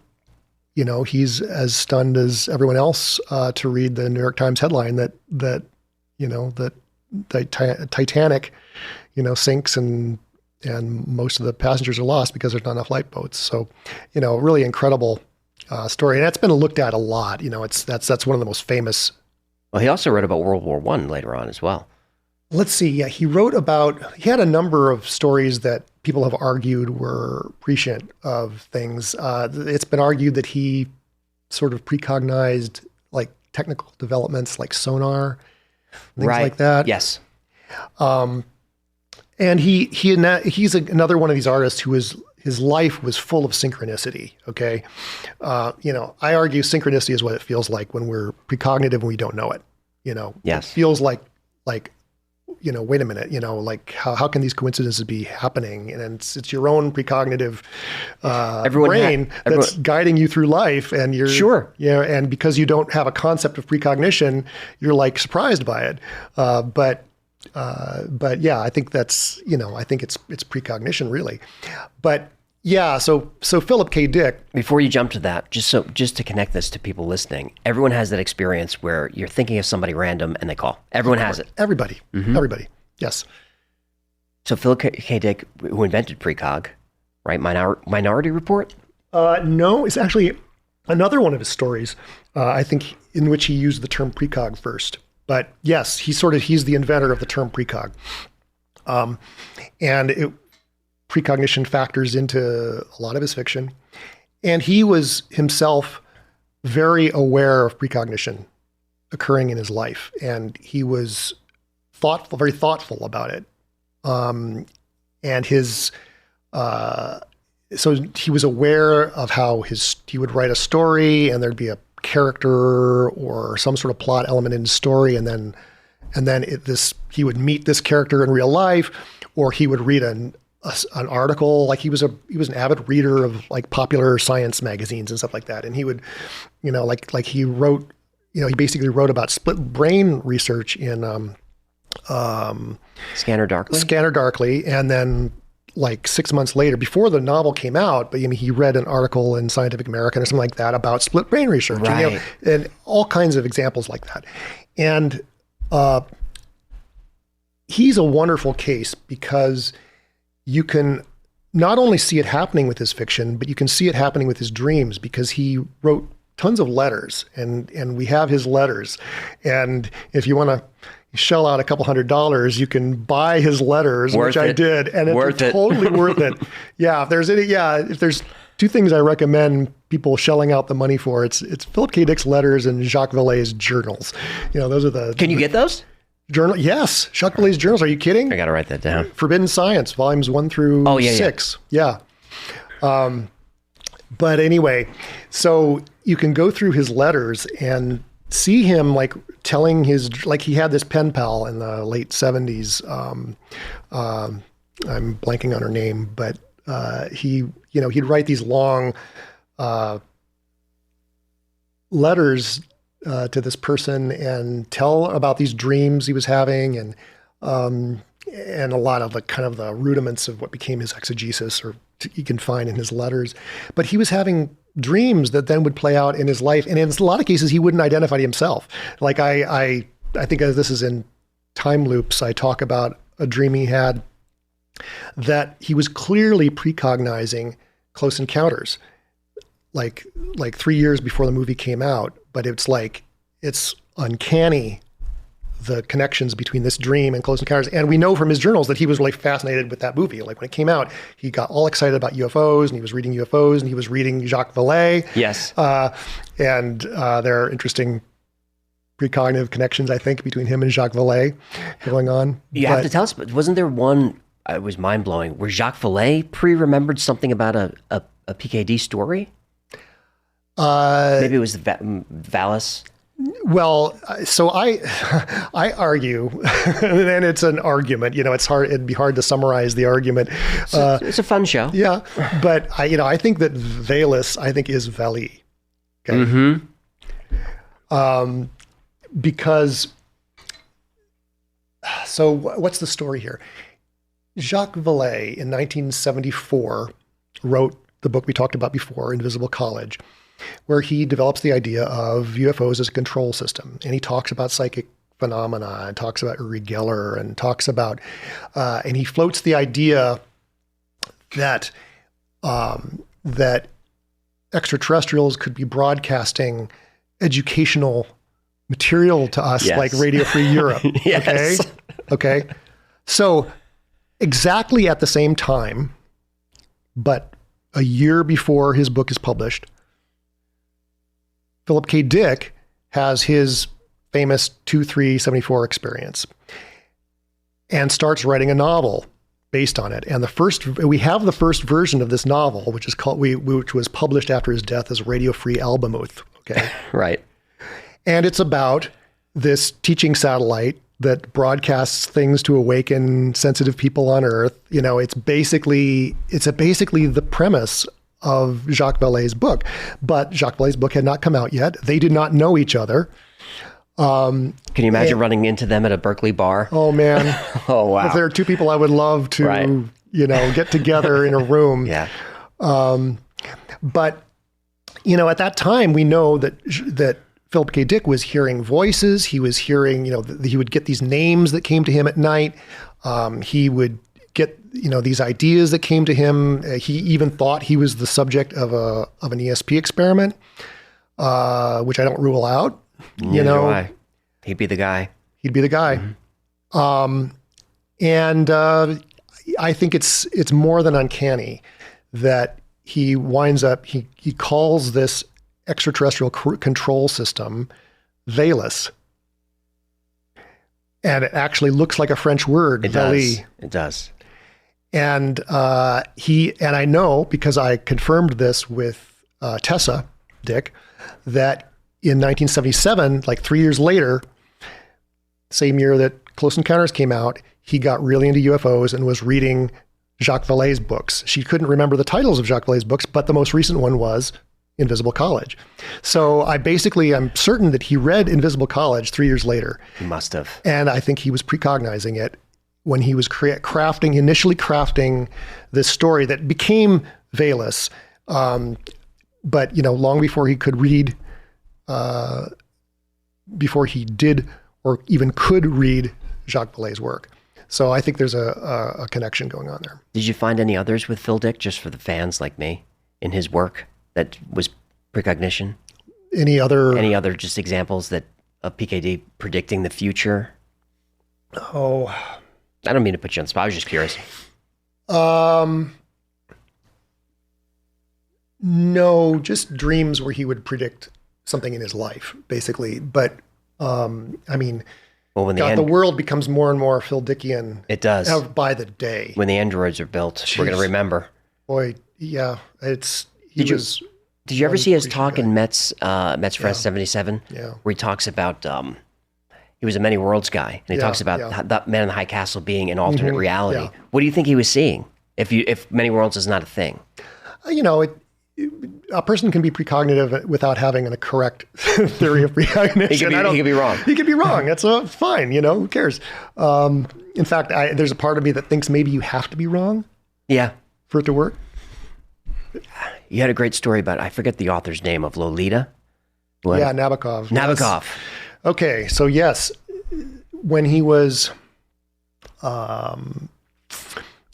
he's as stunned as everyone else to read the New York Times headline that the Titanic, sinks and most of the passengers are lost because there's not enough lifeboats. So, really incredible story, and that's been looked at a lot. That's one of the most famous. Well, he also wrote about World War I later on as well. Let's see. Yeah, he had a number of stories that people have argued were prescient of things. It's been argued that he sort of precognized like technical developments like sonar, things like that. Yes. And he's another one of these artists who his life was full of synchronicity. Okay. I argue synchronicity is what it feels like when we're precognitive and we don't know it. Yes. It feels like, wait a minute, like how can these coincidences be happening? And it's your own precognitive brain that's guiding you through life, and you're sure. Yeah. And because you don't have a concept of precognition, you're like surprised by it. But yeah, I think that's, I think it's precognition really. But yeah, so Philip K. Dick. Before you jump to that, just to connect this to people listening, everyone has that experience where you're thinking of somebody random and they call. Everyone has it. Everybody. Mm-hmm. Everybody. Yes. So Philip K. Dick, who invented precog, right? Minority Report? No, it's actually another one of his stories, I think, in which he used the term precog first. But yes, he's the inventor of the term precog. Precognition factors into a lot of his fiction. And he was himself very aware of precognition occurring in his life. And he was very thoughtful about it. And so he was aware of how he would write a story and there'd be a character or some sort of plot element in his story. And then he would meet this character in real life, or he would read an article. Like he was an avid reader of like popular science magazines and stuff like that. And he would, like he wrote, he basically wrote about split brain research in Scanner Darkly. And then like 6 months later, before the novel came out, but he read an article in Scientific American or something like that about split brain research, Right. and all kinds of examples like that. And he's a wonderful case because you can not only see it happening with his fiction, but you can see it happening with his dreams, because he wrote tons of letters, and we have his letters. And if you want to shell out a couple $100, you can buy his letters, which I did, and it's totally worth it. Yeah, if there's two things I recommend people shelling out the money for, it's Philip K. Dick's letters and Jacques Vallee's journals. Those are the. Can you get those? Journal? Yes, Jacques Vallee's journals. Are you kidding? I got to write that down. Forbidden Science, volumes 1 through 6. Yeah. But anyway, so you can go through his letters and see him like telling he had this pen pal in the late 70s. I'm blanking on her name, but he'd write these long letters to this person and tell about these dreams he was having, and a lot of the kind of the rudiments of what became his exegesis, or you can find in his letters. But he was having dreams that then would play out in his life, and in a lot of cases he wouldn't identify himself. Like I think this is in Time Loops. I talk about a dream he had that he was clearly precognizing Close Encounters, like 3 years before the movie came out. But it's uncanny, the connections between this dream and Close Encounters. And we know from his journals that he was really fascinated with that movie. Like when it came out, he got all excited about UFOs, and he was reading UFOs, and he was reading Jacques Vallee. Yes. And there are interesting precognitive connections, I think, between him and Jacques Vallee going on. You have to tell us, but wasn't there one, it was mind-blowing, where Jacques Vallee pre-remembered something about a PKD story? Maybe it was Vallis. Well, so I argue, and it's an argument. It's hard. It'd be hard to summarize the argument. It's a fun show. Yeah, but I think that Vallis, is Vallee. Okay. Mm-hmm. Because. So what's the story here? Jacques Vallee in 1974 wrote the book we talked about before, Invisible College, where he develops the idea of UFOs as a control system. And he talks about psychic phenomena, and talks about Uri Geller, and talks about, and he floats the idea that, that extraterrestrials could be broadcasting educational material to us, like Radio Free Europe. Yes. Okay. So exactly at the same time, but a year before his book is published, Philip K. Dick has his famous 2-3-74 experience and starts writing a novel based on it. And we have the first version of this novel, which was published after his death as Radio Free Albemuth. Okay. Right. And it's about this teaching satellite that broadcasts things to awaken sensitive people on Earth. It's basically the premise of Jacques Vallee's book, but Jacques Vallee's book had not come out yet. They did not know each other. Can you imagine running into them at a Berkeley bar? Oh man. Oh wow. If there are two people I would love to, get together in a room. Yeah. But at that time we know that Philip K. Dick was hearing voices. He was hearing, he would get these names that came to him at night. He would get, these ideas that came to him. He even thought he was the subject of an ESP experiment, which I don't rule out. Neither do I. He'd be the guy. He'd be the guy. Mm-hmm. And I think it's more than uncanny that he winds up, he calls this extraterrestrial control system Vallis. And it actually looks like a French word. It Vallee. does. It does. And and I know because I confirmed this with Tessa Dick, that in 1977, like 3 years later, same year that Close Encounters came out, he got really into UFOs and was reading Jacques Vallee's books. She couldn't remember the titles of Jacques Vallee's books, but the most recent one was Invisible College. So I'm certain that he read Invisible College 3 years later. He must have. And I think he was precognizing it when he was initially crafting this story that became Vallee's. But, long before he could read, before he did or even could read Jacques Vallee's work. So I think there's a connection going on there. Did you find any others with Phil Dick, just for the fans like me, in his work that was precognition? Any other just examples of PKD predicting the future? Oh, I don't mean to put you on the spot. I was just curious. No, just dreams where he would predict something in his life, basically. But the world becomes more and more Phil Dickian. It does by the day. When the androids are built, we're going to remember. Boy, yeah, Did you ever see his talk in Metz Fest 77? Yeah. Where he talks about, he was a many worlds guy, and he talks about that Man in the High Castle being an alternate reality. Yeah. What do you think he was seeing? If many worlds is not a thing, a person can be precognitive without having a correct theory of precognition. He could be wrong. He could be wrong. That's fine. Who cares? In fact, there's a part of me that thinks maybe you have to be wrong. Yeah. For it to work. You had a great story about, I forget the author's name, of Lolita. Yeah, Nabokov. Nabokov. Yes. Okay, so yes, when he was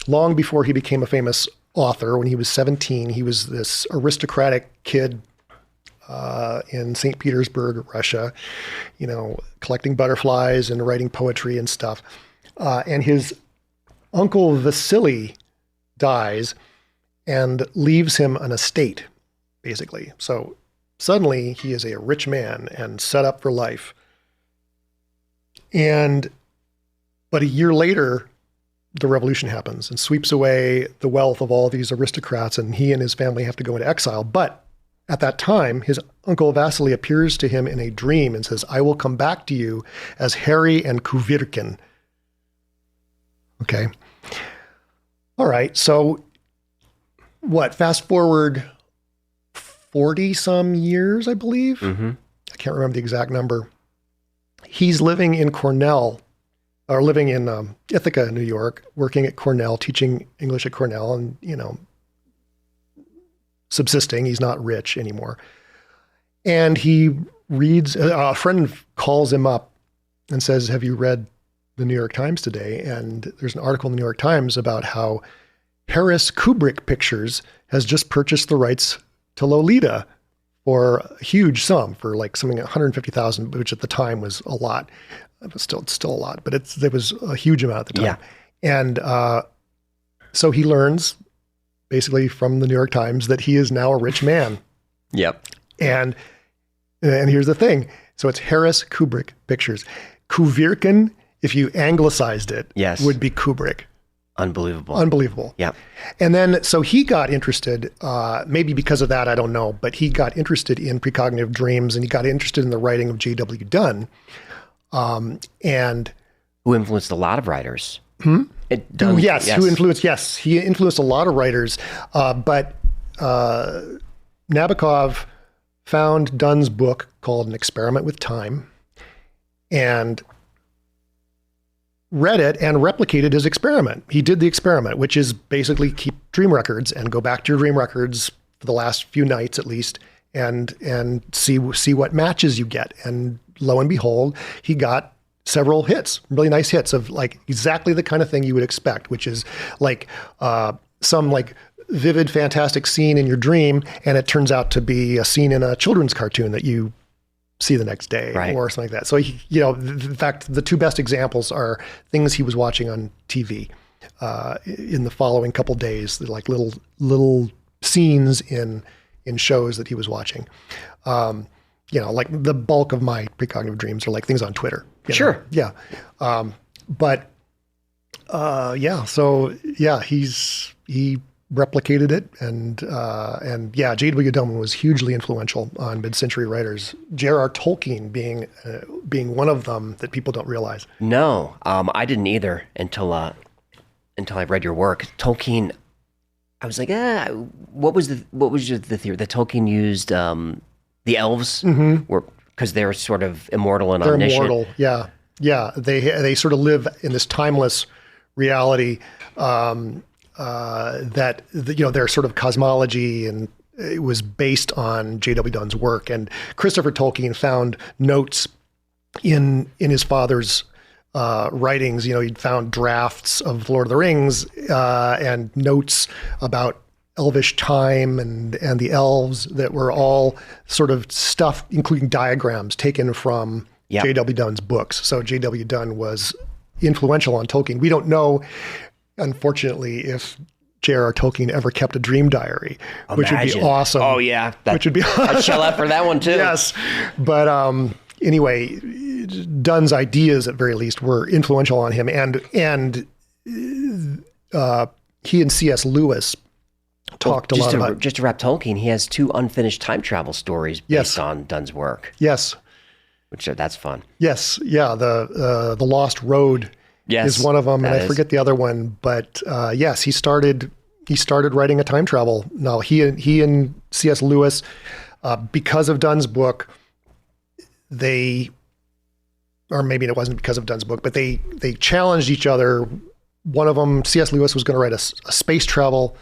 long before he became a famous author, when he was 17, he was this aristocratic kid in St. Petersburg, Russia, collecting butterflies and writing poetry and stuff. And his uncle Vasily dies and leaves him an estate, basically. So suddenly he is a rich man and set up for life. But a year later, the revolution happens and sweeps away the wealth of all these aristocrats, and he and his family have to go into exile. But at that time, his uncle Vasily appears to him in a dream and says, "I will come back to you as Harry and Kuvirkin." Okay. All right. So fast forward 40 some years, I believe. Mm-hmm. I can't remember the exact number. He's living in living in Ithaca, New York, working at Cornell, teaching English at Cornell, and, subsisting. He's not rich anymore. And he reads, a friend calls him up and says, "Have you read the New York Times today?" And there's an article in the New York Times about how Harris Kubrick Pictures has just purchased the rights to Lolita for a huge sum, for like something $150,000, which at the time was a lot. It's still a lot, but it was a huge amount at the time. Yeah. And so he learns basically from the New York Times that he is now a rich man. Yep. And here's the thing. So it's Harris Kubrick Pictures. Kuvirkin, if you anglicized it, yes, would be Kubrick. Unbelievable. Yeah. And then, so he got interested, maybe because of that, I don't know, but he got interested in precognitive dreams, and he got interested in the writing of J.W. Dunn. And who influenced a lot of writers. He influenced a lot of writers. But Nabokov found Dunn's book called An Experiment with Time and read it and replicated his experiment. He did the experiment, which is basically keep dream records and go back to your dream records for the last few nights at least, and see what matches you get. And lo and behold, he got several hits, really nice hits of like exactly the kind of thing you would expect, which is like some like vivid, fantastic scene in your dream, and it turns out to be a scene in a children's cartoon that you see the next day, right, or something like that. So in fact, the two best examples are things he was watching on TV in the following couple days, like little scenes in shows that he was watching. Like the bulk of my precognitive dreams are like things on Twitter. Sure. Yeah. He replicated it, and J.W. Dunn was hugely influential on mid-century writers. J.R.R. Tolkien being one of them that people don't realize. No, I didn't either until I read your work. Tolkien, I was like, what was the theory that Tolkien used? The elves were, because they're sort of immortal and omniscient. They're immortal, yeah. They sort of live in this timeless reality, that their sort of cosmology, and it was based on J.W. Dunn's work. And Christopher Tolkien found notes in his father's writings. He'd found drafts of Lord of the Rings and notes about elvish time and the elves that were all sort of stuff, including diagrams taken from J.W. Dunn's books. So J.W. Dunn was influential on Tolkien. We don't know, unfortunately, if J.R.R. Tolkien ever kept a dream diary, which would be awesome. Oh, yeah. Which would be I'd shell out for that one, too. Yes. But anyway, Dunn's ideas, at very least, were influential on him. And he and C.S. Lewis talked a lot about... Just to wrap Tolkien, he has 2 unfinished time travel stories based on Dunn's work. Yes. That's fun. Yes. Yeah. The Lost Road is one of them. And I forget the other one. But yes, he started writing a time travel novel. He and C.S. Lewis, because of Dunn's book, or maybe it wasn't because of Dunn's book, but they challenged each other. One of them, C.S. Lewis, was going to write a space travel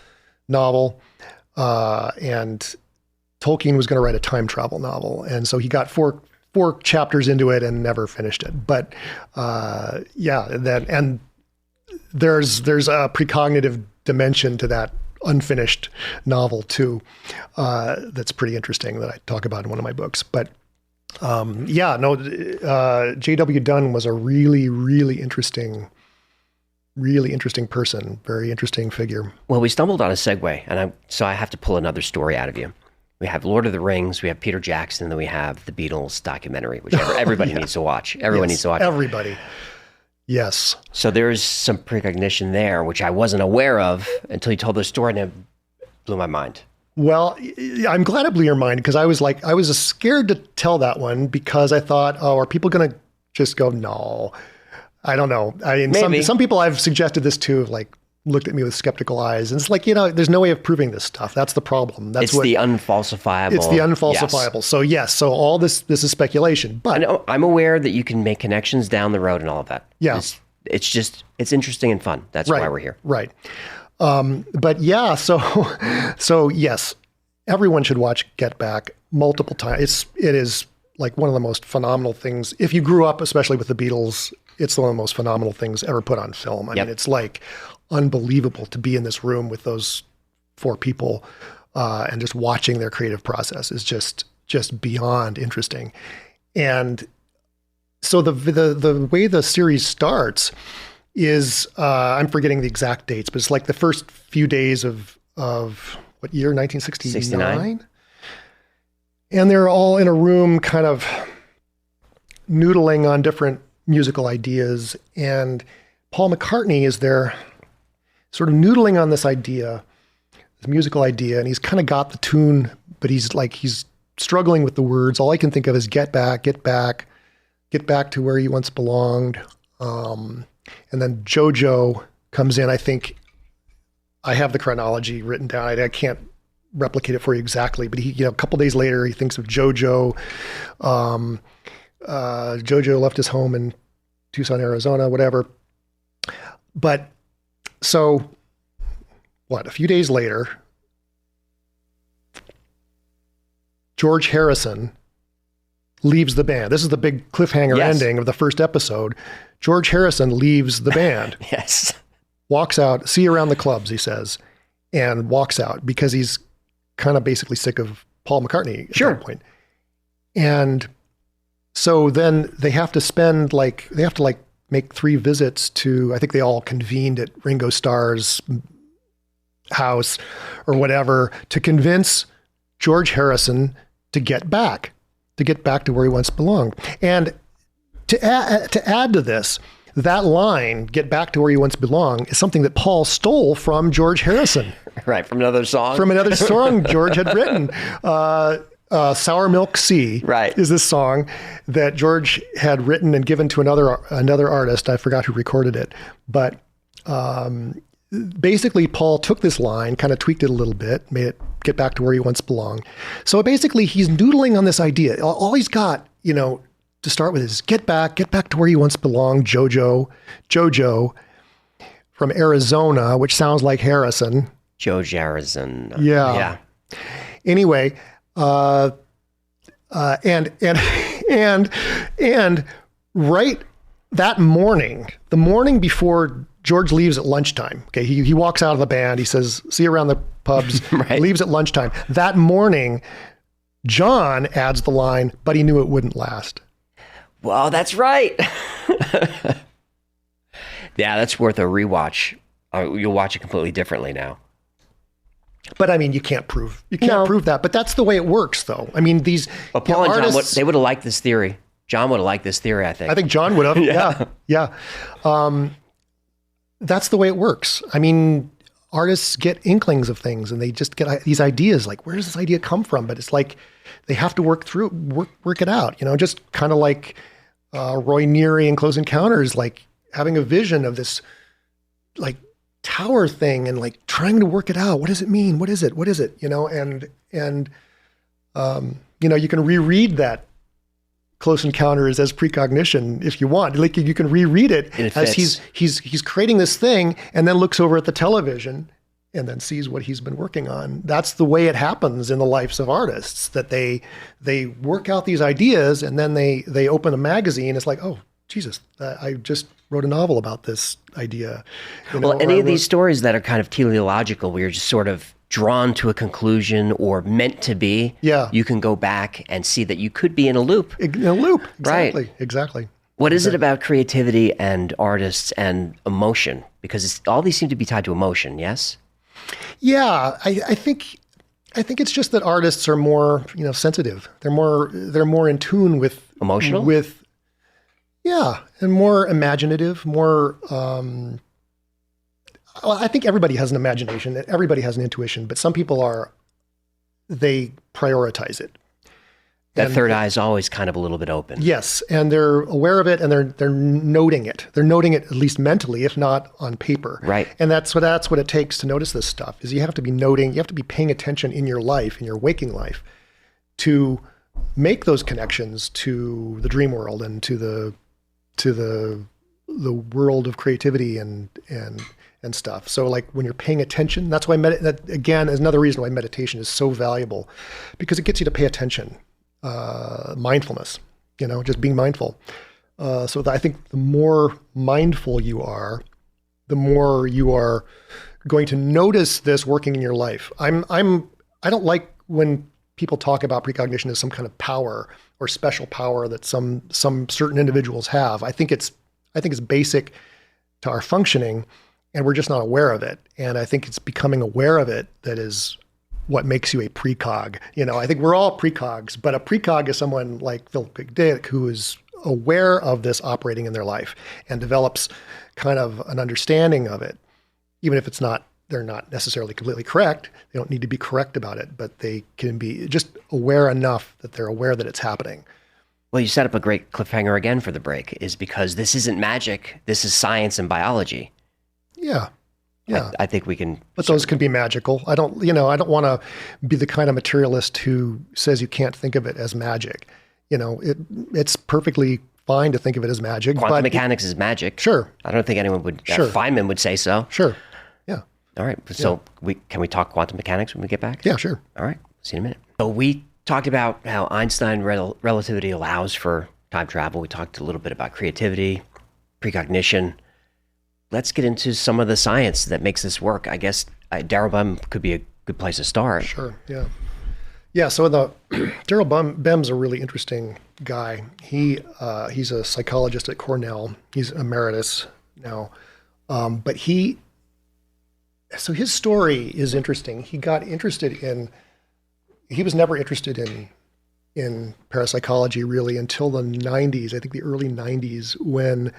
novel, and Tolkien was going to write a time travel novel. And so he got four chapters into it and never finished it. But and there's a precognitive dimension to that unfinished novel too, that's pretty interesting, that I talk about in one of my books. But J.W. Dunn was a really, really interesting person, very interesting figure. Well, we stumbled on a segue, so I have to pull another story out of you. We have Lord of the Rings, we have Peter Jackson, then we have the Beatles documentary, which everybody needs to watch. Everyone needs to watch. Everybody. Yes. So there's some precognition there, which I wasn't aware of until you told the story, and it blew my mind. Well, I'm glad it blew your mind, because I was scared to tell that one, because I thought, are people going to just go, no, I don't know. I mean, some people I've suggested this to, looked at me with skeptical eyes, and it's there's no way of proving this stuff. That's the problem. It's the unfalsifiable. It's the unfalsifiable. Yes. So all this is speculation, but I'm aware that you can make connections down the road and all of that. Yeah. It's interesting and fun. That's why we're here. Right. But yeah, so yes, everyone should watch Get Back multiple times. It is one of the most phenomenal things. If you grew up, especially with the Beatles, it's one of the most phenomenal things ever put on film. I mean, it's unbelievable to be in this room with those 4 people, and just watching their creative process is just beyond interesting. And so the way the series starts is, I'm forgetting the exact dates, but it's the first few days of what year? 1969. And they're all in a room kind of noodling on different musical ideas. And Paul McCartney is there sort of noodling on this musical idea. And he's kind of got the tune, but he's struggling with the words. All I can think of is get back to where you once belonged. And then JoJo comes in. I think I have the chronology written down. I can't replicate it for you exactly, but he, a couple days later, he thinks of JoJo. JoJo left his home in Tucson, Arizona, whatever. But so a few days later, George Harrison leaves the band. This is the big cliffhanger ending of the first episode. George Harrison leaves the band. Yes. Walks out, see you around the clubs, he says, and walks out because he's kind of basically sick of Paul McCartney at that point. And so then they have to make 3 visits to, I think they all convened at Ringo Starr's house or whatever, to convince George Harrison to get back to where he once belonged. And to add to this, that line, get back to where you once belong, is something that Paul stole from George Harrison. Right, from another song? From another song George had written. Sour Milk Sea is this song that George had written and given to another artist. I forgot who recorded it. But basically, Paul took this line, kind of tweaked it a little bit, made it get back to where he once belonged. So basically, he's noodling on this idea. All he's got, to start with is get back to where you once belonged, Jojo. from Arizona, which sounds like Harrison. Joe Jarrison. Yeah. Anyway, and right that morning, the morning before George leaves at lunchtime. Okay, he walks out of the band. He says, "See you around the pubs." Right. Leaves at lunchtime. That morning, John adds the line, "But he knew it wouldn't last." Well, that's right. Yeah, that's worth a rewatch. You'll watch it completely differently now. But I mean, you can't prove that. But that's the way it works, though. I mean, these Well, Paul and John, artists, they would have liked this theory. John would have liked this theory, I think. I think John would have. Yeah. That's the way it works. I mean, artists get inklings of things, and they just get these ideas. Like, where does this idea come from? But it's like they have to work it out. Just kind of like Roy Neary in Close Encounters, like having a vision of this, like, tower thing and like trying to work it out. What does it mean? What is it? And you can reread that Close Encounters as precognition if you want. Like, you can reread it as he's creating this thing and then looks over at the television and then sees what he's been working on. That's the way it happens in the lives of artists, that they work out these ideas and then they open a magazine. It's like, oh, Jesus, I just wrote a novel about this idea. Any of these stories that are kind of teleological, where you're just sort of drawn to a conclusion or meant to be, you can go back and see that you could be in a loop. Exactly. Right. Exactly. What is it about creativity and artists and emotion? Because all these seem to be tied to emotion, yes? Yeah, I think it's just that artists are more, sensitive. They're more in tune with emotional, and more imaginative, more. I think everybody has an imagination. Everybody has an intuition, but some people they prioritize it. That third eye is always kind of a little bit open. Yes, and they're aware of it, and they're noting it. They're noting it at least mentally, if not on paper. Right. And that's what it takes to notice this stuff. Is you have to be noting, you have to be paying attention in your life, in your waking life, to make those connections to the dream world and to the world of creativity and stuff. So like when you're paying attention, that's why that again is another reason why meditation is so valuable, because it gets you to pay attention. Mindfulness, just being mindful. So that I think the more mindful you are, the more you are going to notice this working in your life. I don't like when people talk about precognition as some kind of power or special power that some certain individuals have. I think it's basic to our functioning, and we're just not aware of it. And I think it's becoming aware of it that is what makes you a precog. I think we're all precogs, but a precog is someone like Philip Dick who is aware of this operating in their life and develops kind of an understanding of it, even if they're not necessarily completely correct. They don't need to be correct about it, but they can be just aware enough that they're aware that it's happening. Well, you set up a great cliffhanger again for the break, is because this isn't magic. This is science and biology. Yeah. Yeah. I think we can. But those can be magical. I don't want to be the kind of materialist who says you can't think of it as magic. It's perfectly fine to think of it as magic. Quantum mechanics is magic. Sure. I don't think anyone would, Feynman would say so. Sure. Yeah. All right. So can we talk quantum mechanics when we get back? Yeah, sure. All right. See you in a minute. So we talked about how Einstein relativity allows for time travel. We talked a little bit about creativity, precognition. Let's get into some of the science that makes this work. I guess Daryl Bem could be a good place to start. Sure, yeah. Yeah, so Daryl Bem's a really interesting guy. He's a psychologist at Cornell. He's emeritus now. But his story is interesting. He was never interested in parapsychology really until the 90s, I think the early 90s, when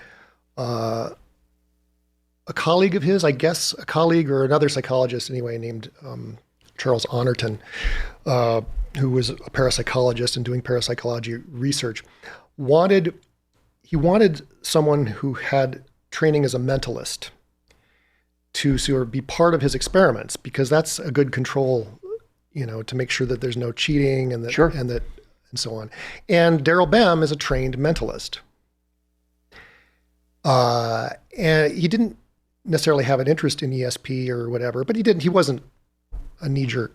a colleague of his, I guess a colleague or another psychologist anyway, named Charles Honorton, who was a parapsychologist and doing parapsychology research, wanted someone who had training as a mentalist to sort of be part of his experiments, because that's a good control, to make sure that there's no cheating and so on. And Daryl Bem is a trained mentalist. And necessarily have an interest in ESP or whatever, but he wasn't a knee-jerk,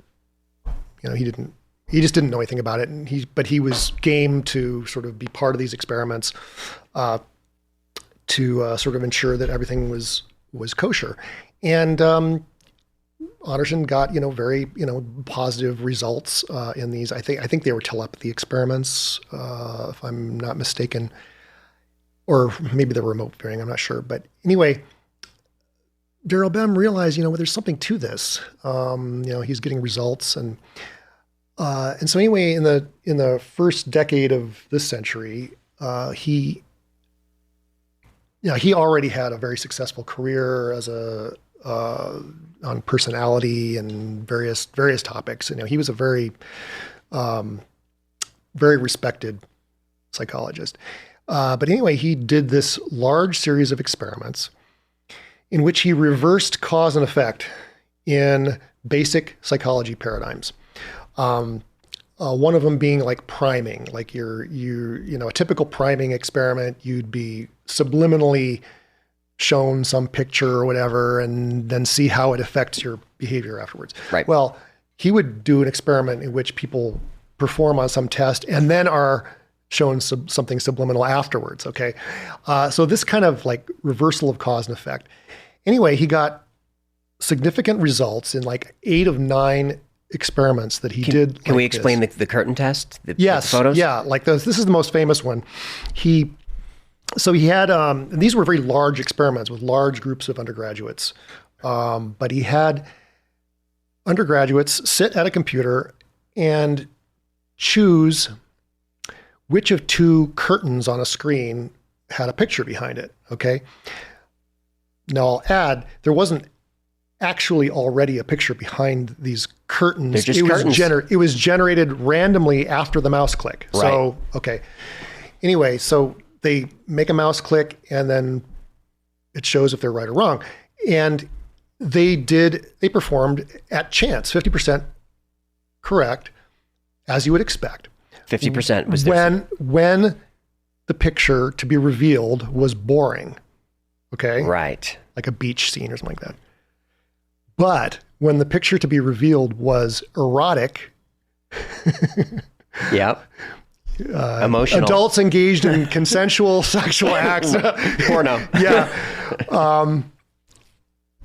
he just didn't know anything about it. But he was game to sort of be part of these experiments, to sort of ensure that everything was kosher. And Anderson got, very, positive results in these. I think they were telepathy experiments, if I'm not mistaken, or maybe the remote viewing, I'm not sure. But anyway, Daryl Bem realized, there's something to this. He's getting results, and so anyway, in the first decade of this century, he already had a very successful career as on personality and various topics. He was a very respected psychologist. But anyway, he did this large series of experiments in which he reversed cause and effect in basic psychology paradigms. One of them being like priming, like a typical priming experiment, you'd be subliminally shown some picture or whatever, and then see how it affects your behavior afterwards. Right. Well, he would do an experiment in which people perform on some test and then are shown something subliminal afterwards. Okay. So this kind of like reversal of cause and effect. Anyway, he got significant results in like 8 of 9 experiments that he did. Can we explain the curtain test? Yes. The photos? Yeah. Like those. This is the most famous one. So he had, these were very large experiments with large groups of undergraduates. But he had undergraduates sit at a computer and choose which of 2 curtains on a screen had a picture behind it. Okay. Now I'll add, there wasn't actually already a picture behind these curtains. They're just curtains. It was generated randomly after the mouse click. Right. So, okay. Anyway, so they make a mouse click and then it shows if they're right or wrong. And they performed at chance, 50% correct, as you would expect. 50% was when the picture to be revealed was boring. Okay. Right. Like a beach scene or something like that. But when the picture to be revealed was erotic, Yep. Emotional. Adults engaged in consensual sexual acts. Porno. Yeah.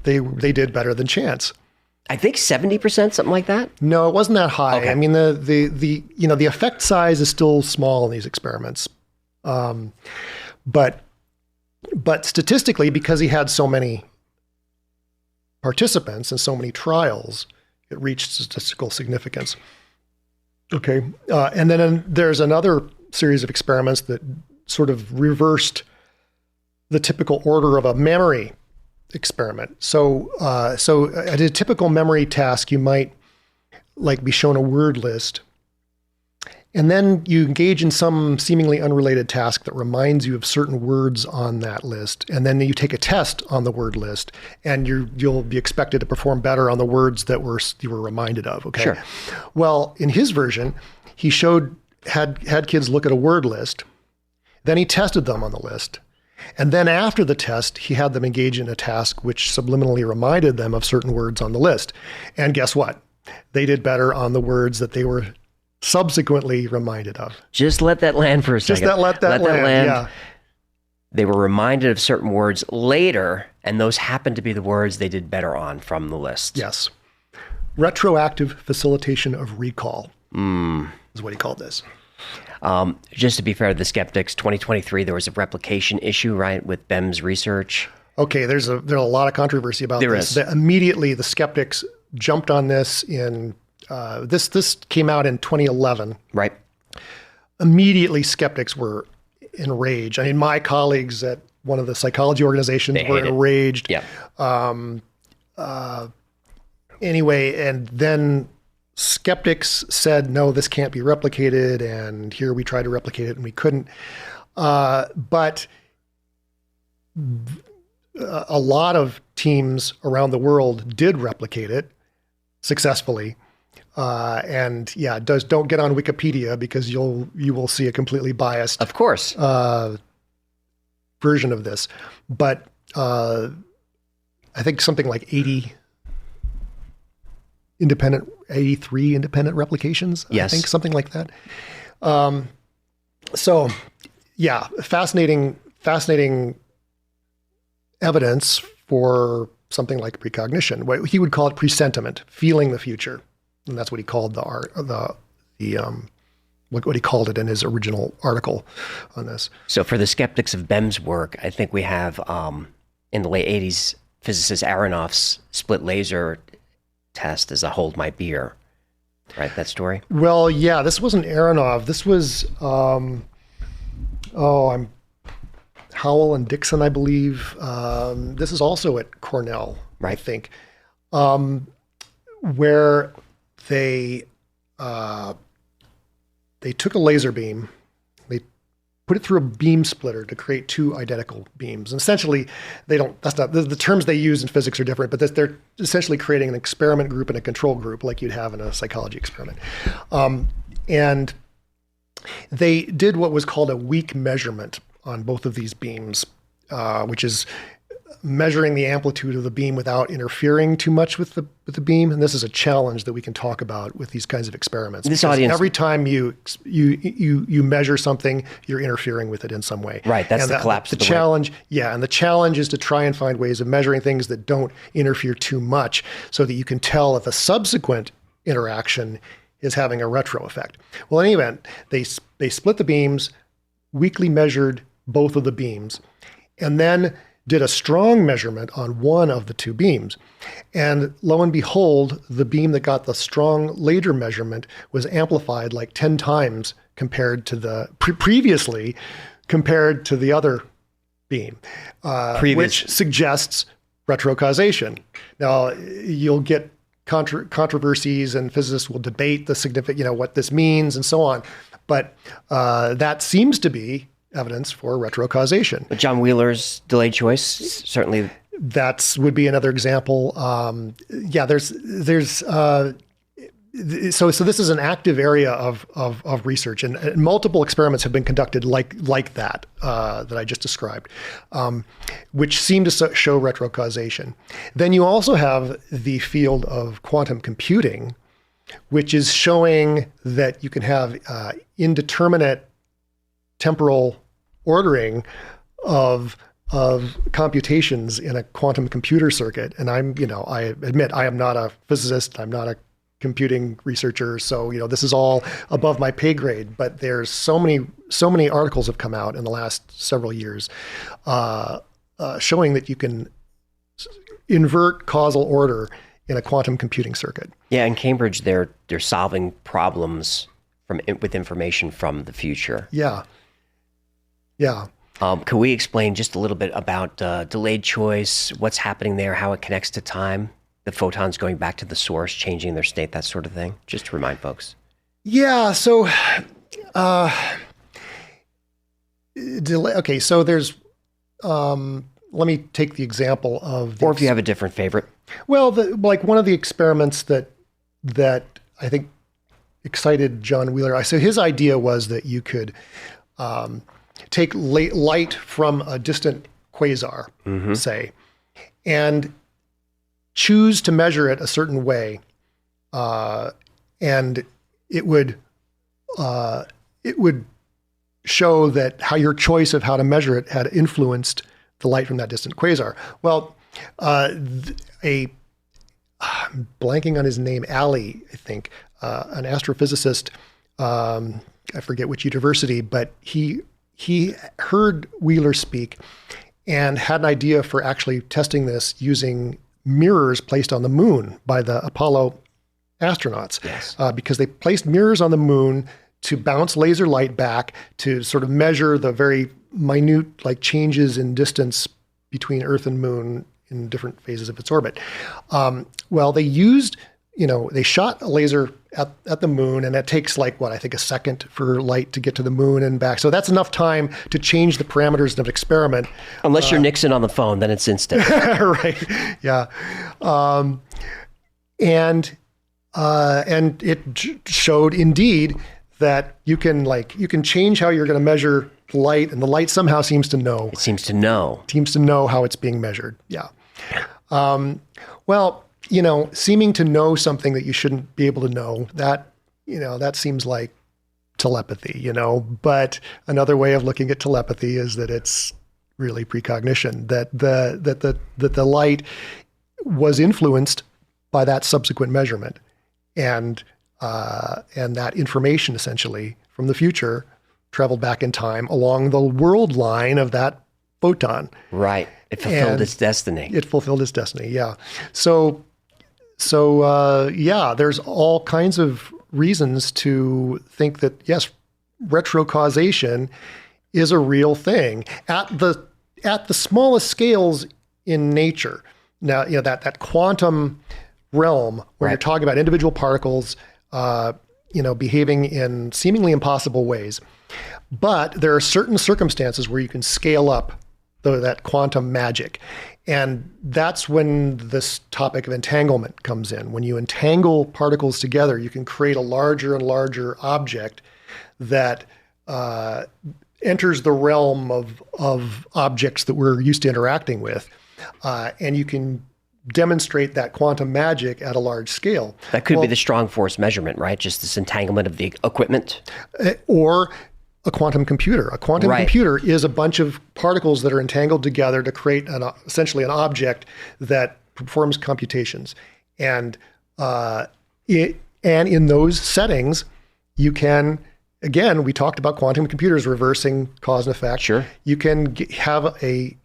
They did better than chance. I think 70%, something like that. No, it wasn't that high. Okay. I mean, the effect size is still small in these experiments. But statistically, because he had so many participants and so many trials, it reached statistical significance. Okay. And then there's another series of experiments that sort of reversed the typical order of a memory experiment. So at a typical memory task, you might like be shown a word list, and then you engage in some seemingly unrelated task that reminds you of certain words on that list. And then you take a test on the word list, and you'll be expected to perform better on the words that you were reminded of. Okay. Sure. Well, in his version, he had kids look at a word list, then he tested them on the list. And then after the test, he had them engage in a task which subliminally reminded them of certain words on the list. And guess what? They did better on the words that they were subsequently reminded of. Just let that land for a second. Let that land. Yeah. They were reminded of certain words later, and those happened to be the words they did better on from the list. Yes. Retroactive facilitation of recall is what he called this. Just to be fair to the skeptics, 2023, there was a replication issue, right, with Bem's research. Okay, there's a lot of controversy about this. Immediately, the skeptics jumped on this in this came out in 2011. Right. Immediately, skeptics were enraged. I mean, my colleagues at one of the psychology organizations were enraged. Yeah. Anyway, and then skeptics said, no, this can't be replicated. And here we tried to replicate it and we couldn't. But a lot of teams around the world did replicate it successfully. And yeah, don't get on Wikipedia because you will see a completely biased, of course, version of this. But I think something like 83 independent replications. Yes. I think something like that. So yeah, fascinating evidence for something like precognition. What he would call it presentiment, feeling the future. And that's what he called what he called it in his original article on this. So for the skeptics of Bem's work, I think we have in the late 80s, physicist Aronoff's split laser test as a hold my beer. Right, that story? Well, yeah, this wasn't Aronoff. This was, Howell and Dixon, I believe. This is also at Cornell, right. I think, where they took a laser beam, they put it through a beam splitter to create two identical beams. And essentially, the terms they use in physics are different, but they're essentially creating an experiment group and a control group like you'd have in a psychology experiment. And they did what was called a weak measurement on both of these beams, which is measuring the amplitude of the beam without interfering too much with the beam. And this is a challenge that we can talk about with these kinds of experiments. This audience, every time you measure something, you're interfering with it in some way. Right, that's the collapse of the challenge. Way. Yeah, and the challenge is to try and find ways of measuring things that don't interfere too much so that you can tell if a subsequent interaction is having a retro effect. Well, in any event, they split the beams, weakly measured both of the beams, and then did a strong measurement on one of the two beams. And lo and behold, the beam that got the strong later measurement was amplified like 10 times compared to the previously compared to the other beam, which suggests retrocausation. Now, you'll get controversies and physicists will debate the significant, what this means and so on. But that seems to be evidence for retrocausation. But John Wheeler's delayed choice, certainly. That would be another example. So this is an active area of research, and multiple experiments have been conducted like that I just described, which seem to show retrocausation. Then you also have the field of quantum computing, which is showing that you can have indeterminate temporal ordering of computations in a quantum computer circuit. And I admit I am not a physicist. I'm not a computing researcher. So, this is all above my pay grade, but there's so many articles have come out in the last several years, showing that you can invert causal order in a quantum computing circuit. Yeah. In Cambridge, they're solving problems with information from the future. Yeah. Yeah. Could we explain just a little bit about delayed choice, what's happening there, how it connects to time, the photons going back to the source, changing their state, that sort of thing? Just to remind folks. Yeah. So, okay. So there's, let me take the example of... Or if you have a different favorite. Well, one of the experiments that I think excited John Wheeler. So his idea was that you could take light from a distant quasar, say, and choose to measure it a certain way, and it would show that how your choice of how to measure it had influenced the light from that distant quasar. Well, I'm blanking on his name, Vallee, I think, an astrophysicist, I forget which university, but he heard Wheeler speak and had an idea for actually testing this using mirrors placed on the moon by the Apollo astronauts. Yes. Because they placed mirrors on the moon to bounce laser light back to sort of measure the very minute changes in distance between Earth and moon in different phases of its orbit. Well, they used, they shot a laser at the moon, and that takes I think a second for light to get to the moon and back. So that's enough time to change the parameters of an experiment. Unless you're Nixon on the phone, then it's instant. Right. Yeah. And it showed indeed that you can change how you're going to measure light, and the light somehow seems to know. It seems to know. Seems to know how it's being measured. Yeah. Well, seeming to know something that you shouldn't be able to know, that seems like telepathy, but another way of looking at telepathy is that it's really precognition, that the light was influenced by that subsequent measurement, and that information essentially from the future traveled back in time along the world line of that photon. Right. It fulfilled its destiny. It fulfilled its destiny. Yeah. So there's all kinds of reasons to think that, yes, retrocausation is a real thing at the smallest scales in nature. Now, that quantum realm where you're talking about individual particles, behaving in seemingly impossible ways. But there are certain circumstances where you can scale up that quantum magic. And that's when this topic of entanglement comes in. When you entangle particles together, you can create a larger and larger object that enters the realm of objects that we're used to interacting with. And you can demonstrate that quantum magic at a large scale. That could be the strong force measurement, right? Just this entanglement of the equipment. Or a quantum computer. A quantum computer is a bunch of particles that are entangled together to create essentially an object that performs computations. And in those settings, you can, again, we talked about quantum computers reversing cause and effect. Sure. You can have a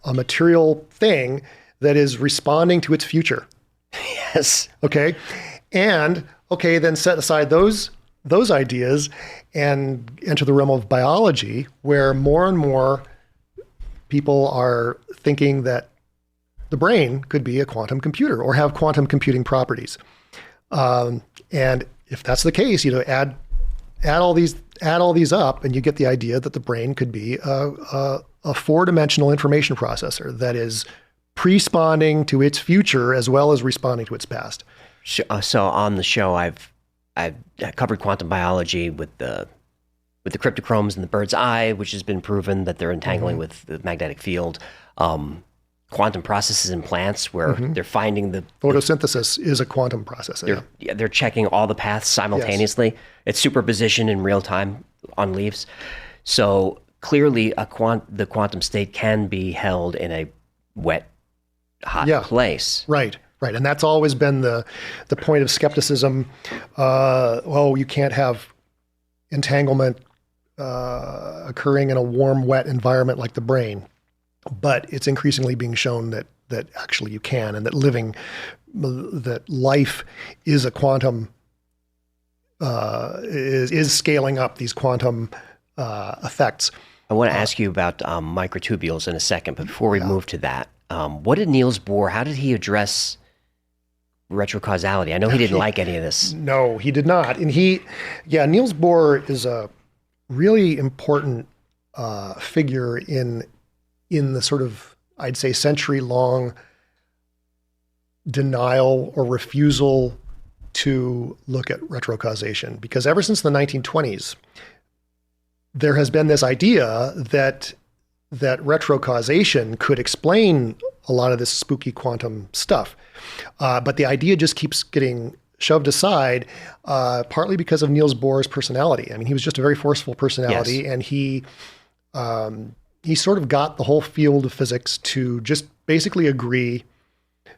material thing that is responding to its future. Yes. Okay. And then set aside those ideas and enter the realm of biology, where more and more people are thinking that the brain could be a quantum computer or have quantum computing properties. And if that's the case, add all these up, and you get the idea that the brain could be a four-dimensional information processor that is pre-sponding to its future as well as responding to its past. So on the show, I've covered quantum biology with the cryptochromes and the bird's eye, which has been proven that they're entangling with the magnetic field. Quantum processes in plants where they're finding the photosynthesis is a quantum process. They're checking all the paths simultaneously. Yes. It's superposition in real time on leaves. So clearly, the quantum state can be held in a wet, hot place. Right. And that's always been the point of skepticism. You can't have entanglement occurring in a warm, wet environment like the brain. But it's increasingly being shown that actually you can, and that life is a quantum, is scaling up these quantum effects. I want to ask you about microtubules in a second, but before we move to that, what did Niels Bohr, how did he address retrocausality? I know he didn't like any of this. No, he did not. And Niels Bohr is a really important figure in the sort of, I'd say, century-long denial or refusal to look at retrocausation. Because ever since the 1920s, there has been this idea that retrocausation could explain a lot of this spooky quantum stuff. But the idea just keeps getting shoved aside, partly because of Niels Bohr's personality. I mean, he was just a very forceful personality, and he sort of got the whole field of physics to just basically agree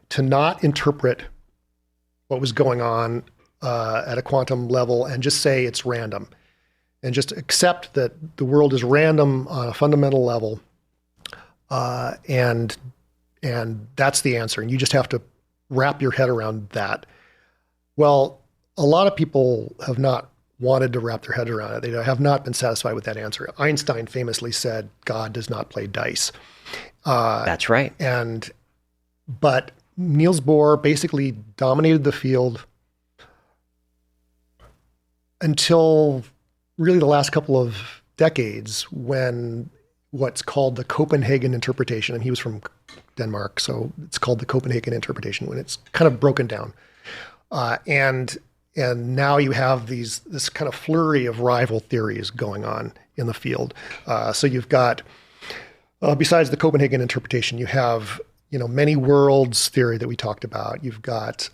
to not interpret what was going on at a quantum level and just say it's random, and just accept that the world is random on a fundamental level, and that's the answer, and you just have to wrap your head around that. Well, a lot of people have not wanted to wrap their head around it. They have not been satisfied with that answer. Einstein famously said, "God does not play dice." That's right. But Niels Bohr basically dominated the field until really the last couple of decades, when what's called the Copenhagen interpretation, and he was from Denmark, so it's called the Copenhagen interpretation, when it's kind of broken down. And now you have this kind of flurry of rival theories going on in the field. So you've got, besides the Copenhagen interpretation, you have many worlds theory that we talked about. You've got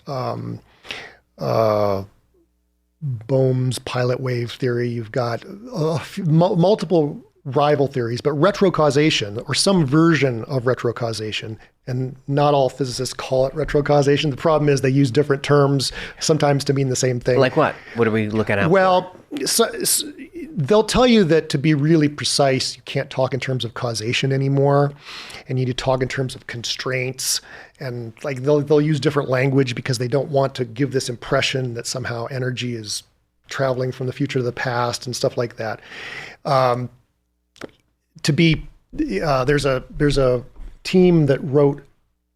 Bohm's pilot wave theory. You've got multiple rival theories, but retrocausation, or some version of retrocausation, and not all physicists call it retrocausation. The problem is they use different terms sometimes to mean the same thing. Like what? What are we looking at? Well, they'll tell you that to be really precise, you can't talk in terms of causation anymore, and you need to talk in terms of constraints. And like they'll use different language because they don't want to give this impression that somehow energy is traveling from the future to the past and stuff like that. There's a team that wrote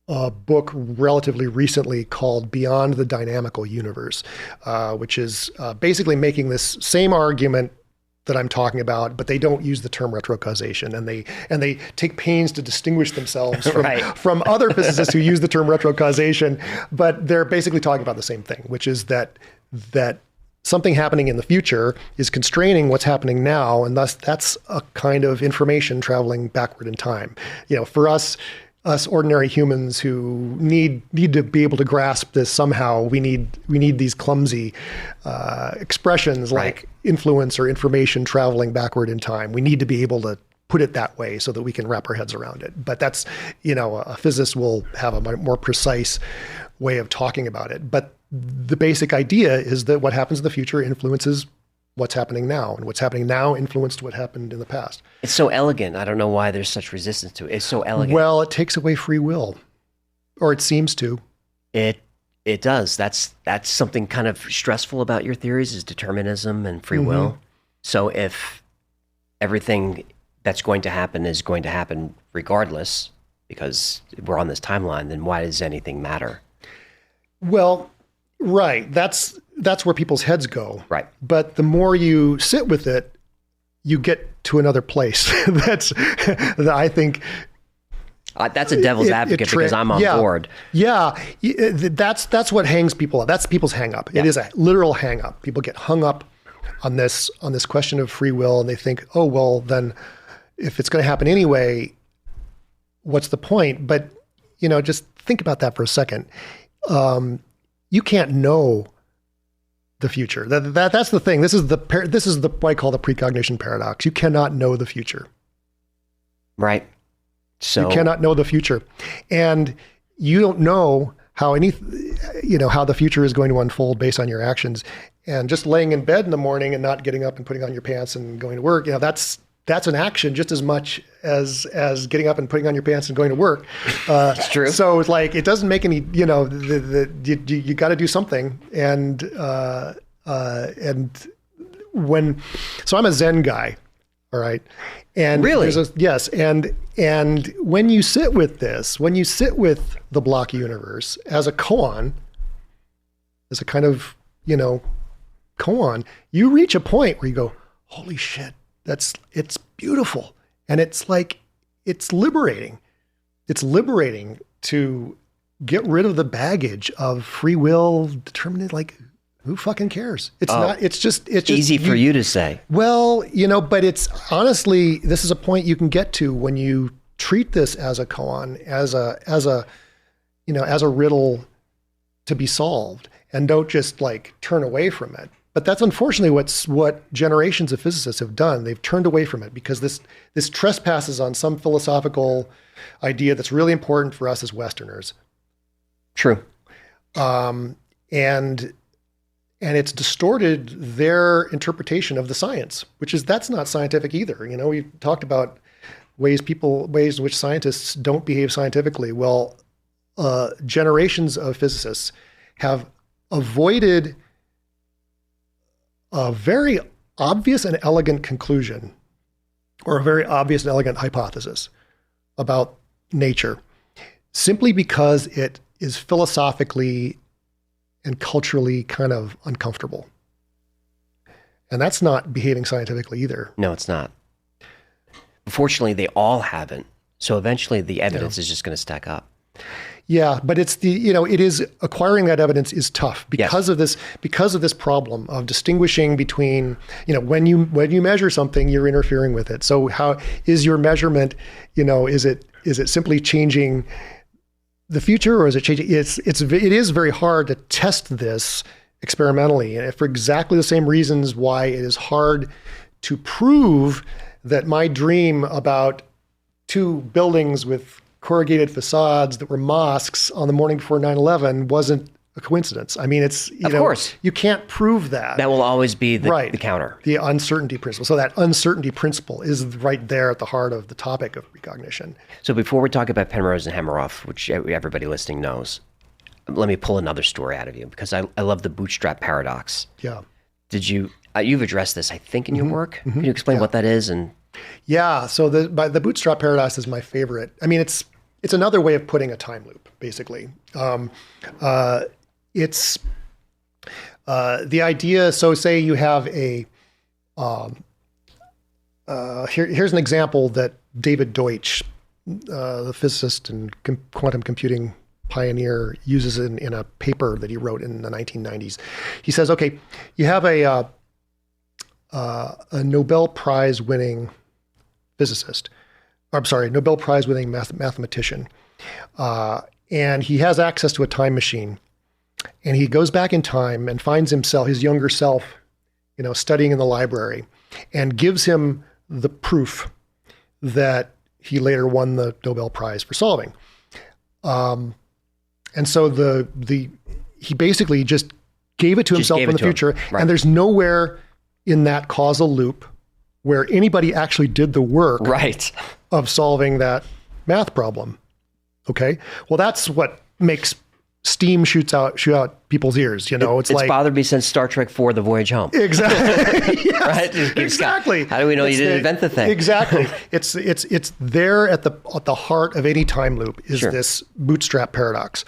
a book relatively recently called Beyond the Dynamical Universe, which is basically making this same argument that I'm talking about, but they don't use the term retrocausation, and they take pains to distinguish themselves from other physicists who use the term retrocausation, but they're basically talking about the same thing, which is that something happening in the future is constraining what's happening now, and thus that's a kind of information traveling backward in time. For us ordinary humans who need to be able to grasp this somehow, we need these clumsy expressions like influence or information traveling backward in time. We need to be able to put it that way so that we can wrap our heads around it. But that's, a physicist will have a more precise way of talking about it. But the basic idea is that what happens in the future influences what's happening now, and what's happening now influenced what happened in the past. It's so elegant. I don't know why there's such resistance to it. It's so elegant. Well, it takes away free will, or it seems to. It does. That's something kind of stressful about your theories, is determinism and free will. So if everything that's going to happen is going to happen regardless, because we're on this timeline, then why does anything matter? Well, right. That's where people's heads go. Right. But the more you sit with it, you get to another place. I think. That's a devil's advocate because I'm on board. Yeah. That's what hangs people up. That's people's hang up. Yeah. It is a literal hang up. People get hung up on this question of free will, and they think, oh, well, then if it's going to happen anyway, what's the point? But, just think about that for a second. You can't know the future. That's the thing. This is what I call the precognition paradox. You cannot know the future. Right. So you cannot know the future, and you don't know how how the future is going to unfold based on your actions. And just laying in bed in the morning and not getting up and putting on your pants and going to work, that's an action just as much as getting up and putting on your pants and going to work. It's true. So it's like, it doesn't make any, you got to do something. And so I'm a Zen guy. All right. And really? Yes. And when you sit with the block universe as a koan, as a kind of, koan, you reach a point where you go, holy shit. It's beautiful. And it's like, it's liberating. It's liberating to get rid of the baggage of free will, determinate, like, who fucking cares? It's just easy for you to say. Well, but it's honestly, this is a point you can get to when you treat this as a koan, as a riddle to be solved, and don't just like turn away from it. But that's unfortunately what generations of physicists have done. They've turned away from it because this trespasses on some philosophical idea that's really important for us as Westerners. True. And it's distorted their interpretation of the science, that's not scientific either. We talked about ways in which scientists don't behave scientifically. Well, generations of physicists have avoided a very obvious and elegant conclusion, or a very obvious and elegant hypothesis about nature, simply because it is philosophically and culturally kind of uncomfortable. And that's not behaving scientifically either. No, it's not. Fortunately, they all haven't. So eventually the evidence is just going to stack up. Yeah, but it's it is, acquiring that evidence is tough because of this problem of distinguishing between, when you measure something, you're interfering with it. So how is your measurement, is it simply changing the future, or is it changing? It is very hard to test this experimentally, and for exactly the same reasons why it is hard to prove that my dream about two buildings with corrugated facades that were mosques on the morning before 9/11 wasn't a coincidence. I mean, of course, you can't prove that. That will always be the counter. The uncertainty principle. So that uncertainty principle is right there at the heart of the topic of precognition. So before we talk about Penrose and Hameroff, which everybody listening knows, let me pull another story out of you, because I love the bootstrap paradox. Yeah. You've addressed this, I think, in your work. Can you explain what that is? And yeah, so the bootstrap paradox is my favorite. I mean, it's another way of putting a time loop, basically. It's the idea. So say you have here's an example that David Deutsch, the physicist and quantum computing pioneer, uses in a paper that he wrote in the 1990s. He says, okay, you have a Nobel Prize winning physicist. Nobel Prize winning mathematician. And he has access to a time machine. And he goes back in time and finds himself, his younger self, studying in the library, and gives him the proof that he later won the Nobel Prize for solving. And so he basically just gave it to himself in the future. Right. And there's nowhere in that causal loop where anybody actually did the work of solving that math problem. Okay. Well, that's what makes steam shoot out people's ears. It's like bothered me since Star Trek IV: The Voyage Home. Exactly. Yes, right. Exactly. How do we know you didn't invent the thing? Exactly. It's there at the heart of any time loop is this bootstrap paradox.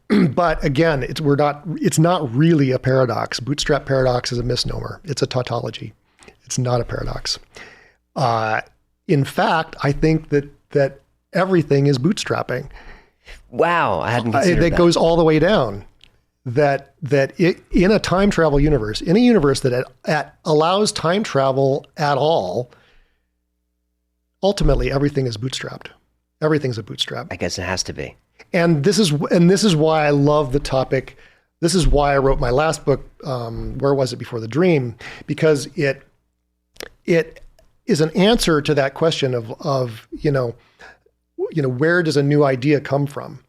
But again, it's not really a paradox. Bootstrap paradox is a misnomer. It's a tautology. It's not a paradox. In fact, I think that everything is bootstrapping. Wow, I hadn't considered that. That goes all the way down. That in a time travel universe, in a universe that allows time travel at all, ultimately everything is bootstrapped. Everything's a bootstrap. I guess it has to be. And this is why I love the topic. This is why I wrote my last book, Where Was It Before the Dream? Because it is an answer to that question of where does a new idea come from?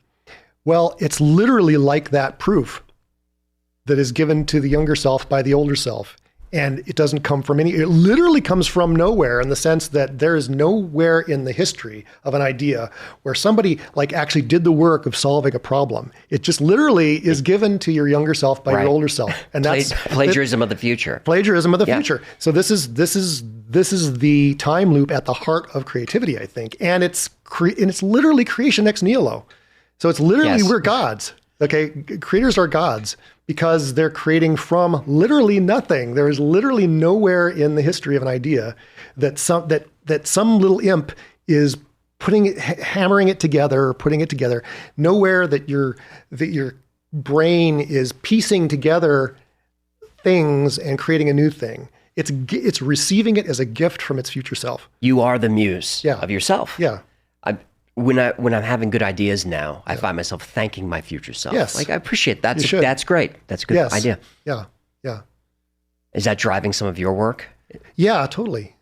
Well, it's literally like that proof that is given to the younger self by the older self. And it doesn't come from it literally comes from nowhere, in the sense that there is nowhere in the history of an idea where somebody actually did the work of solving a problem. It just literally is given to your younger self by your older self. And that's plagiarism of the future. Plagiarism of the future. So this is the time loop at the heart of creativity, I think. And it's literally creation ex nihilo. So it's literally we're gods. Okay, creators are gods because they're creating from literally nothing. There is literally nowhere in the history of an idea that some little imp is hammering it together or putting it together. Nowhere that your brain is piecing together things and creating a new thing. It's receiving it as a gift from its future self. You are the muse of yourself. Yeah. When I'm having good ideas now, I find myself thanking my future self. Yes. I appreciate that. That's great. That's a good idea. Yeah. Yeah. Is that driving some of your work? Yeah, totally.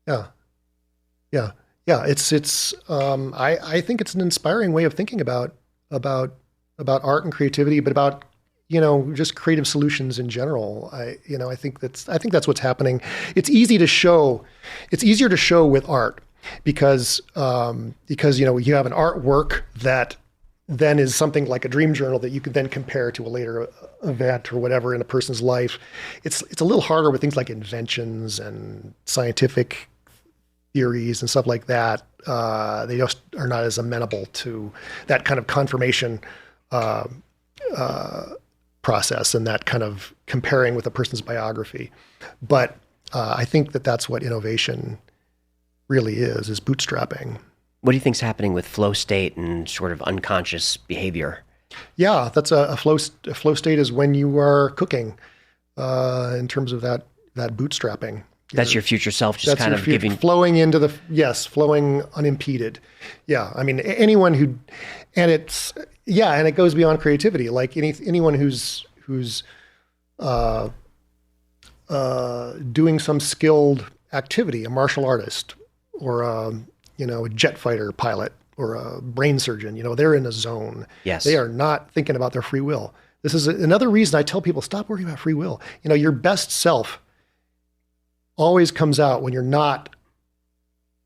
Yeah. Yeah. Yeah. I think it's an inspiring way of thinking about art and creativity, but about, just creative solutions in general. I think that's what's happening. It's easier to show with art. Because you have an artwork that then is something like a dream journal that you could then compare to a later event or whatever in a person's life. It's a little harder with things like inventions and scientific theories and stuff like that. They just are not as amenable to that kind of confirmation process and that kind of comparing with a person's biography. But I think that's what innovation really is bootstrapping. What do you think's happening with flow state and sort of unconscious behavior? Yeah, that's a flow state is when you are cooking, in terms of that bootstrapping. That's your future self, just That's kind your of future, giving. flowing into the flowing unimpeded. Yeah, I mean anyone who, and it goes beyond creativity. Like anyone who's doing some skilled activity, a martial artist, or a jet fighter pilot, or a brain surgeon. They're in a zone. Yes. They are not thinking about their free will. This is another reason I tell people, stop worrying about free will. Your best self always comes out when you're not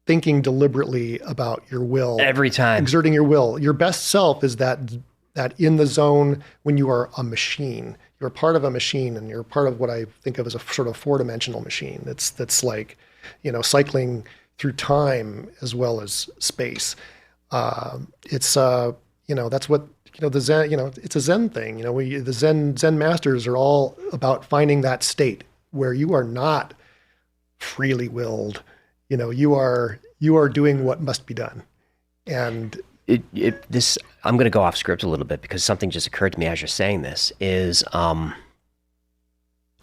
thinking deliberately about your will. Every time. Exerting your will. Your best self is that in the zone when you are a machine. You're part of a machine, and you're part of what I think of as a sort of four-dimensional machine. That's like, cycling through time as well as space. It's that's what the Zen. It's a Zen thing. The Zen masters are all about finding that state where you are not freely willed. You are doing what must be done. And I'm going to go off script a little bit because something just occurred to me as you're saying this is,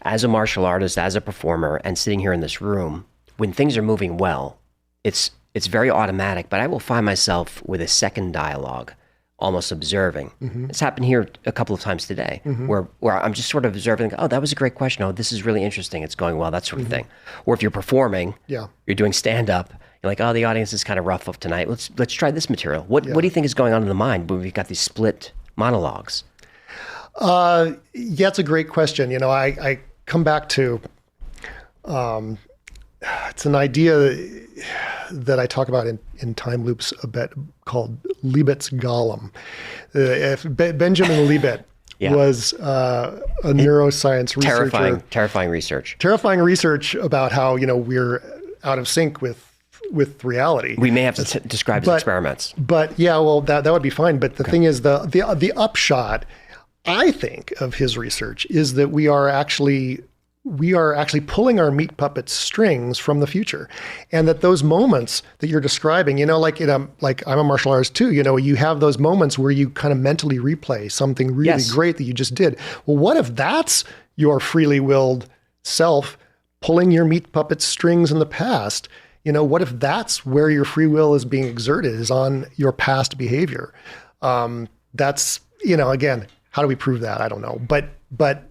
as a martial artist, as a performer, and sitting here in this room, when things are moving well, it's very automatic, but I will find myself with a second dialogue, almost observing. Mm-hmm. It's happened here a couple of times today, mm-hmm. where I'm just sort of observing, oh, that was a great question. Oh, this is really interesting. It's going well, that sort of thing. Or if you're performing, you're doing stand-up, you're like, oh, the audience is kind of rough up tonight. Let's try this material. What do you think is going on in the mind when we've got these split monologues? It's a great question. I come back to, it's an idea that I talk about in Time Loops a bit called Libet's Golem. Benjamin Libet was a neuroscience researcher. Terrifying research. Terrifying research about how, we're out of sync with reality. We may have to describe his experiments. But that would be fine. But the thing is, the upshot, I think, of his research is that we are actually pulling our meat puppet strings from the future. And that those moments that you're describing, like I'm a martial artist too, you have those moments where you kind of mentally replay something really great that you just did. Well, what if that's your freely willed self pulling your meat puppet strings in the past? What if that's where your free will is being exerted, is on your past behavior? That's, again, how do we prove that? I don't know. But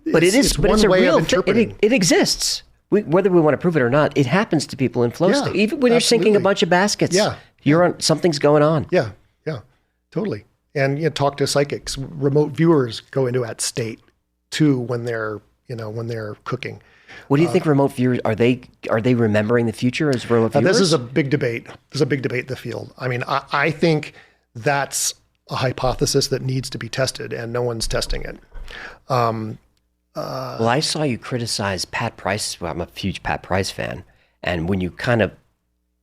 it's one way of interpreting. It exists. Whether we want to prove it or not, it happens to people in flow state. Even when you're sinking a bunch of baskets, something's going on. Yeah, totally. And talk to psychics. Remote viewers go into that state too when they're cooking. What do you think remote viewers, are they remembering the future as remote viewers? This is a big debate. There's a big debate in the field. I mean, I think that's a hypothesis that needs to be tested, and no one's testing it. Well, I saw you criticize Pat Price. Well, I'm a huge Pat Price fan. And when you kind of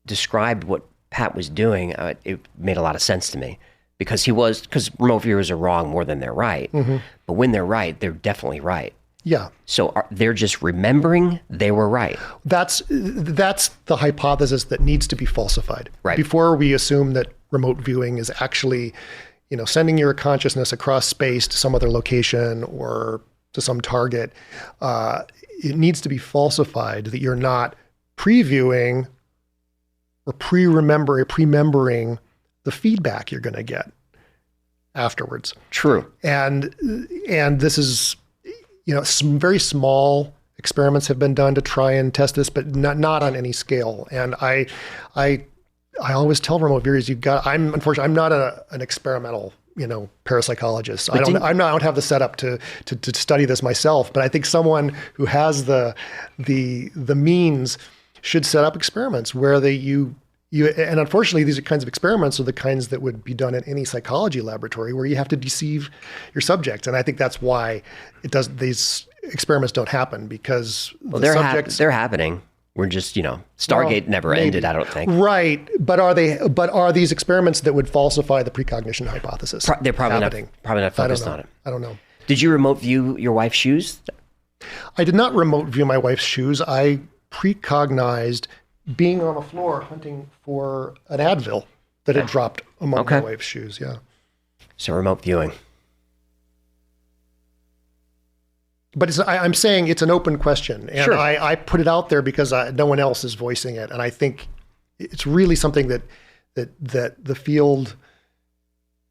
described what Pat was doing, it made a lot of sense to me. Because remote viewers are wrong more than they're right. Mm-hmm. But when they're right, they're definitely right. Yeah. So they're just remembering they were right. That's the hypothesis that needs to be falsified. Right. Before we assume that remote viewing is actually, sending your consciousness across space to some other location or to some target, it needs to be falsified that you're not previewing or pre-remembering the feedback you're going to get afterwards. True. And this is, some very small experiments have been done to try and test this, but not on any scale. And I always tell remote viewers, unfortunately, I'm not an experimental, parapsychologist. I don't have the setup to study this myself, but I think someone who has the means should set up experiments where and unfortunately, these kinds of experiments are the kinds that would be done in any psychology laboratory where you have to deceive your subjects. And I think that's why these experiments don't happen, because they're happening. We're just, Stargate never ended, I don't think. Right. But are these experiments that would falsify the precognition hypothesis? They're probably not focused on it. I don't know. Did you remote view your wife's shoes? I did not remote view my wife's shoes. I precognized being on the floor hunting for an Advil that had dropped among my wife's shoes. Yeah. So remote viewing. So remote viewing. What do you think? Remote viewing. Is it? Yeah. Is it? but I'm saying it's an open question, and Sure. I put it out there because no one else is voicing it, and I think it's really something that the field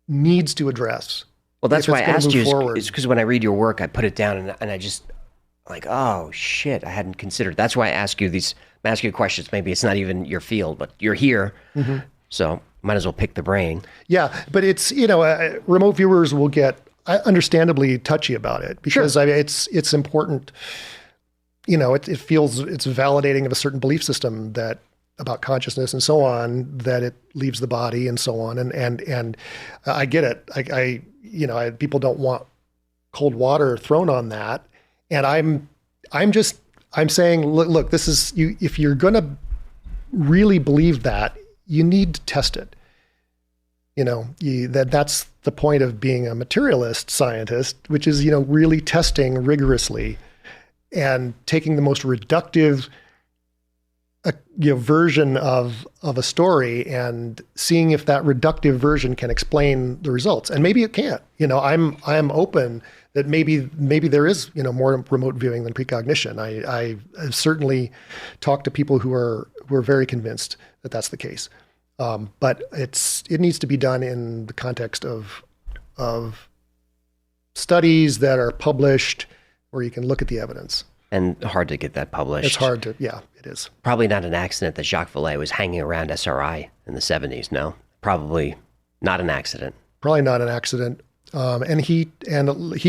needs to address. Well, that's if why I it's gonna asked move you, forward. is because when I read your work, I put it down and I just like, oh shit, I hadn't considered. That's why I ask you questions. Maybe it's not even your field, but you're here, so might as well pick the brain. Yeah, but it's remote viewers will get understandably touchy about it because I mean, it's important. It feels it's validating of a certain belief system that about consciousness and so on, that it leaves the body and so on, and I get it. People don't want cold water thrown on that, and I'm saying, look, this is you. If you're going to really believe that, you need to test it. That's the point of being a materialist scientist, which is, really testing rigorously and taking the most reductive version of a story and seeing if that reductive version can explain the results. And maybe it can't. I'm open that maybe there is, more remote viewing than precognition. I certainly talk to people who are very convinced that that's the case. But it needs to be done in the context of studies that are published where you can look at the evidence. And hard to get that published. It's hard to, yeah, it is. Probably not an accident that Jacques Vallee was hanging around SRI in the 70s, no? Probably not an accident. Probably not an accident. And he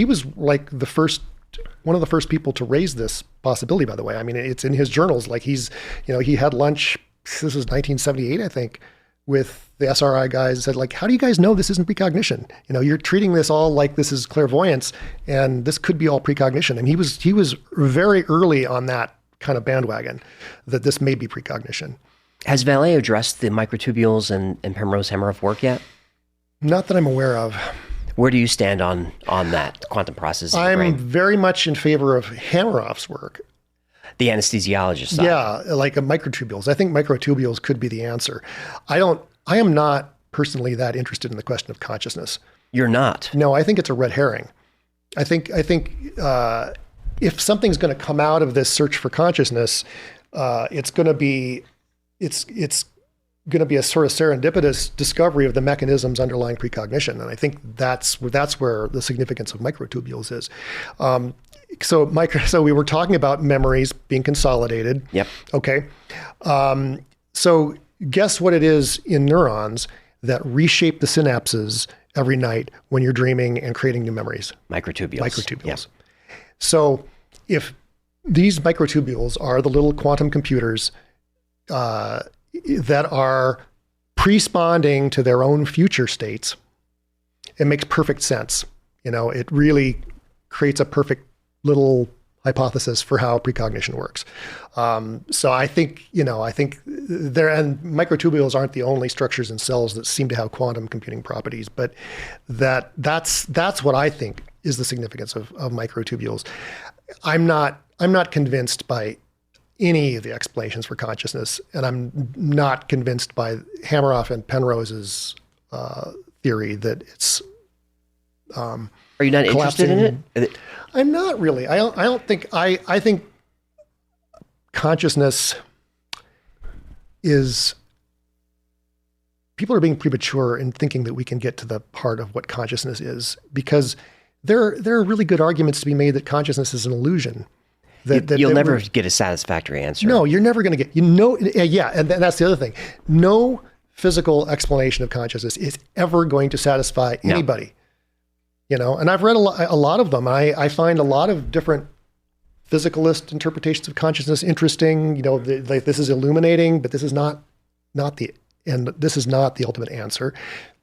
was like one of the first people to raise this possibility, by the way. I mean, it's in his journals. Like he had lunch, this was 1978, I think, with the SRI guys and said, like, how do you guys know this isn't precognition? You're treating this all like this is clairvoyance, and this could be all precognition. And he was very early on that kind of bandwagon that this may be precognition. Has Vallee addressed the microtubules and Penrose Hameroff work yet? Not that I'm aware of. Where do you stand on that quantum process of the I'm brain? very much in favor of Hameroff's work. The anesthesiologist side. Yeah, like microtubules. I think microtubules could be the answer. I am not personally that interested in the question of consciousness. You're not. No, I think it's a red herring. I think if something's going to come out of this search for consciousness, it's going to be a sort of serendipitous discovery of the mechanisms underlying precognition, and I think that's where the significance of microtubules is. So we were talking about memories being consolidated. Yep. Okay. So guess what it is in neurons that reshape the synapses every night when you're dreaming and creating new memories? Microtubules. Yep. So if these microtubules are the little quantum computers that are pre-sponding to their own future states, it makes perfect sense. It really creates a perfect little hypothesis for how precognition works. So I think there, and microtubules aren't the only structures in cells that seem to have quantum computing properties, but that's what I think is the significance of microtubules. I'm not convinced by any of the explanations for consciousness, and I'm not convinced by Hameroff and Penrose's theory that it's Are you not interested in it? I'm not really. I don't think I think consciousness is, people are being premature in thinking that we can get to the heart of what consciousness is, because there are really good arguments to be made that consciousness is an illusion. You'll never get a satisfactory answer. No, you're never going to get, yeah, and that's the other thing. No physical explanation of consciousness is ever going to satisfy anybody. And I've read a lot of them. I find a lot of different physicalist interpretations of consciousness interesting. Like this is illuminating, but this is not the ultimate answer.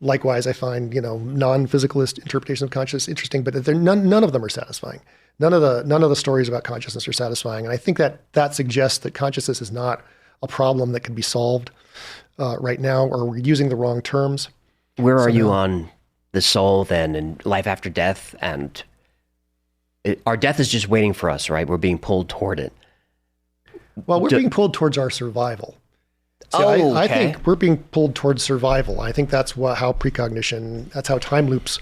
Likewise, I find non-physicalist interpretations of consciousness interesting, but none of them are satisfying. None of the stories about consciousness are satisfying, and I think that suggests that consciousness is not a problem that can be solved right now, or we're using the wrong terms. Where are you on the soul then, and life after death? And our death is just waiting for us, right? We're being pulled toward it. Well, we're being pulled towards our survival. See, I think we're being pulled towards survival. I think that's how precognition, that's how time loops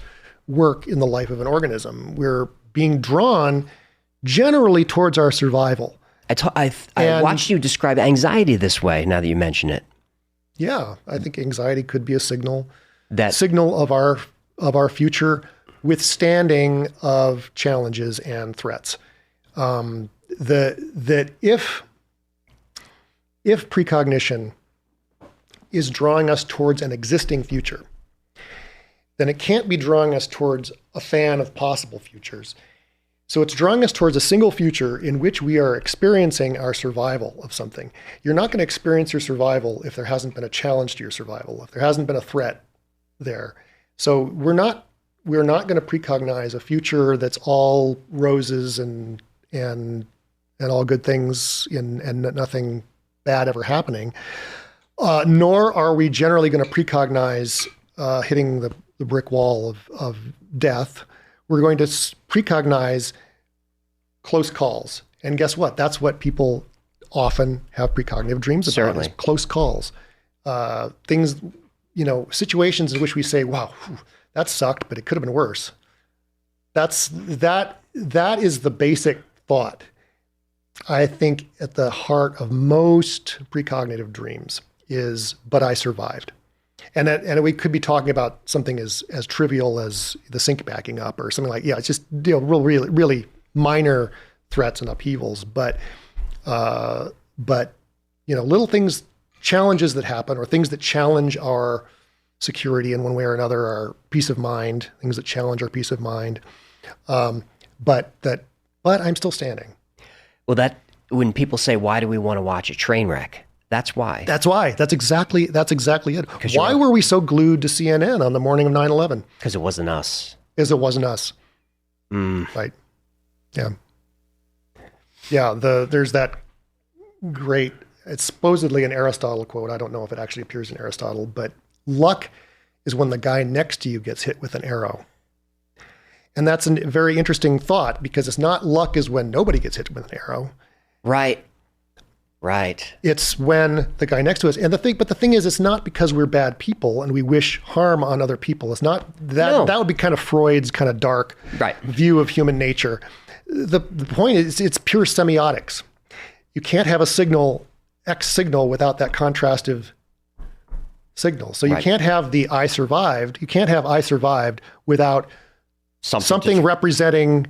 work in the life of an organism. We're being drawn generally towards our survival. I watched you describe anxiety this way now that you mention it. Yeah, I think anxiety could be a signal That of our future withstanding of challenges and threats. That if precognition is drawing us towards an existing future, then it can't be drawing us towards a fan of possible futures. So it's drawing us towards a single future in which we are experiencing our survival of something. You're not going to experience your survival if there hasn't been a challenge to your survival, if there hasn't been a threat there. So we're not going to precognize a future that's all roses and all good things and nothing bad ever happening. Nor are we generally going to precognize hitting the brick wall of death. We're going to precognize close calls. And guess what? That's what people often have precognitive dreams about. Certainly. Is close calls. Things, situations in which we say, wow, that sucked, but it could have been worse. That is the basic thought, I think, at the heart of most precognitive dreams is, but I survived. And we could be talking about something as trivial as the sink backing up or something like, it's just really, really minor threats and upheavals. But little things, challenges that happen or things that challenge our security in one way or another, our peace of mind, things that challenge our peace of mind. But I'm still standing. Well, when people say, why do we want to watch a train wreck? That's why. That's why. That's exactly it. Why were we so glued to CNN on the morning of 9/11? Because it wasn't us. Because it wasn't us. Right. Yeah. Yeah. There's that great, it's supposedly an Aristotle quote. I don't know if it actually appears in Aristotle, but luck is when the guy next to you gets hit with an arrow. And that's a very interesting thought because it's not luck is when nobody gets hit with an arrow. Right. It's when the guy next to us. And the thing is, it's not because we're bad people and we wish harm on other people. It's not that. No. That would be kind of Freud's kind of dark view of human nature. The point is, it's pure semiotics. You can't have a signal, X signal, without that contrastive signal. So you can't have the I survived. You can't have I survived without something representing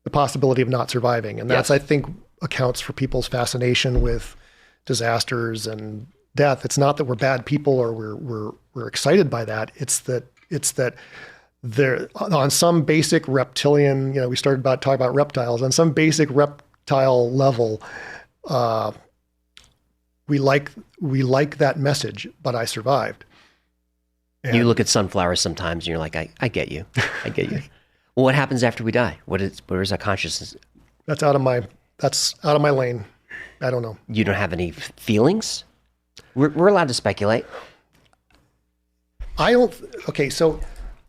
the possibility of not surviving. And that's, I think, accounts for people's fascination with disasters and death. It's not that we're bad people or we're excited by that. It's that there, on some basic reptilian, we started talking about reptiles, on some basic reptile level, we like that message, but I survived. And you look at sunflowers sometimes and you're like, I get you. I get you. Well, what happens after we die? Where is our consciousness? That's out of my lane. I don't know. You don't have any feelings? We're allowed to speculate. I don't. Okay, so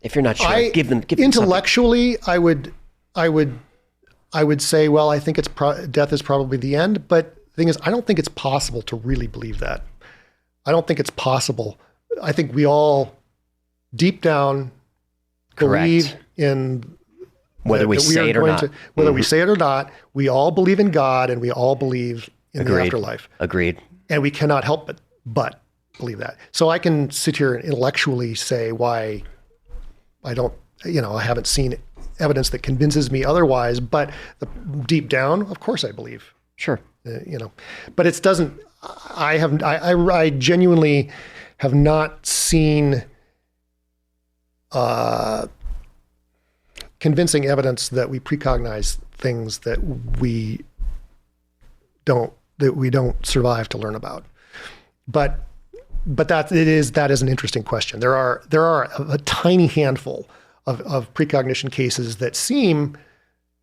if you're not sure, give them intellectually. I would say, well, I think death is probably the end. But the thing is, I don't think it's possible to really believe that. I don't think it's possible. I think we all deep down believe in whether we say it or not. Whether we say it or not, we all believe in God and we all believe in the afterlife. Agreed. And we cannot help but believe that. So I can sit here and intellectually say why I don't, I haven't seen evidence that convinces me otherwise, but deep down, of course I believe. Sure. But it doesn't, I genuinely have not seen convincing evidence that we precognize things that we don't survive to learn about. But that is an interesting question. There are a tiny handful of precognition cases that seem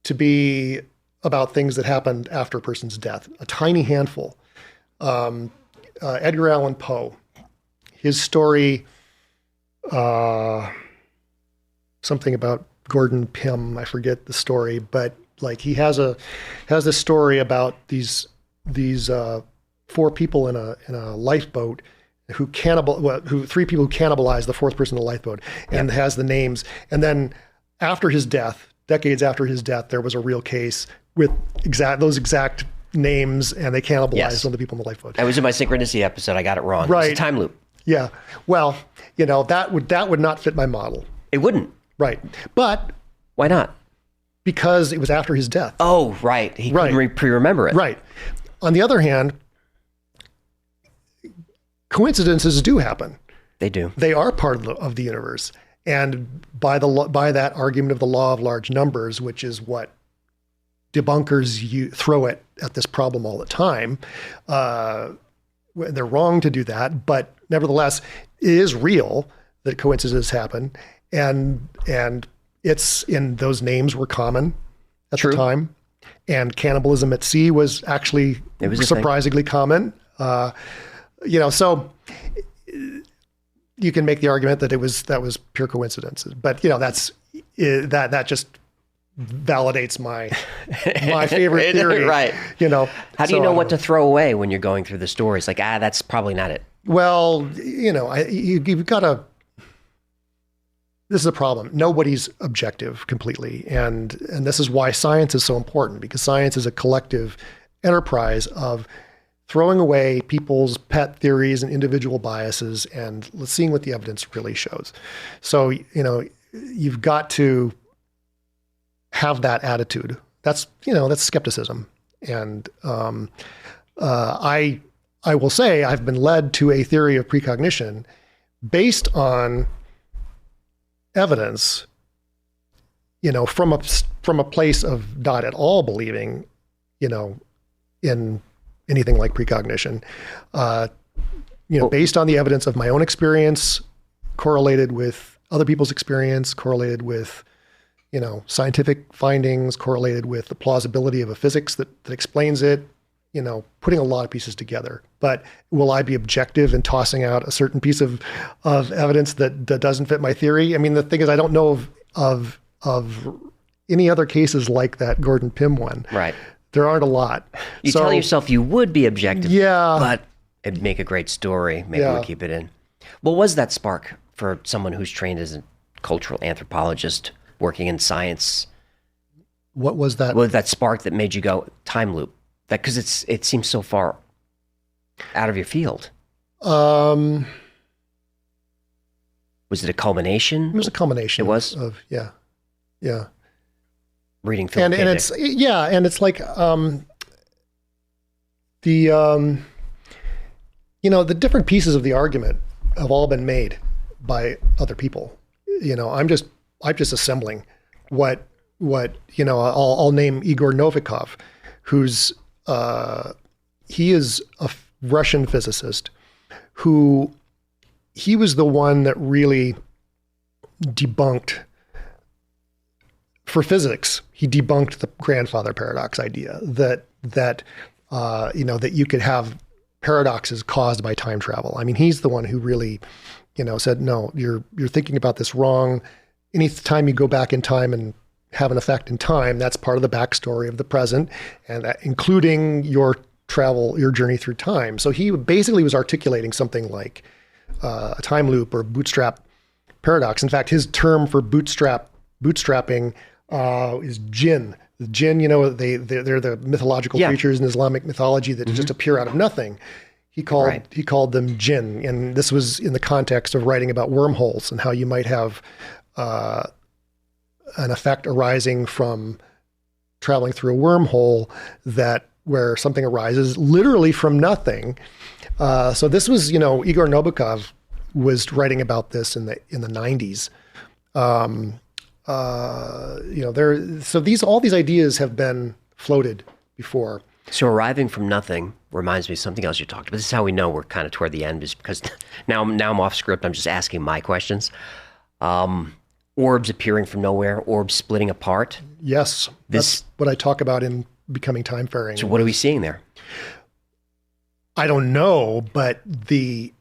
to be about things that happened after a person's death. A tiny handful. Edgar Allan Poe, his story, something about Gordon Pym, I forget the story, but like he has this story about these 4 people in a lifeboat who 3 people who cannibalized the 4th person in the lifeboat, and has the names. And then after his death, decades after his death, there was a real case those exact names, and they cannibalize Yes. some of the people in the lifeboat. That was in my synchronicity episode. I got it wrong. Right. It's a time loop. Yeah. Well, that would not fit my model. It wouldn't. Right. But Why not? because it was after his death. Oh, right. He couldn't pre-remember it. Right. On the other hand, coincidences do happen. They do. They are part of the universe. And by that argument of the law of large numbers, which is what debunkers throw at this problem all the time, they're wrong to do that. But nevertheless, it is real that coincidences happen. And it's in those names were common at True. the time. And cannibalism at sea was actually surprisingly common. So you can make the argument that that was pure coincidence, but that just validates my favorite theory, Right? How do you So, know what to throw away when you're going through the stories? Like, that's probably not it. Well, you've got to. This is a problem. Nobody's objective completely, and this is why science is so important, because science is a collective enterprise of throwing away people's pet theories and individual biases and seeing what the evidence really shows. So, you've got to have that attitude. That's skepticism. And I will say I've been led to a theory of precognition based on evidence, from a place of not at all believing, in anything like precognition, based on the evidence of my own experience, correlated with other people's experience, correlated with, scientific findings, correlated with the plausibility of a physics that explains it, putting a lot of pieces together. But will I be objective in tossing out a certain piece of evidence that doesn't fit my theory? I mean, the thing is, I don't know of any other cases like that Gordon Pym one. Right. There aren't a lot. You tell yourself you would be objective, yeah, but it'd make a great story. Maybe we'll keep it in. What was that spark for someone who's trained as a cultural anthropologist working in science? What was that? What was that spark that made you go time loop? That because it seems so far out of your field. Was it a culmination? It was a culmination. It was of yeah. Reading Philip and it's like the different pieces of the argument have all been made by other people. I'm just assembling what I'll name Igor Novikov, who's he is a Russian physicist who he was the one that really debunked. For physics, he debunked the grandfather paradox idea that you could have paradoxes caused by time travel. I mean, he's the one who really, said, no, you're thinking about this wrong. Anytime you go back in time and have an effect in time, that's part of the backstory of the present, and that, including your journey through time. So he basically was articulating something like a time loop or bootstrap paradox. In fact, his term for bootstrapping is jinn. The jinn, they're the mythological creatures in Islamic mythology that just appear out of nothing. He called them jinn, and this was in the context of writing about wormholes and how you might have an effect arising from traveling through a wormhole where something arises literally from nothing. So this was, Igor Novikov was writing about this in the 90s. All these ideas have been floated before. So arriving from nothing reminds me of something else you talked about. This is how we know we're kind of toward the end, is because now I'm off script. I'm just asking my questions. Orbs appearing from nowhere, orbs splitting apart. Yes, that's what I talk about in Becoming Time-Faring. So what are we seeing there? I don't know, but that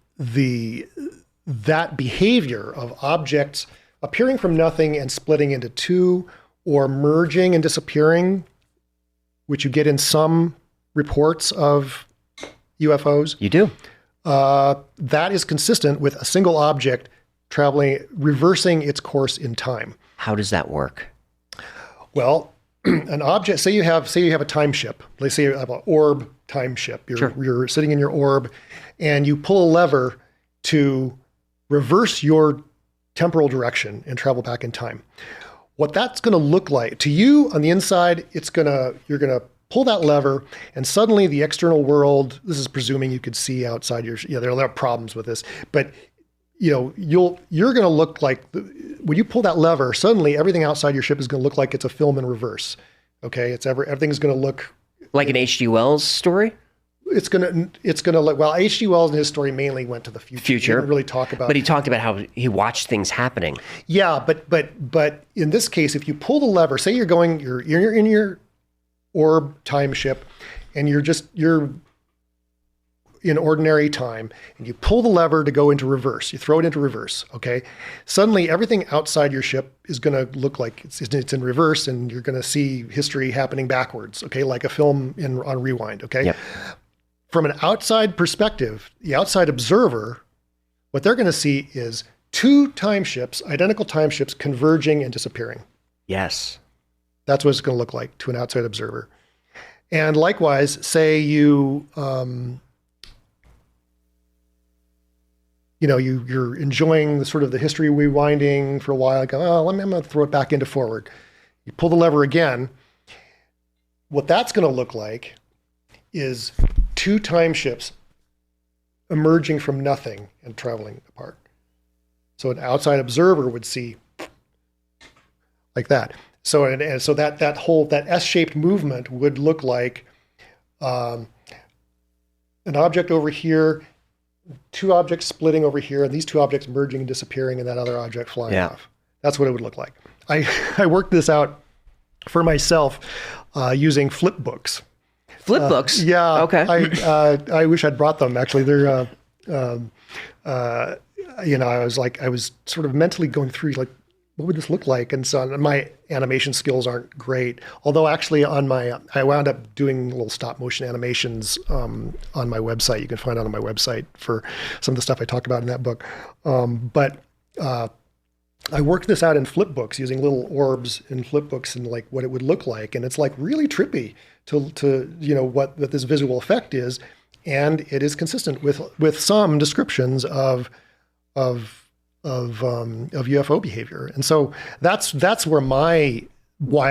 behavior of objects appearing from nothing and splitting into two, or merging and disappearing, which you get in some reports of UFOs. You do. That is consistent with a single object reversing its course in time. How does that work? Well, an object, say you have a time ship. Let's say you have an orb time ship. You're sitting in your orb and you pull a lever to reverse your temporal direction and travel back in time. What that's going to look like to you on the inside, you're going to pull that lever and suddenly the external world, this is presuming you could see outside there are problems with this, but you're going to look like when you pull that lever, suddenly everything outside your ship is going to look like it's a film in reverse. Okay. Everything's going to look like an H.G. Wells story. It's gonna look, well, H.G. Wells in his story mainly went to the future. He didn't really talk about, but he talked about how he watched things happening. Yeah, but in this case, if you pull the lever, say you're in your orb time ship, and you're in ordinary time, and you pull the lever to go into reverse. You throw it into reverse. Okay, suddenly everything outside your ship is going to look like it's in reverse, and you're going to see history happening backwards. Okay, like a film on rewind. Okay. Yep. From an outside perspective, the outside observer, what they're going to see is two time ships, identical time ships, converging and disappearing. Yes. That's what it's going to look like to an outside observer. And likewise, say you're enjoying the sort of the history rewinding for a while. Go, I'm going to throw it back into forward. You pull the lever again. What that's going to look like is two time ships emerging from nothing and traveling apart. So an outside observer would see like that. So that S-shaped movement would look like an object over here, two objects splitting over here, and these two objects merging and disappearing, and that other object flying off. That's what it would look like. I worked this out for myself using flip books. Flip books? Yeah. Okay. I wish I'd brought them. Actually, they're, I was sort of mentally going through like, what would this look like? And so my animation skills aren't great. Although actually I wound up doing little stop motion animations on my website. You can find out on my website for some of the stuff I talk about in that book. But I worked this out in flip books using little orbs in flip books and like what it would look like. And it's like really trippy to what this visual effect is. And it is consistent with some descriptions of UFO behavior. And so that's where why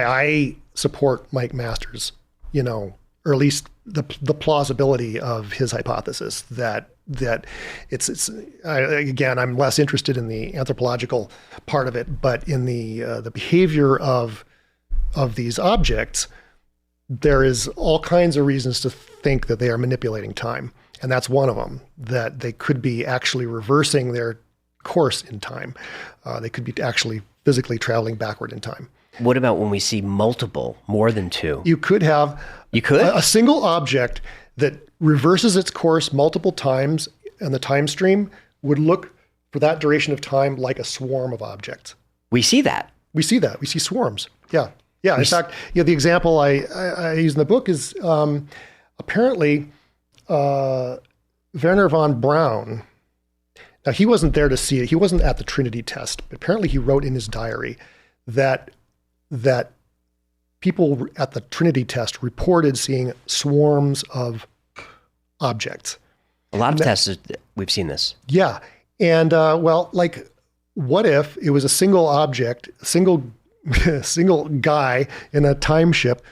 I support Mike Masters, or at least the plausibility of his hypothesis that again, I'm less interested in the anthropological part of it, but in the behavior of these objects, there is all kinds of reasons to think that they are manipulating time. And that's one of them, that they could be actually reversing their course in time. They could be actually physically traveling backward in time. What about when we see more than two? You could have a single object that reverses its course multiple times, and the time stream would look for that duration of time like a swarm of objects. We see that. We see swarms. Yeah. Yeah. In fact, the example I use in the book is apparently Werner von Braun. Now, he wasn't there to see it. He wasn't at the Trinity test, but apparently he wrote in his diary that people at the Trinity test reported seeing swarms of objects. A lot of tests, we've seen this. Yeah. And, what if it was a single object, single guy in a time ship,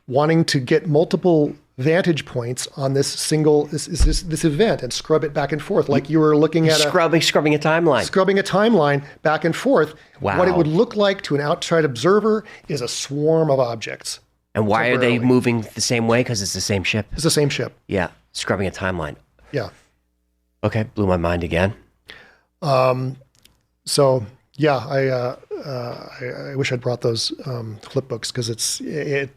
wanting to get multiple vantage points on this event and scrub it back and forth, like you were looking at scrubbing a timeline back and forth. Wow. What it would look like to an outside observer is a swarm of objects. And why are they moving the same way? Because it's the same ship. It's the same ship. Yeah, scrubbing a timeline. Yeah. Okay, blew my mind again. So yeah, I wish I'd brought those flip books because it.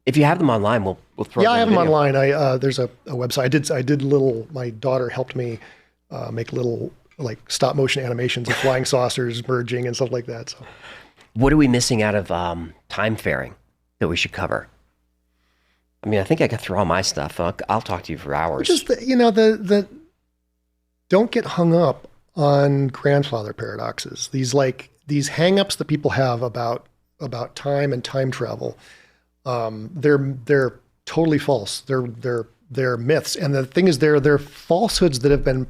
If you have them online, we'll throw. Yeah, I have them online. There's a website. I did little. My daughter helped me make little like stop motion animations of flying saucers merging and stuff like that. So, what are we missing out of time faring that we should cover? I mean, I think I could throw all my stuff. I'll talk to you for hours. Just the don't get hung up on grandfather paradoxes. These hang-ups that people have about about time and time travel, they're totally false. They're myths. And the thing is, they're falsehoods that have been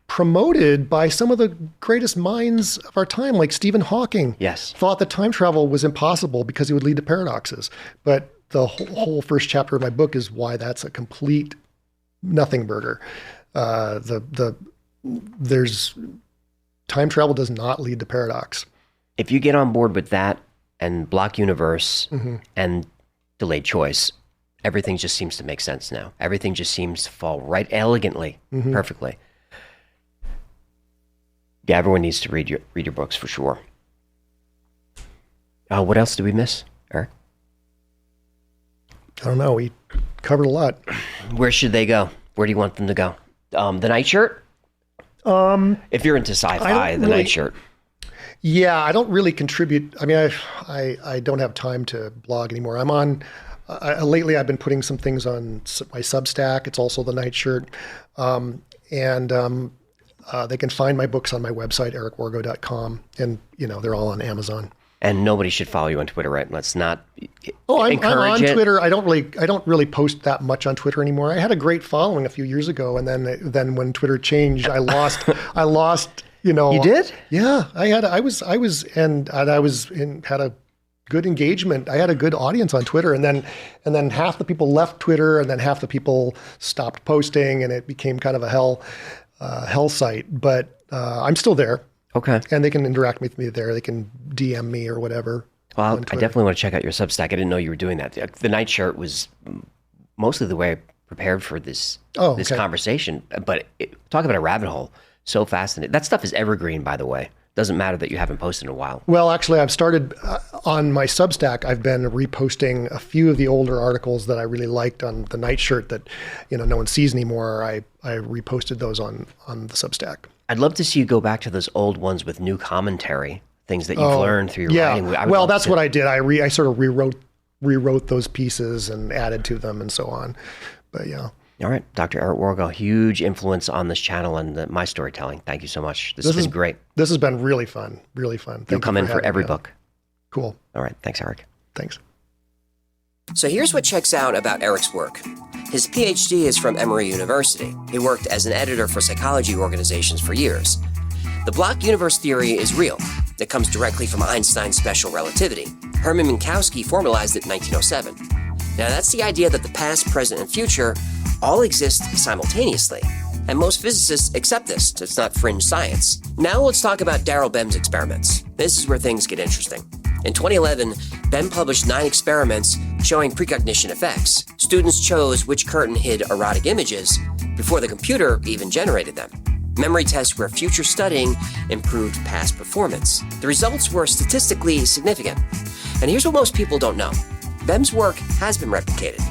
promoted by some of the greatest minds of our time, like Stephen Hawking. Yes. Thought that time travel was impossible because it would lead to paradoxes. But the whole first chapter of my book is why that's a complete nothing burger. There's time travel does not lead to paradox. If you get on board with that and block universe and delayed choice, everything just seems to make sense now. Everything just seems to fall right elegantly, perfectly. Yeah, everyone needs to read your books for sure. What else did we miss, Eric? I don't know. We covered a lot. Where should they go? Where do you want them to go? The nightshirt? If you're into sci-fi, the nightshirt. Yeah, I don't really contribute. I mean, I don't have time to blog anymore. I'm on, lately I've been putting some things on my Substack. It's also the nightshirt. They can find my books on my website, ericwargo.com. And, they're all on Amazon. And nobody should follow you on Twitter, right? Let's not I'm on it. Twitter. I don't really post that much on Twitter anymore. I had a great following a few years ago, and then when Twitter changed, I lost. You did? Yeah, had a good engagement. I had a good audience on Twitter, and then half the people left Twitter, and then half the people stopped posting, and it became kind of a hell site. But I'm still there. Okay. And they can interact with me there. They can DM me or whatever. Well, I definitely want to check out your Substack. I didn't know you were doing that. The nightshirt was mostly the way I prepared for this conversation. But talk about a rabbit hole. So fascinating. That stuff is evergreen, by the way. Doesn't matter that you haven't posted in a while. Well, actually, I've started on my Substack. I've been reposting a few of the older articles that I really liked on the nightshirt that no one sees anymore. I reposted those on the Substack. I'd love to see you go back to those old ones with new commentary, things that you've learned through your writing. Well, that's what I did. I sort of rewrote those pieces and added to them and so on. But yeah. All right. Dr. Eric Wargo, huge influence on this channel and my storytelling. Thank you so much. This has been great. This has been really fun. Really fun. You'll come in for every book. Cool. All right. Thanks, Eric. Thanks. So here's what checks out about Eric's work. His PhD is from Emory University. He worked as an editor for psychology organizations for years. The block universe theory is real. It comes directly from Einstein's special relativity. Hermann Minkowski formalized it in 1907. Now that's the idea that the past, present, and future all exist simultaneously. And most physicists accept this. It's not fringe science. Now let's talk about Daryl Bem's experiments. This is where things get interesting. In 2011, Bem published 9 experiments showing precognition effects. Students chose which curtain hid erotic images before the computer even generated them. Memory tests where future studying improved past performance. The results were statistically significant. And here's what most people don't know. Bem's work has been replicated.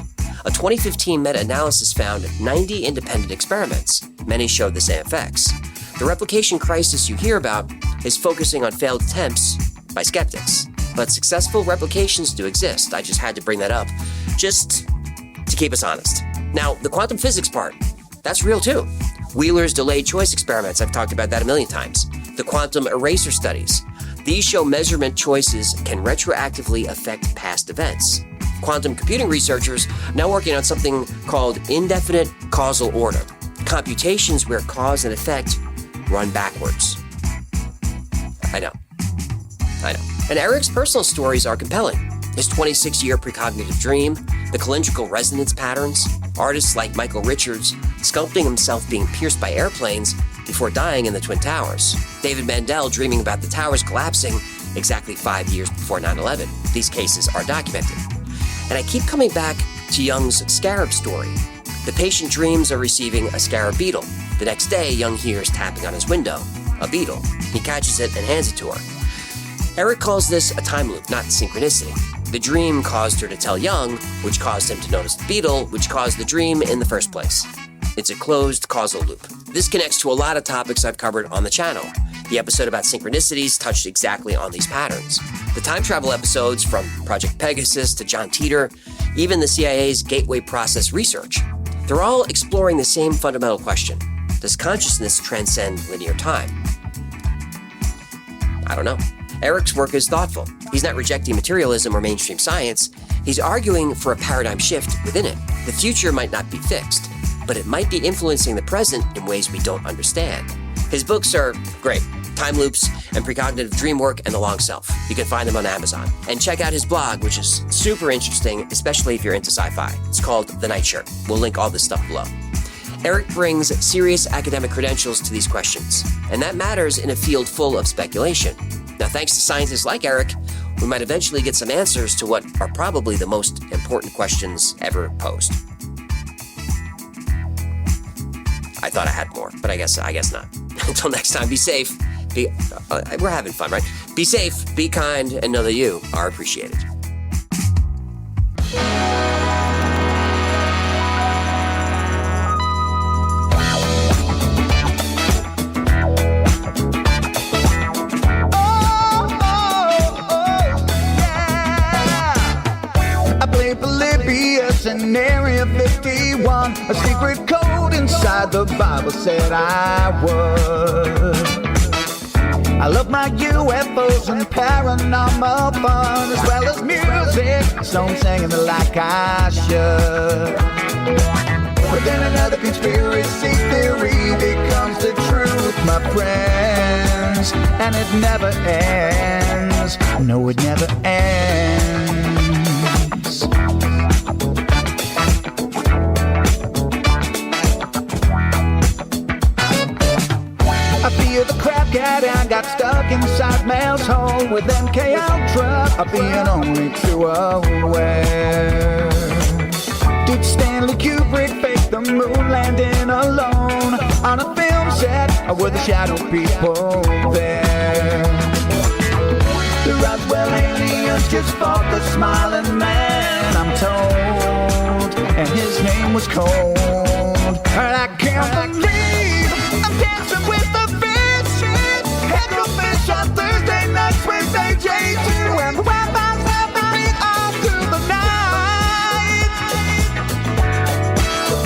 A 2015 meta-analysis found 90 independent experiments. Many showed the same effects. The replication crisis you hear about is focusing on failed attempts by skeptics. But successful replications do exist. I just had to bring that up, just to keep us honest. Now, the quantum physics part, that's real too. Wheeler's delayed choice experiments, I've talked about that a million times. The quantum eraser studies. These show measurement choices can retroactively affect past events. Quantum computing researchers are now working on something called indefinite causal order. Computations where cause and effect run backwards. I know. And Eric's personal stories are compelling. His 26-year precognitive dream, the calendrical resonance patterns, artists like Michael Richards sculpting himself being pierced by airplanes before dying in the Twin Towers, David Mandel dreaming about the towers collapsing exactly 5 years before 9/11. These cases are documented. And I keep coming back to Jung's scarab story. The patient dreams of receiving a scarab beetle. The next day, Jung hears tapping on his window. A beetle. He catches it and hands it to her. Eric calls this a time loop, not synchronicity. The dream caused her to tell Jung, which caused him to notice the beetle, which caused the dream in the first place. It's a closed causal loop. This connects to a lot of topics I've covered on the channel. The episode about synchronicities touched exactly on these patterns. The time travel episodes, from Project Pegasus to John Titor, even the CIA's Gateway Process research, they're all exploring the same fundamental question. Does consciousness transcend linear time? I don't know. Eric's work is thoughtful. He's not rejecting materialism or mainstream science. He's arguing for a paradigm shift within it. The future might not be fixed, but it might be influencing the present in ways we don't understand. His books are great. Time Loops and Precognitive Dream Work and The Long Self. You can find them on Amazon. And check out his blog, which is super interesting, especially if you're into sci-fi. It's called The Night Shirt. We'll link all this stuff below. Eric brings serious academic credentials to these questions, and that matters in a field full of speculation. Now, thanks to scientists like Eric, we might eventually get some answers to what are probably the most important questions ever posed. I thought I had more, but I guess not. Until next time, be safe. We're having fun, right? Be safe, be kind, and know that you are appreciated. In Area 51, a secret code inside the Bible said I would. I love my UFOs and paranormal fun, as well as music, so I'm singing it like I should. But then another conspiracy theory becomes the truth, my friends, and it never ends. No, it never ends. I feel the crap cat and got stuck inside Mel's hole with MK Ultra. I'm being only too aware. Did Stanley Kubrick fake the moon landing alone on a film set, or were the shadow people there? The Roswell aliens just fought the smiling man, I'm told, and his name was Cold. And I can't believe I'm dancing with the fish. Headrofish on Thursday nights with AJ2, and the Wi-Fi's helping me all through the night.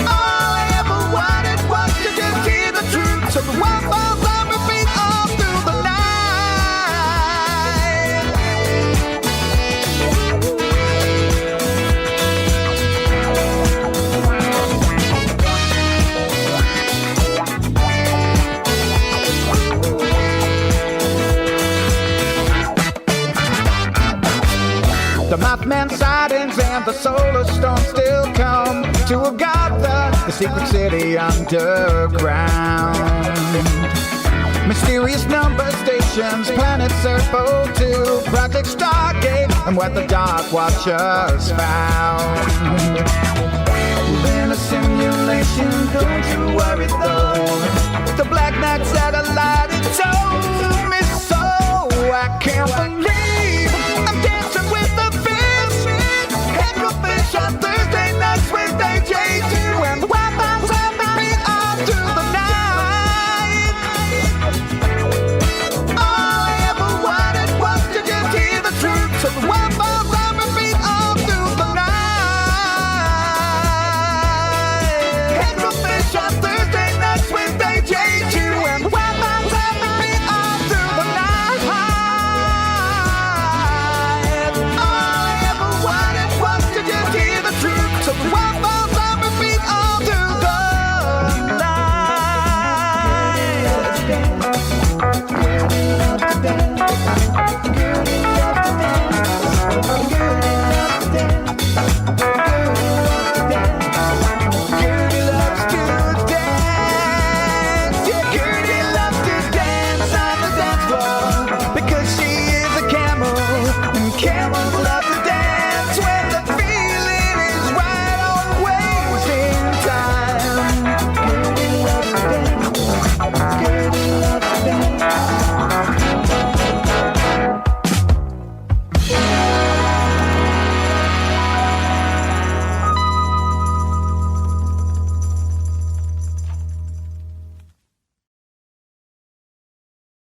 All I ever wanted was to just hear the truth, so the Wi-Fi's on repeat all through the night. The Mothman sightings and the solar storm still come to Agatha, the secret city underground. Mysterious number stations, planet Earth 02, Project Stargate, and what the Dark Watchers found.